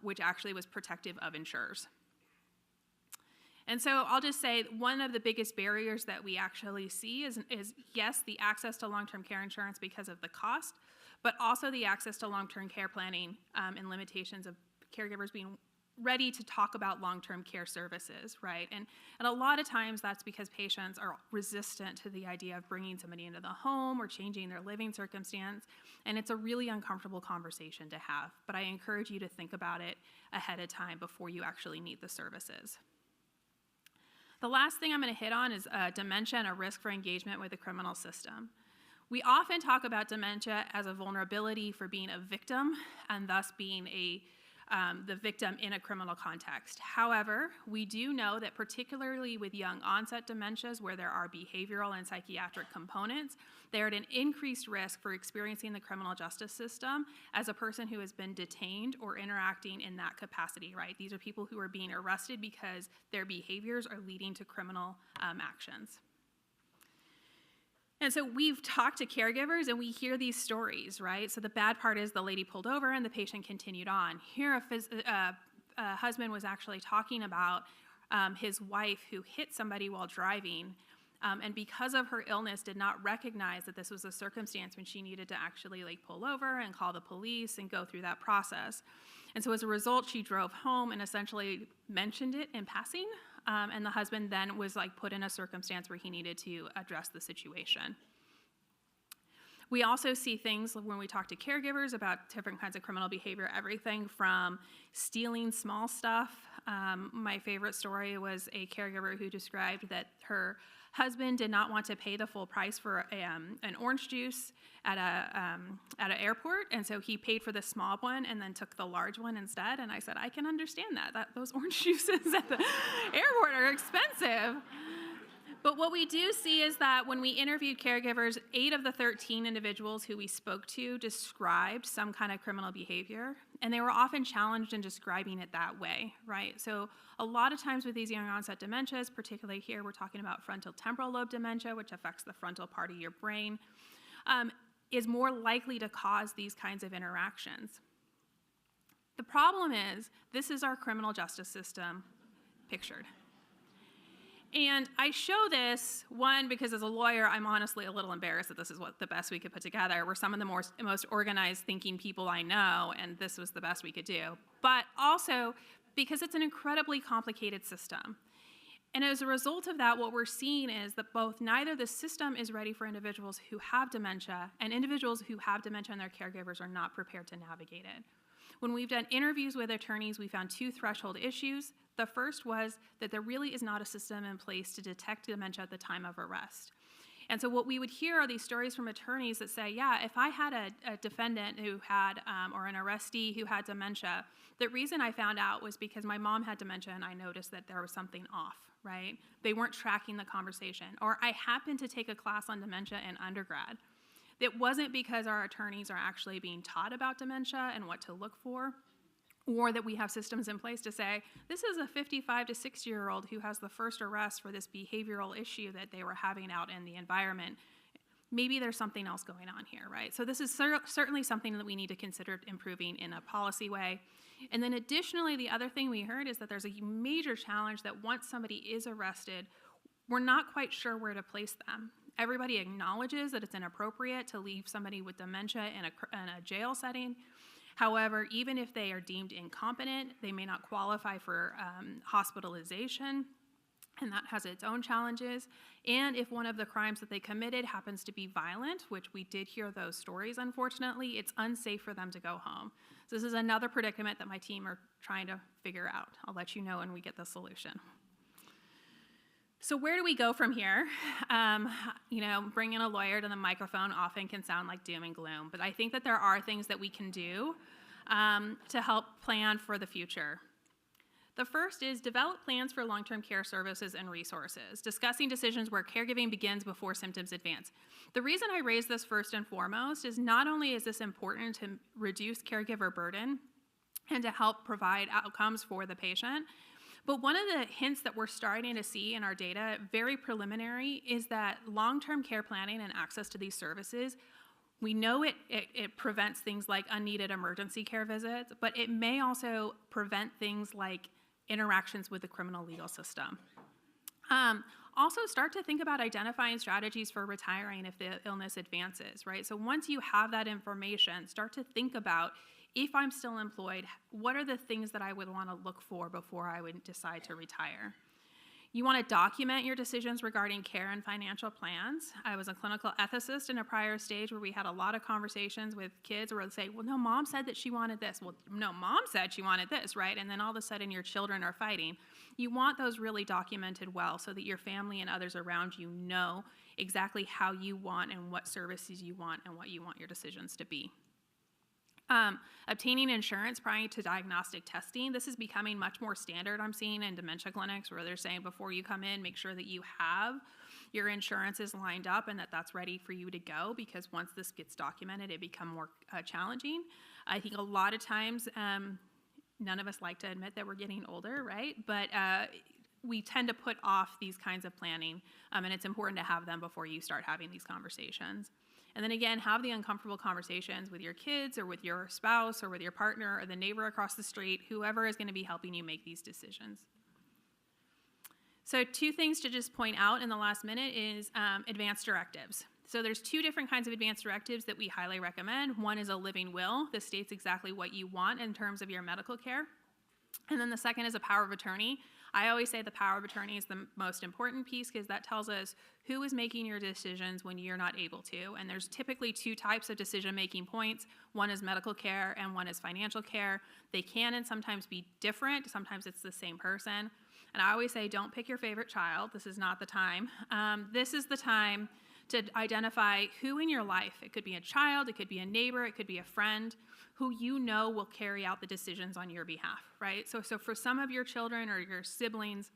which actually was protective of insurers. And so I'll just say one of the biggest barriers that we actually see is yes, the access to long-term care insurance because of the cost, but also the access to long-term care planning and limitations of caregivers being ready to talk about long-term care services, right? And a lot of times that's because patients are resistant to the idea of bringing somebody into the home or changing their living circumstance, and it's a really uncomfortable conversation to have. But I encourage you to think about it ahead of time before you actually need the services. The last thing I'm going to hit on is dementia and a risk for engagement with the criminal system. We often talk about dementia as a vulnerability for being a victim and thus being the victim in a criminal context. However, we do know that particularly with young onset dementias where there are behavioral and psychiatric components, they're at an increased risk for experiencing the criminal justice system as a person who has been detained or interacting in that capacity, right? These are people who are being arrested because their behaviors are leading to criminal actions. And so we've talked to caregivers and we hear these stories, right? So the bad part is the lady pulled over and the patient continued on. Here a husband was actually talking about his wife who hit somebody while driving and because of her illness did not recognize that this was a circumstance when she needed to actually pull over and call the police and go through that process. And so as a result, she drove home and essentially mentioned it in passing. And the husband then was put in a circumstance where he needed to address the situation. We also see things when we talk to caregivers about different kinds of criminal behavior, everything from stealing small stuff. My favorite story was a caregiver who described that her husband did not want to pay the full price for an orange juice at an airport, and so he paid for the small one and then took the large one instead. And I said, I can understand that those orange juices at the airport are expensive. But what we do see is that when we interviewed caregivers, 8 of the 13 individuals who we spoke to described some kind of criminal behavior, and they were often challenged in describing it that way, right? So a lot of times with these young onset dementias, particularly here, we're talking about frontal temporal lobe dementia, which affects the frontal part of your brain, is more likely to cause these kinds of interactions. The problem is, this is our criminal justice system pictured. And I show this, one, because as a lawyer, I'm honestly a little embarrassed that this is what the best we could put together. We're some of the most organized thinking people I know, and this was the best we could do. But also because it's an incredibly complicated system. And as a result of that, what we're seeing is that neither the system is ready for individuals who have dementia, and individuals who have dementia and their caregivers are not prepared to navigate it. When we've done interviews with attorneys, we found 2 threshold issues. The first was that there really is not a system in place to detect dementia at the time of arrest. And so what we would hear are these stories from attorneys that say, yeah, if I had a defendant who had, or an arrestee who had dementia, the reason I found out was because my mom had dementia and I noticed that there was something off, right? They weren't tracking the conversation. Or I happened to take a class on dementia in undergrad. It wasn't because our attorneys are actually being taught about dementia and what to look for, or that we have systems in place to say, this is a 55 to 60-year-old who has the first arrest for this behavioral issue that they were having out in the environment. Maybe there's something else going on here, right? So this is certainly something that we need to consider improving in a policy way. And then additionally, the other thing we heard is that there's a major challenge that once somebody is arrested, we're not quite sure where to place them. Everybody acknowledges that it's inappropriate to leave somebody with dementia in a jail setting. However, even if they are deemed incompetent, they may not qualify for hospitalization, and that has its own challenges. And if one of the crimes that they committed happens to be violent, which we did hear those stories, unfortunately, it's unsafe for them to go home. So this is another predicament that my team are trying to figure out. I'll let you know when we get the solution. So where do we go from here? Bringing a lawyer to the microphone often can sound like doom and gloom, but I think that there are things that we can do to help plan for the future. The first is develop plans for long-term care services and resources, discussing decisions where caregiving begins before symptoms advance. The reason I raise this first and foremost is not only is this important to reduce caregiver burden and to help provide outcomes for the patient, but one of the hints that we're starting to see in our data, very preliminary, is that long-term care planning and access to these services, we know it prevents things like unneeded emergency care visits, but it may also prevent things like interactions with the criminal legal system. Also, start to think about identifying strategies for retiring if the illness advances, right? So once you have that information, start to think about, if I'm still employed, what are the things that I would want to look for before I would decide to retire? You want to document your decisions regarding care and financial plans. I was a clinical ethicist in a prior stage where we had a lot of conversations with kids where they say, well, no, mom said that she wanted this. Well, no, mom said she wanted this, right? And then all of a sudden your children are fighting. You want those really documented well so that your family and others around you know exactly how you want and what services you want and what you want your decisions to be. Obtaining insurance prior to diagnostic testing. This is becoming much more standard, I'm seeing in dementia clinics, where they're saying before you come in, make sure that you have your insurances lined up and that that's ready for you to go, because once this gets documented, it becomes more challenging. I think a lot of times, none of us like to admit that we're getting older, right? But we tend to put off these kinds of planning, and it's important to have them before you start having these conversations. And then again, have the uncomfortable conversations with your kids or with your spouse or with your partner or the neighbor across the street, whoever is going to be helping you make these decisions. So 2 things to just point out in the last minute is advance directives. So there's 2 different kinds of advance directives that we highly recommend. One is a living will. This states exactly what you want in terms of your medical care. And then the second is a power of attorney. I always say the power of attorney is the most important piece because that tells us who is making your decisions when you're not able to. And there's typically 2 types of decision-making points. One is medical care and one is financial care. They can and sometimes be different. Sometimes it's the same person. And I always say, don't pick your favorite child. This is not the time. This is the time to identify who in your life, it could be a child, it could be a neighbor, it could be a friend, who you know will carry out the decisions on your behalf, right? So for some of your children or your siblings,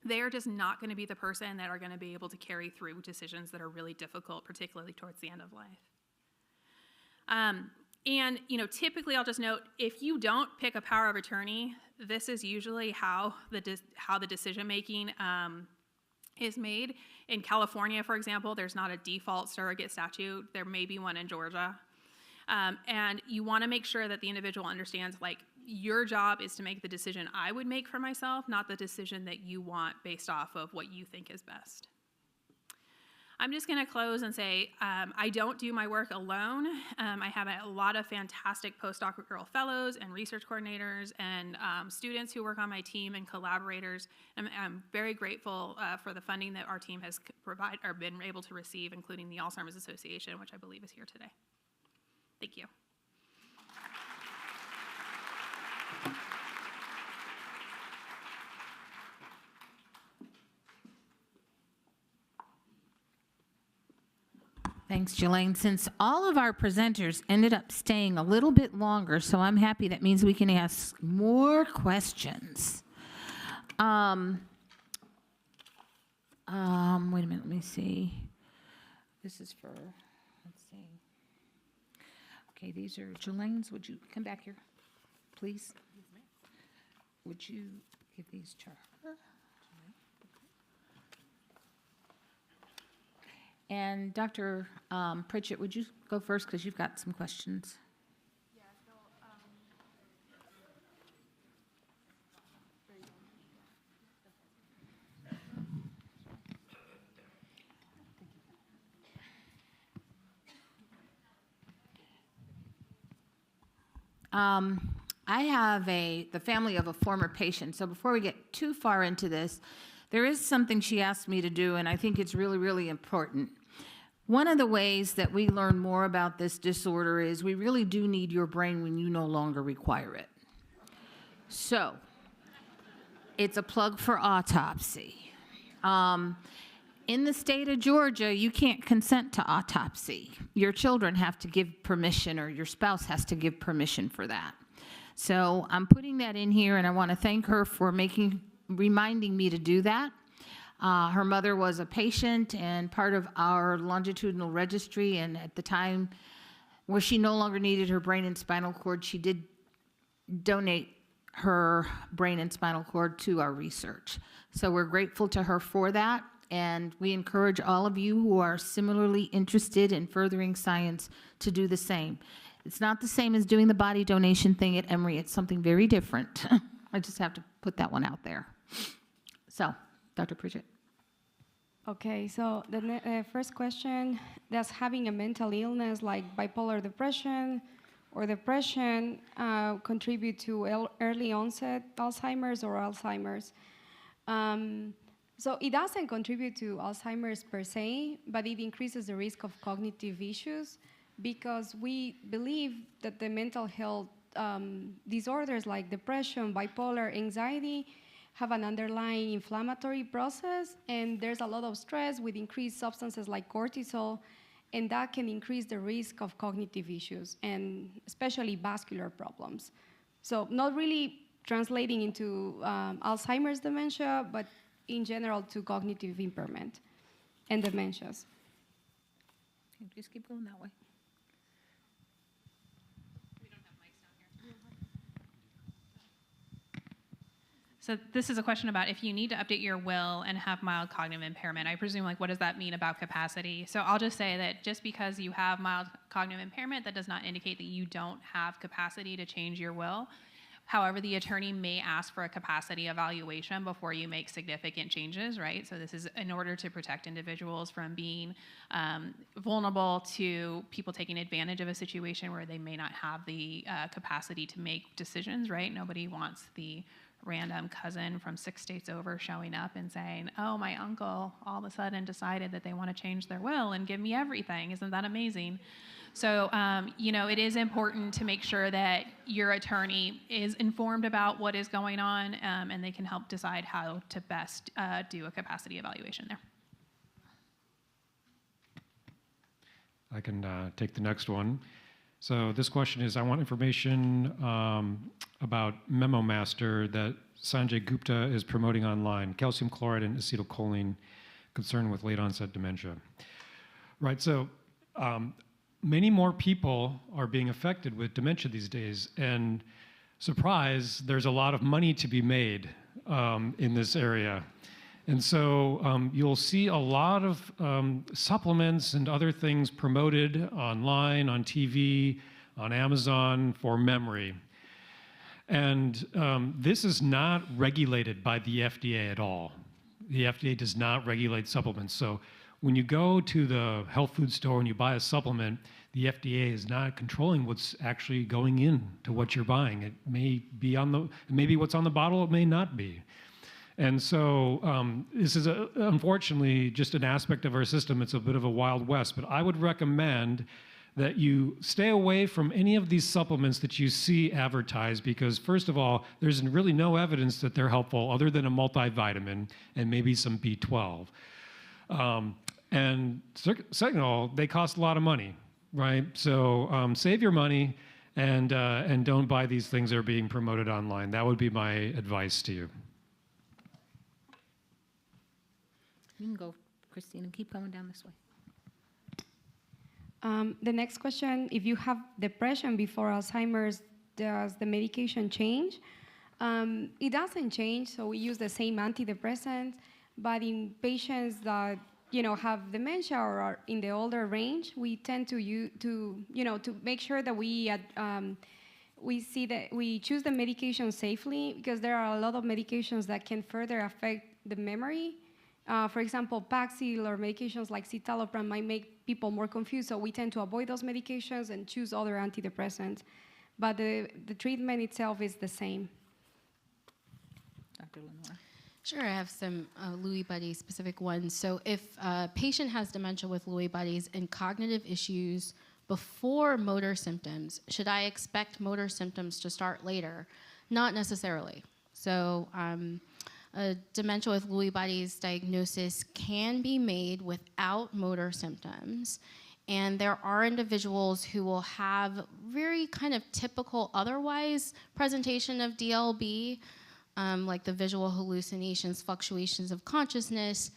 they're just not going to be the person that are going to be able to carry through decisions that are really difficult, particularly towards the end of life. And, typically I'll just note, if you don't pick a power of attorney, this is usually how the decision-making is made. In California, for example, there's not a default surrogate statute. There may be one in Georgia. And you want to make sure that the individual understands, your job is to make the decision I would make for myself, not the decision that you want based off of what you think is best. I'm just going to close and say I don't do my work alone. I have a lot of fantastic postdoctoral fellows and research coordinators and students who work on my team and collaborators. I'm very grateful for the funding that our team has been able to receive, including the Alzheimer's Association, which I believe is here today. Thank you. Thanks, Jelaine. Since all of our presenters ended up staying a little bit longer, so I'm happy, that means we can ask more questions. Wait a minute, let me see. This is for, let's see. Okay, these are Jelaine's. Would you come back here, please? Would you give these to her? And Dr. Pritchett, would you go first, because you've got some questions? Yeah, so, I have the family of a former patient, so before we get too far into this, there is something she asked me to do, and I think it's really, really important. One of the ways that we learn more about this disorder is we really do need your brain when you no longer require it. So, it's a plug for autopsy. In the state of Georgia, you can't consent to autopsy. Your children have to give permission, or your spouse has to give permission for that. So I'm putting that in here, and I want to thank her for reminding me to do that. Her mother was a patient and part of our longitudinal registry, and at the time where she no longer needed her brain and spinal cord, she did donate her brain and spinal cord to our research. So we're grateful to her for that, and we encourage all of you who are similarly interested in furthering science to do the same. It's not the same as doing the body donation thing at Emory. It's something very different. I just have to put that one out there. So, Dr. Pritchett. okay, so the first question, does having a mental illness like bipolar depression or depression contribute to early onset Alzheimer's or Alzheimer's? So it doesn't contribute to Alzheimer's per se, but it increases the risk of cognitive issues, because we believe that the mental health disorders like depression, bipolar, anxiety have an underlying inflammatory process, and there's a lot of stress with increased substances like cortisol, and that can increase the risk of cognitive issues, and especially vascular problems. So not really translating into Alzheimer's dementia, but in general to cognitive impairment and dementias. Okay, just keep going that way. So this is a question about if you need to update your will and have mild cognitive impairment. I presume, what does that mean about capacity? So I'll just say that just because you have mild cognitive impairment, that does not indicate that you don't have capacity to change your will. However, the attorney may ask for a capacity evaluation before you make significant changes, right? So this is in order to protect individuals from being vulnerable to people taking advantage of a situation where they may not have the capacity to make decisions, right? Nobody wants the random cousin from 6 states over showing up and saying, oh, my uncle all of a sudden decided that they want to change their will and give me everything. Isn't that amazing? So, it is important to make sure that your attorney is informed about what is going on, and they can help decide how to best do a capacity evaluation there. I can take the next one. So this question is, I want information about Memo Master that Sanjay Gupta is promoting online, calcium chloride and acetylcholine, concerned with late onset dementia. Right, so many more people are being affected with dementia these days, and surprise, there's a lot of money to be made in this area. And so you'll see a lot of supplements and other things promoted online, on TV, on Amazon for memory. And this is not regulated by the FDA at all. The FDA does not regulate supplements. So when you go to the health food store and you buy a supplement, the FDA is not controlling what's actually going into what you're buying. It may be maybe what's on the bottle, it may not be. And so this is unfortunately just an aspect of our system. It's a bit of a Wild West, but I would recommend that you stay away from any of these supplements that you see advertised, because first of all, there's really no evidence that they're helpful other than a multivitamin and maybe some B12. And second of all, they cost a lot of money, right? So save your money and don't buy these things that are being promoted online. That would be my advice to you. You can go, Christine, and keep going down this way. The next question, if you have depression before Alzheimer's, does the medication change? It doesn't change, so we use the same antidepressants, but in patients that have dementia or are in the older range, we tend to make sure that we choose the medication safely, because there are a lot of medications that can further affect the memory. For example, Paxil or medications like citalopram might make people more confused, so we tend to avoid those medications and choose other antidepressants. But the treatment itself is the same. Dr. Lenore. Sure, I have some Lewy body specific ones. So if a patient has dementia with Lewy bodies and cognitive issues before motor symptoms, should I expect motor symptoms to start later? Not necessarily. So a dementia with Lewy bodies diagnosis can be made without motor symptoms. And there are individuals who will have very kind of typical otherwise presentation of DLB, like the visual hallucinations, fluctuations of consciousness,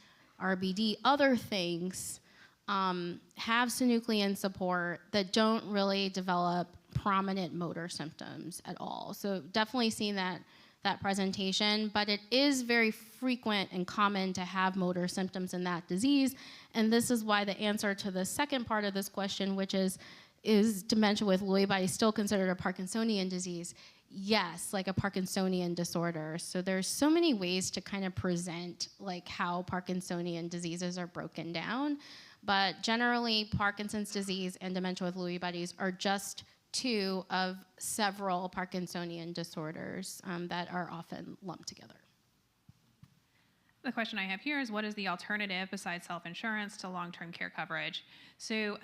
RBD, other things, have synuclein support that don't really develop prominent motor symptoms at all. So definitely seeing that presentation, but it is very frequent and common to have motor symptoms in that disease. And this is why the answer to the second part of this question, which is dementia with Lewy bodies still considered a Parkinsonian disease? Yes, like a Parkinsonian disorder. So there's so many ways to kind of present like how Parkinsonian diseases are broken down. But generally, Parkinson's disease and dementia with Lewy bodies are just two of several Parkinsonian disorders that are often lumped together. The question I have here is, what is the alternative besides self-insurance to long-term care coverage? So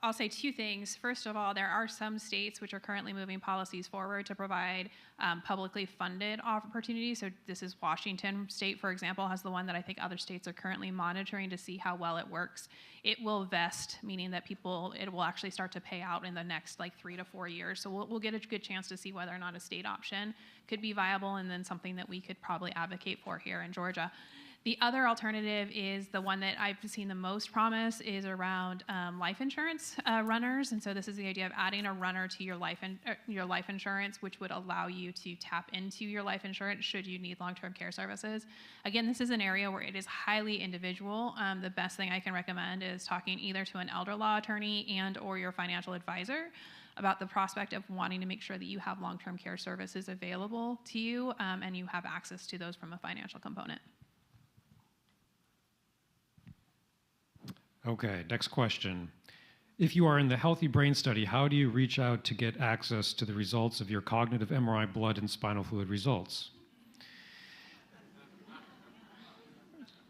I'll say two things. First of all, there are some states which are currently moving policies forward to provide publicly funded opportunities. So this is Washington State, for example, has the one that I think other states are currently monitoring to see how well it works. It will vest, meaning that it will actually start to pay out in the next like 3 to 4 years. So we'll get a good chance to see whether or not a state option could be viable, and then something that we could probably advocate for here in Georgia. The other alternative is the one that I've seen the most promise is around life insurance runners. And so this is the idea of adding a runner to your life insurance, which would allow you to tap into your life insurance should you need long-term care services. Again, this is an area where it is highly individual. The best thing I can recommend is talking either to an elder law attorney and or your financial advisor about the prospect of wanting to make sure that you have long-term care services available to you and you have access to those from a financial component. Okay, next question. If you are in the Healthy Brain Study, how do you reach out to get access to the results of your cognitive MRI blood and spinal fluid results?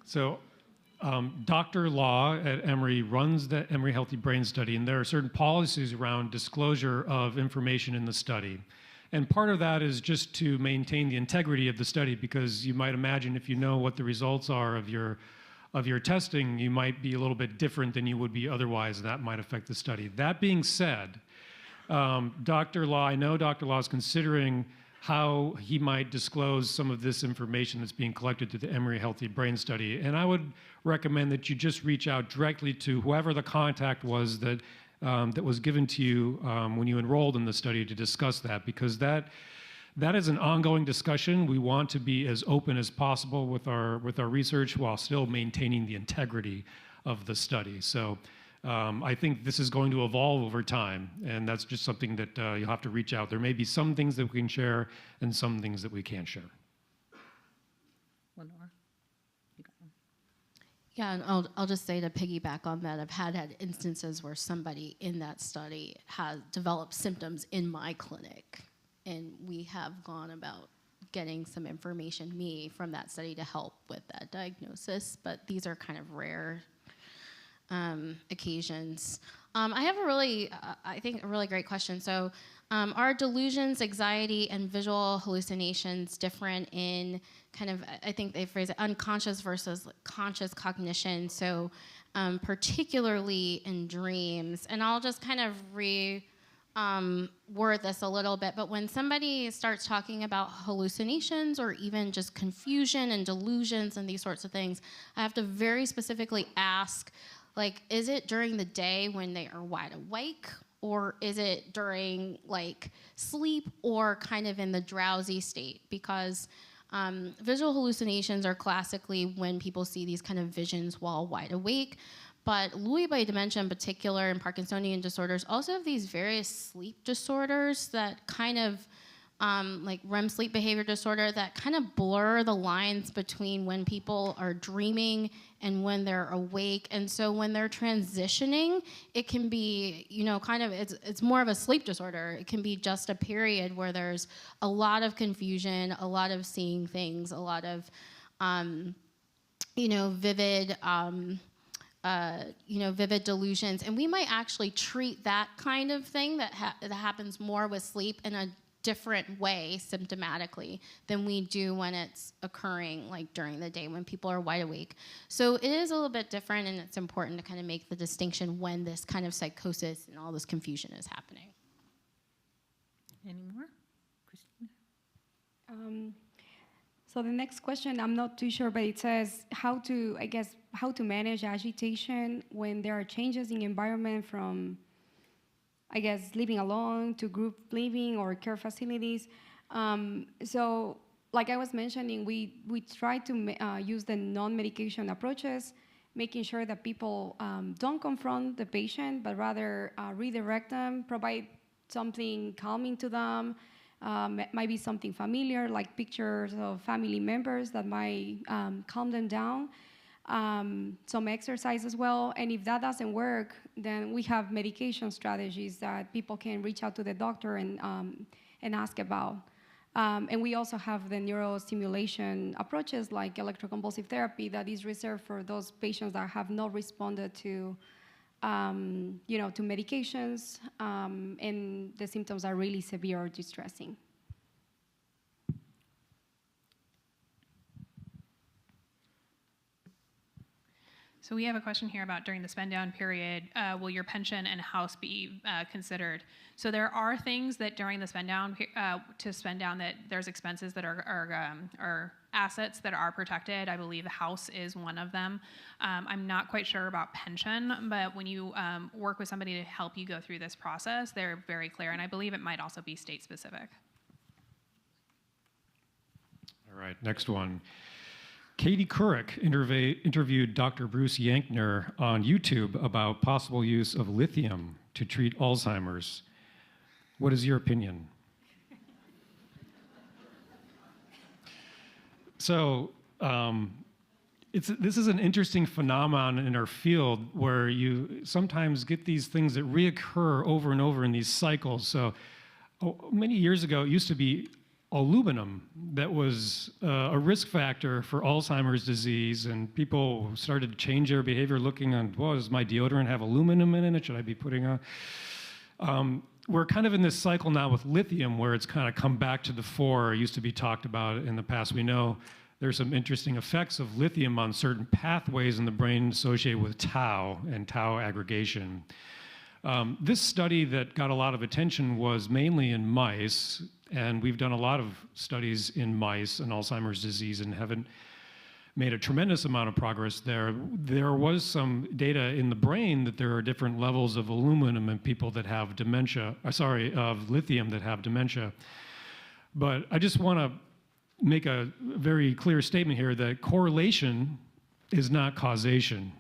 So Dr. Law at Emory runs the Emory Healthy Brain Study, and there are certain policies around disclosure of information in the study. And part of that is just to maintain the integrity of the study, because you might imagine if you know what the results are of your testing, you might be a little bit different than you would be otherwise, and that might affect the study. That being said, Dr. Law, I know Dr. Law is considering how he might disclose some of this information that's being collected through the Emory Healthy Brain Study. And I would recommend that you just reach out directly to whoever the contact was that, that was given to you when you enrolled in the study to discuss that, because that is an ongoing discussion. We want to be as open as possible with our research while still maintaining the integrity of the study. So I think this is going to evolve over time, and that's just something that you'll have to reach out. There may be some things that we can share and some things that we can't share. One more. You got one. Yeah, and I'll just say to piggyback on that, I've had instances where somebody in that study has developed symptoms in my clinic, and we have gone about getting some information, from that study to help with that diagnosis, but these are kind of rare occasions. I have I think a really great question. So are delusions, anxiety, and visual hallucinations different in kind of, I think they phrase it, unconscious versus conscious cognition, so particularly in dreams? And I'll just kind of word this a little bit, but when somebody starts talking about hallucinations or even just confusion and delusions and these sorts of things, I have to very specifically ask, like, is it during the day when they are wide awake, or is it during like sleep or kind of in the drowsy state? Because visual hallucinations are classically when people see these kind of visions while wide awake. But Lewy body dementia in particular and Parkinsonian disorders also have these various sleep disorders that kind of, like REM sleep behavior disorder, that kind of blur the lines between when people are dreaming and when they're awake. And so when they're transitioning, it can be, kind of, it's more of a sleep disorder. It can be just a period where there's a lot of confusion, a lot of seeing things, a lot of, vivid, vivid delusions. And we might actually treat that kind of thing that happens more with sleep in a different way symptomatically than we do when it's occurring like during the day when people are wide awake. So it is a little bit different, and it's important to kind of make the distinction when this kind of psychosis and all this confusion is happening. Any more? Christina? So the next question, I'm not too sure, but it says how to manage agitation when there are changes in environment from, living alone to group living or care facilities. So like I was mentioning, we try to use the non-medication approaches, making sure that people don't confront the patient, but rather redirect them, provide something calming to them. Might be something familiar, like pictures of family members that might calm them down. Some exercise as well. And if that doesn't work, then we have medication strategies that people can reach out to the doctor and ask about. And we also have the neurostimulation approaches like electroconvulsive therapy that is reserved for those patients that have not responded to to medications, and the symptoms are really severe or distressing. So we have a question here about during the spend down period, will your pension and house be considered? So there are things that during the spend down, that there's expenses that are assets that are protected. I believe the house is one of them. I'm not quite sure about pension, but when you work with somebody to help you go through this process, they're very clear, and I believe it might also be state specific. All right, next one. Katie Couric interviewed Dr. Bruce Yankner on YouTube about possible use of lithium to treat Alzheimer's. What is your opinion? So this is an interesting phenomenon in our field where you sometimes get these things that reoccur over and over in these cycles. So many years ago, it used to be aluminum that was a risk factor for Alzheimer's disease, and people started to change their behavior looking on, well, does my deodorant have aluminum in it? Should I be putting on? We're kind of in this cycle now with lithium where it's kind of come back to the fore. It used to be talked about in the past. We know there's some interesting effects of lithium on certain pathways in the brain associated with tau and tau aggregation. This study that got a lot of attention was mainly in mice, and we've done a lot of studies in mice and Alzheimer's disease and haven't made a tremendous amount of progress there. There was some data in the brain that there are different levels of aluminum in people that have dementia, of lithium that have dementia. But I just want to make a very clear statement here that correlation is not causation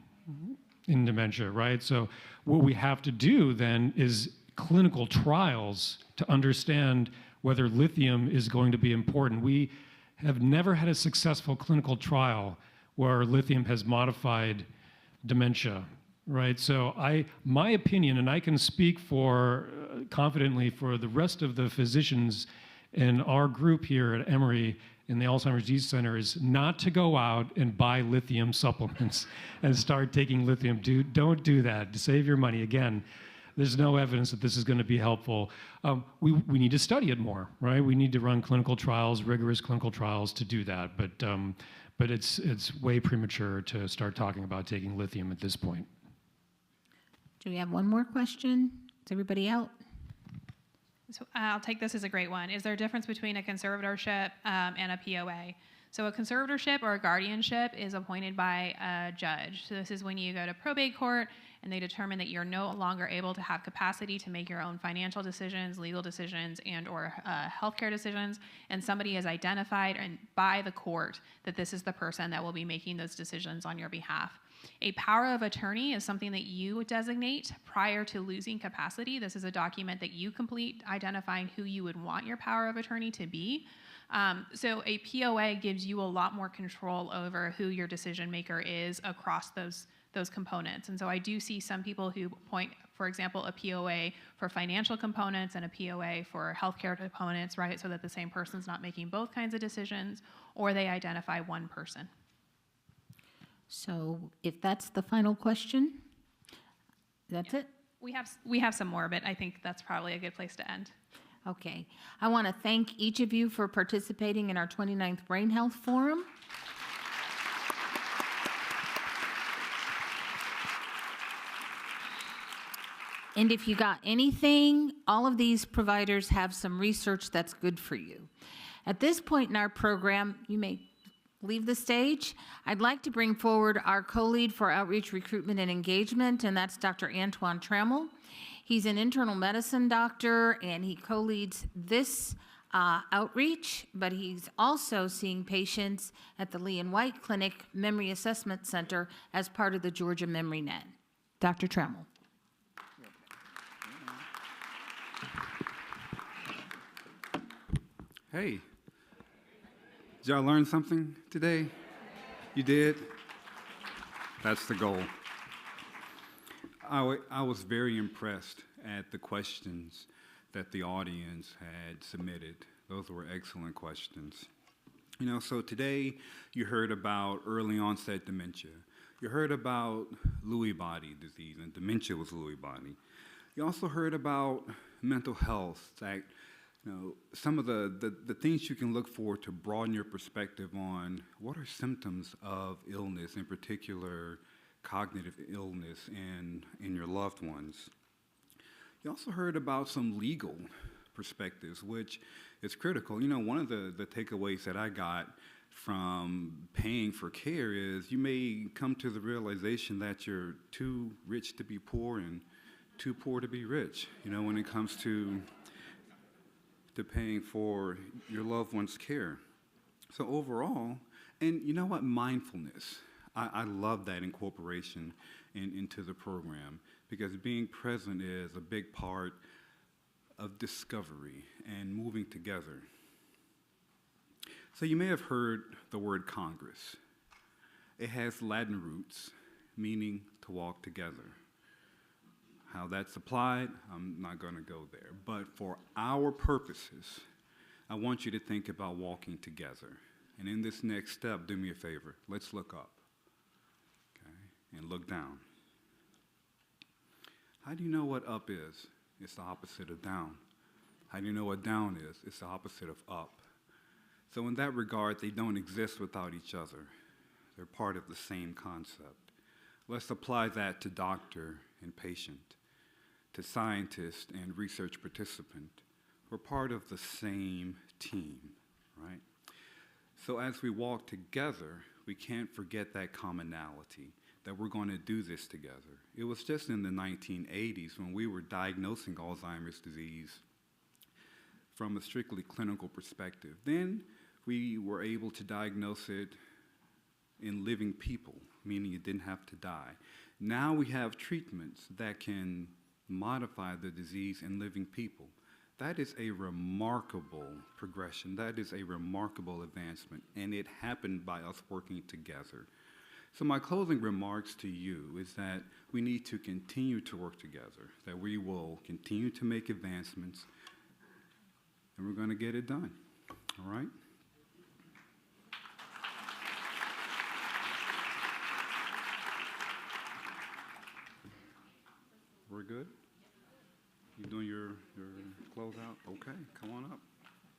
in dementia, right? So what we have to do then is clinical trials to understand whether lithium is going to be important. We have never had a successful clinical trial where lithium has modified dementia, right? So my opinion, and I can speak for confidently for the rest of the physicians in our group here at Emory in the Alzheimer's Disease Center, is not to go out and buy lithium supplements and start taking lithium. Don't do that. To save your money. Again, there's no evidence that this is going to be helpful. We need to study it more, right? We need to run clinical trials, rigorous clinical trials to do that. But it's way premature to start talking about taking lithium at this point. Do we have one more question? Is everybody out? So I'll take this as a great one. Is there a difference between a conservatorship and a POA? So a conservatorship or a guardianship is appointed by a judge. So this is when you go to probate court and they determine that you're no longer able to have capacity to make your own financial decisions, legal decisions, and or healthcare decisions, and somebody is identified by the court that this is the person that will be making those decisions on your behalf. A power of attorney is something that you designate prior to losing capacity. This is a document that you complete identifying who you would want your power of attorney to be. So a POA gives you a lot more control over who your decision maker is across those components. And so I do see some people who point, for example, a POA for financial components and a POA for healthcare components, right? So that the same person's not making both kinds of decisions, or they identify one person. So if that's the final question, that's it? We have some more, but I think that's probably a good place to end. Okay. I want to thank each of you for participating in our 29th Brain Health Forum. And if you got anything, all of these providers have some research that's good for you. At this point in our program, you may leave the stage. I'd like to bring forward our co-lead for outreach, recruitment, and engagement, and that's Dr. Antoine Trammell. He's an internal medicine doctor, and he co-leads this outreach, but he's also seeing patients at the Lee and White Clinic Memory Assessment Center as part of the Georgia Memory Net. Dr. Trammell. Hey, did y'all learn something today? You did? That's the goal. I was very impressed at the questions that the audience had submitted. Those were excellent questions. You know, so today you heard about early onset dementia. You heard about Lewy body disease, and dementia was Lewy body. You also heard about mental health, that, you know, some of the things you can look for to broaden your perspective on what are symptoms of illness, in particular cognitive illness in your loved ones. You also heard about some legal perspectives, which is critical. You know, one of the takeaways that I got from paying for care is you may come to the realization that you're too rich to be poor and too poor to be rich, you know, when it comes to paying for your loved one's care. So overall, and you know what, mindfulness. I love that incorporation into the program, because being present is a big part of discovery and moving together. So you may have heard the word Congress. It has Latin roots, meaning to walk together. How that's applied, I'm not going to go there. But for our purposes, I want you to think about walking together. And in this next step, do me a favor. Let's look up, okay, and look down. How do you know what up is? It's the opposite of down. How do you know what down is? It's the opposite of up. So in that regard, they don't exist without each other. They're part of the same concept. Let's apply that to doctor and patient. to scientist and research participant. We're part of the same team, right? So as we walk together, we can't forget that commonality, that we're going to do this together. It was just in the 1980s when we were diagnosing Alzheimer's disease from a strictly clinical perspective. Then we were able to diagnose it in living people, meaning it didn't have to die. Now we have treatments that can modify the disease in living people. That is a remarkable progression. That is a remarkable advancement, and it happened by us working together. So my closing remarks to you is that we need to continue to work together, that we will continue to make advancements, and we're going to get it done, all right? We're good? You doing your closeout? Okay, come on up.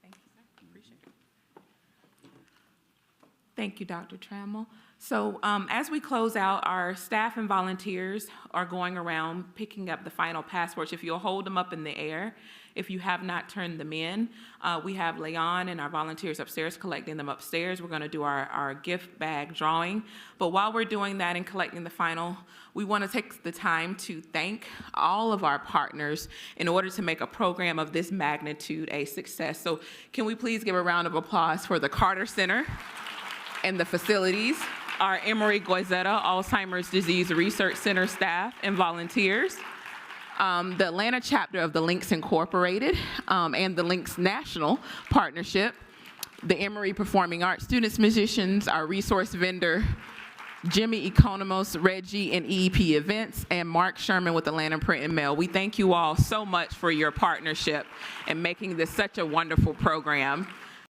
Thank you, sir. Appreciate it. Thank you, Dr. Trammell. So as we close out, our staff and volunteers are going around picking up the final passports. If you'll hold them up in the air, if you have not turned them in, we have Leon and our volunteers upstairs collecting them upstairs. We're going to do our gift bag drawing. But while we're doing that and collecting the final, we want to take the time to thank all of our partners in order to make a program of this magnitude a success. So can we please give a round of applause for the Carter Center and the facilities, our Emory Goizueta Alzheimer's Disease Research Center staff and volunteers, the Atlanta chapter of the Links Incorporated and the Links National Partnership, the Emory Performing Arts students, musicians, our resource vendor, Jimmy Economos, Reggie, and EEP Events, and Mark Sherman with Atlanta Print and Mail. We thank you all so much for your partnership and making this such a wonderful program.